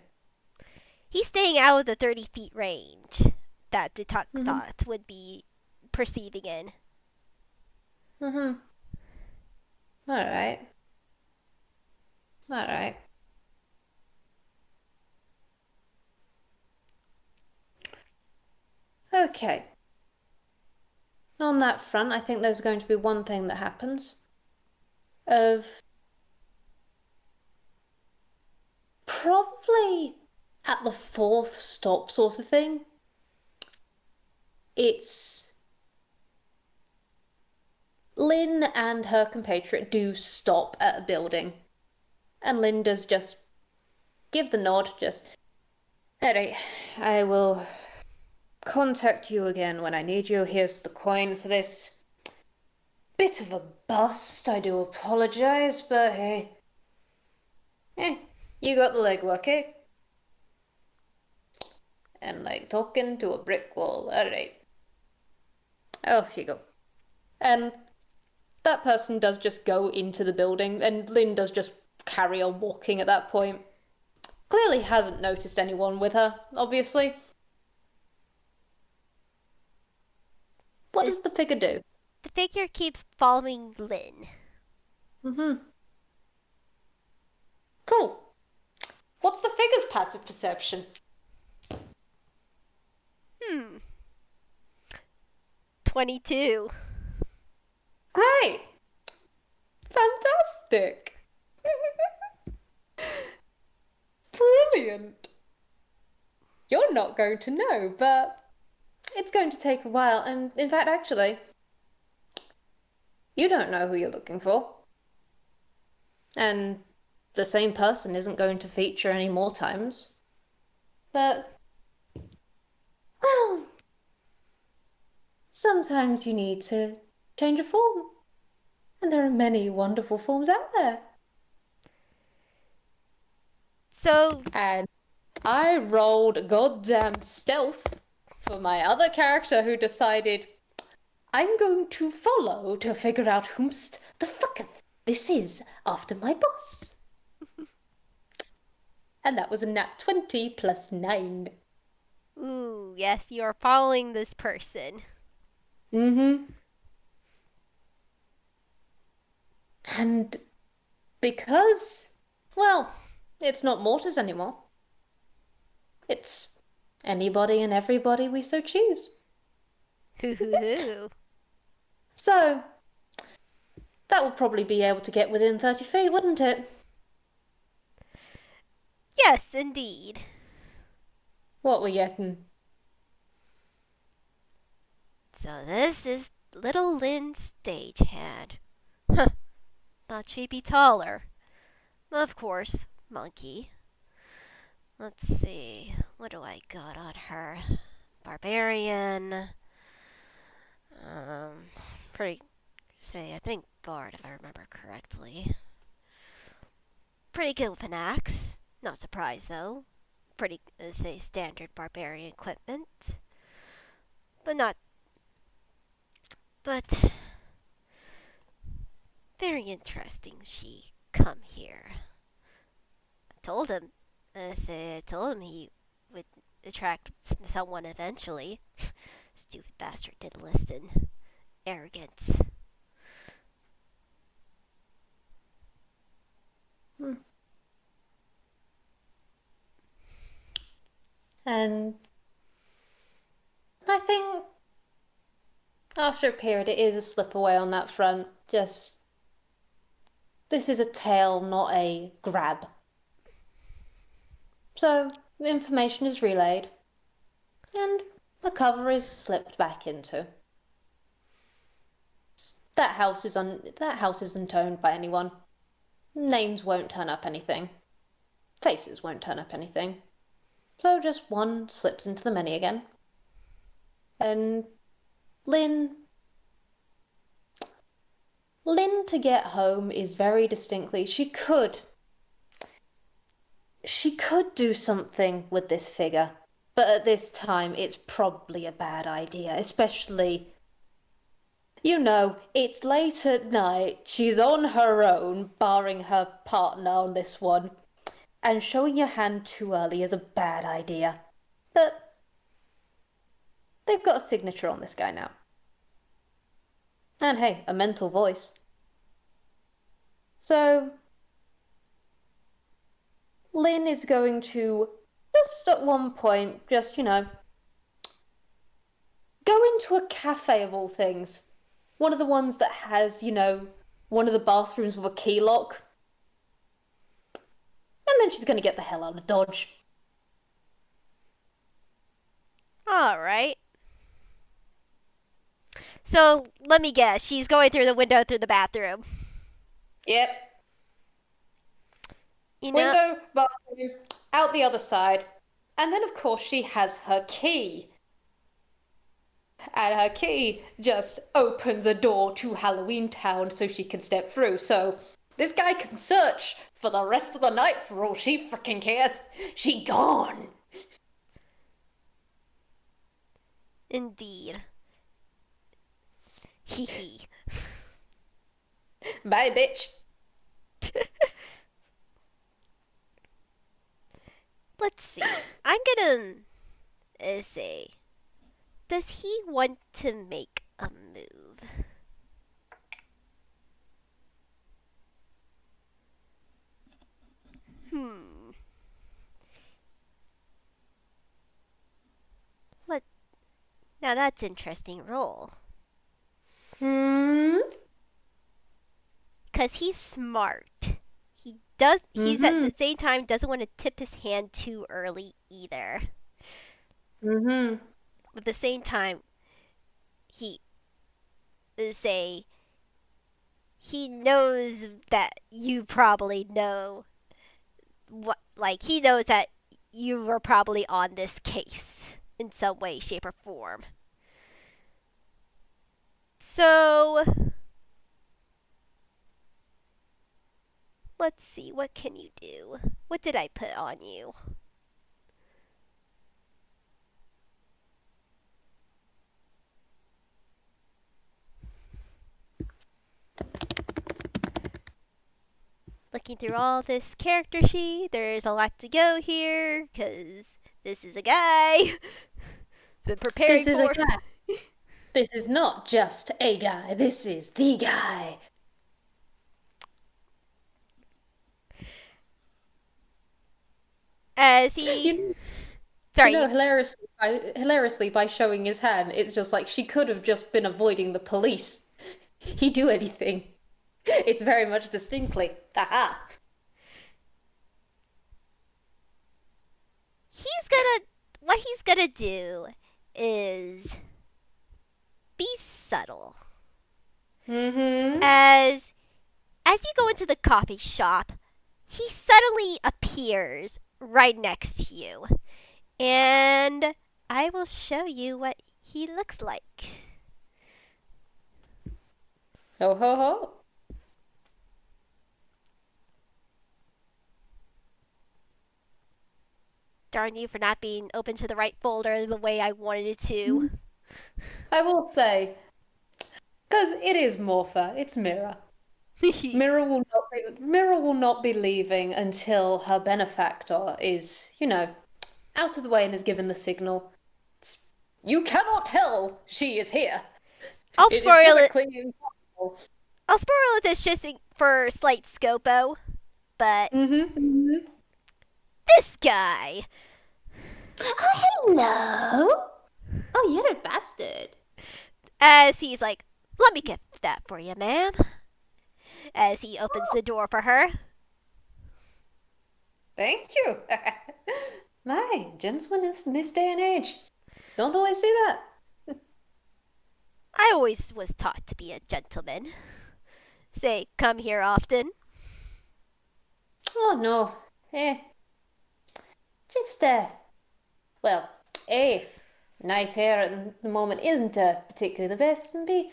He's staying out of the 30 feet range that detect Mm-hmm. thoughts would be perceiving in. Mm-hmm. Alright. Alright. Okay. On that front, I think there's going to be one thing that happens. Of probably at the fourth stop sort of thing. It's Lynn and her compatriot do stop at a building. And Lynn does just give the nod, just, alright, I will contact you again when I need you. Here's the coin for this. Bit of a bust, I do apologise, but hey. You got the legwork, eh? And like talking to a brick wall. Alright. Off you go. And that person does just go into the building, and Lynn does just carry on walking at that point. Clearly hasn't noticed anyone with her, obviously. What does the figure do? The figure keeps following Lynn. Mm-hmm. Cool. What's the figure's passive perception? 22. Great. Fantastic. Brilliant. You're not going to know, but it's going to take a while. And in fact, actually, you don't know who you're looking for. And the same person isn't going to feature any more times. But, well, sometimes you need to change a form. And there are many wonderful forms out there. So And I rolled goddamn stealth for my other character who decided I'm going to follow to figure out whomst the fucketh this is after my boss. And that was a nat 20 plus 9. Ooh, yes, you are following this person. Mm-hmm. And because, well, it's not mortars anymore. It's anybody and everybody we so choose. Hoo hoo hoo. So, that would probably be able to get within 30 feet, wouldn't it? Yes, indeed. What we're getting. So this is little Lynn's stagehand. Huh, thought she'd be taller. Of course, monkey. Let's see, what do I got on her? Barbarian. Pretty, say, I think Bard, if I remember correctly. Pretty good with an axe. Not surprised, though. Pretty, say, standard barbarian equipment. But not. But. Very interesting she come here. I told him. I told him he would attract someone eventually. Stupid bastard didn't listen. Arrogance. And I think after a period, it is a slip away on that front. Just, this is a tail, not a grab. So, information is relayed, and the cover is slipped back into. That house isn't owned by anyone. Names won't turn up anything. Faces won't turn up anything. So just one slips into the many again. And Lynn to get home is very distinctly she could do something with this figure, but at this time it's probably a bad idea, especially it's late at night, she's on her own, barring her partner on this one, and showing your hand too early is a bad idea. But they've got a signature on this guy now. And hey, a mental voice. So, Lynn is going to, just at one point, go into a cafe of all things. One of the ones that has, one of the bathrooms with a key lock. And then she's going to get the hell out of Dodge. Alright. So, let me guess. She's going through the window through the bathroom. Yep. Window, bathroom, out the other side. And then, of course, she has her key. And her key just opens a door to Halloween Town so she can step through. So this guy can search for the rest of the night for all she freaking cares. She gone. Indeed. Hee hee. Bye, bitch. Let's see. I'm gonna say, does he want to make a move? Now that's interesting roll. Cause he's smart. He's at the same time doesn't want to tip his hand too early either. But at the same time, he knows that you probably know he knows that you were probably on this case in some way, shape, or form. So let's see, what can you do? What did I put on you? looking through all this character sheet. There's a lot to go here because this is a guy. Been This preparing is a for. guy. This is not just a guy. This is the guy. As he. You, you Sorry. know, hilariously, by showing his hand, it's just like she could have just been avoiding the police. He'd do anything. It's very much distinctly. Aha! He's gonna. What he's gonna do is be subtle. Mm-hmm. As you go into the coffee shop, he suddenly appears right next to you. And I will show you what he looks like. Ho ho ho. Darn you for not being open to the right folder the way I wanted it to. I will say, because it is Morpha, it's Mirror. Mirror will not be leaving until her benefactor is, out of the way and is given the signal. You cannot tell she is here. I'll It is spoil it. physically impossible. I'll spoil this just for slight scopo, but Mm-hmm. this guy. Oh, hello. Oh, you're a bastard. As he's like, let me get that for you, ma'am. As he opens the door for her. Thank you. My, gentlemen in this day and age. Don't always see that. I always was taught to be a gentleman. Say, come here often. Oh, no. Just, well, A, night air at the moment isn't particularly the best, and B,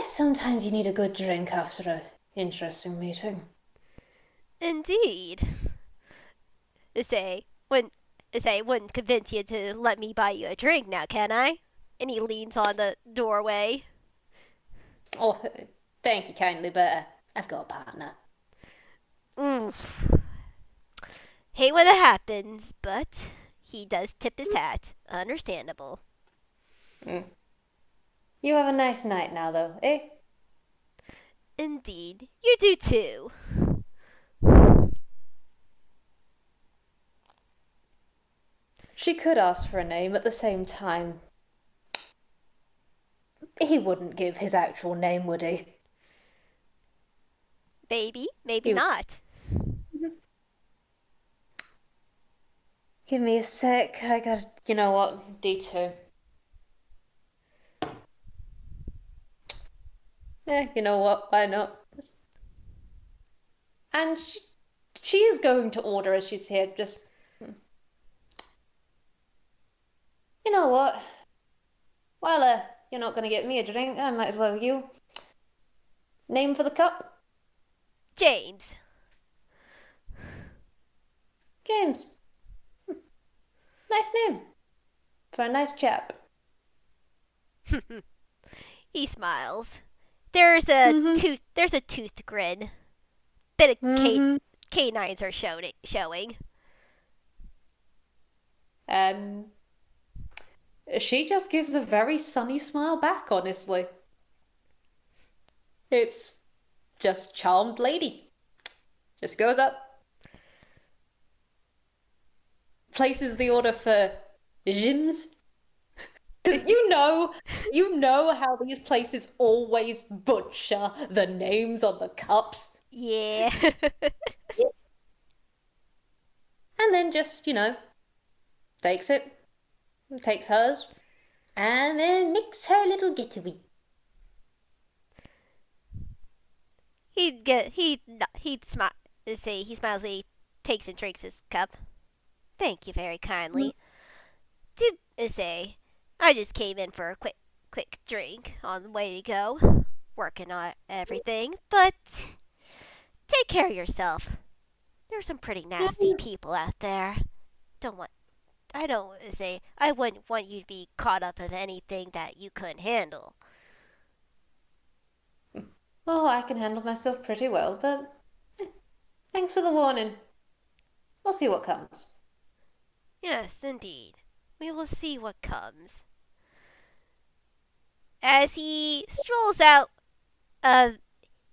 sometimes you need a good drink after an interesting meeting. Indeed. Wouldn't convince you to let me buy you a drink now, can I? And he leans on the doorway. Oh, thank you kindly, but I've got a partner. Hate when it happens, but he does tip his hat. Understandable. You have a nice night now, though, eh? Indeed. You do too. She could ask for a name at the same time. He wouldn't give his actual name, would he? Maybe, maybe not. Give me a sec. I got, you know what? D2. You know what? Why not? And she is going to order as she's here. Just, you know what? While you're not going to get me a drink, I might as well you. Name for the cup? James. James. Nice name. For a nice chap. He smiles. There's a tooth grin. Bit of canines are showing. She just gives a very sunny smile back, honestly. It's just charmed lady. Just goes up. Places the order for Jims. Because you know how these places always butcher the names on the cups. Yeah. And then just, takes hers, and then makes her little getaway. He smiles when he takes and drinks his cup. Thank you very kindly. I just came in for a quick drink on the way to go, working on everything, but take care of yourself. There's some pretty nasty people out there. I wouldn't want you to be caught up in anything that you couldn't handle. Oh, I can handle myself pretty well, but Thanks for the warning. We'll see what comes. Yes, indeed. We will see what comes. As he strolls out of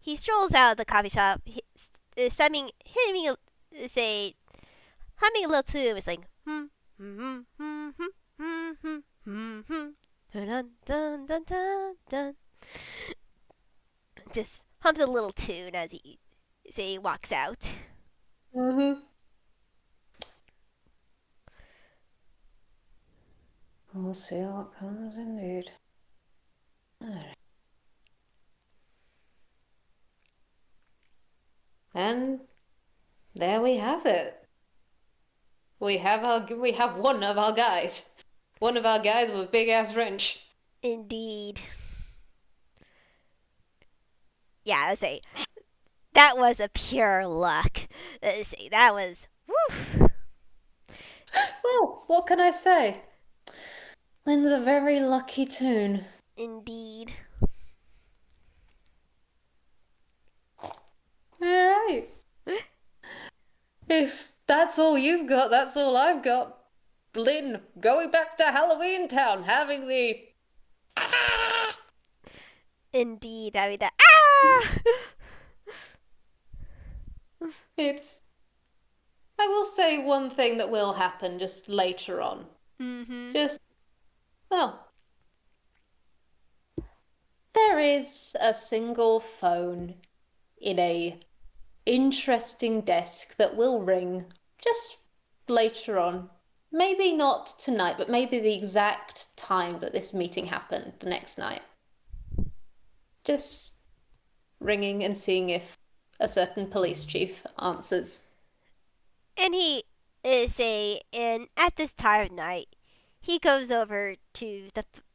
the coffee shop, humming a little tune. It's like dun dun dun dun dun. Just hums a little tune as he walks out. Mm-hmm. We'll see what comes indeed. Alright. And there we have it. We have one of our guys. One of our guys with a big ass wrench. Indeed. Yeah, let's say that was a pure luck. Let's say that was. Woof. Well, what can I say? Lynn's a very lucky toon. Indeed. Alright. If that's all you've got, that's all I've got. Lynn, going back to Halloween Town, having the... Indeed, I mean that. It's... I will say one thing that will happen just later on. Mm-hmm. Well, there is a single phone in a interesting desk that will ring just later on. Maybe not tonight, but maybe the exact time that this meeting happened the next night. Just ringing and seeing if a certain police chief answers. And at this time of night, he goes over to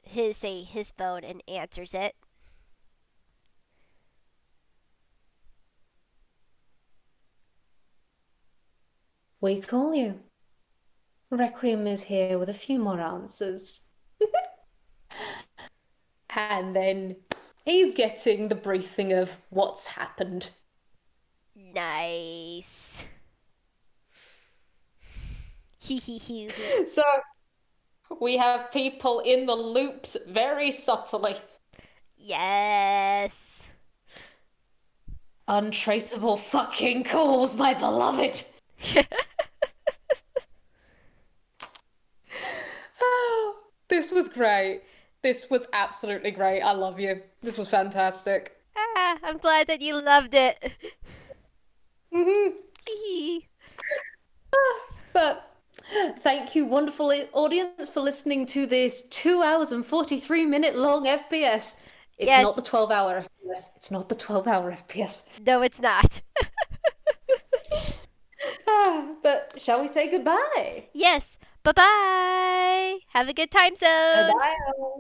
his phone and answers it. We call you. Requiem is here with a few more answers. And then he's getting the briefing of what's happened. Nice. So we have people in the loops very subtly. Yes. Untraceable fucking calls, my beloved. Oh, this was great. This was absolutely great. I love you. This was fantastic. I'm glad that you loved it. But thank you, wonderful audience, for listening to this 2 hours and 43-minute long FPS. It's Yes. not the 12-hour FPS. It's not the 12-hour FPS. No, it's not. But shall we say goodbye? Yes. Bye-bye. Have a good time zone. Bye-bye.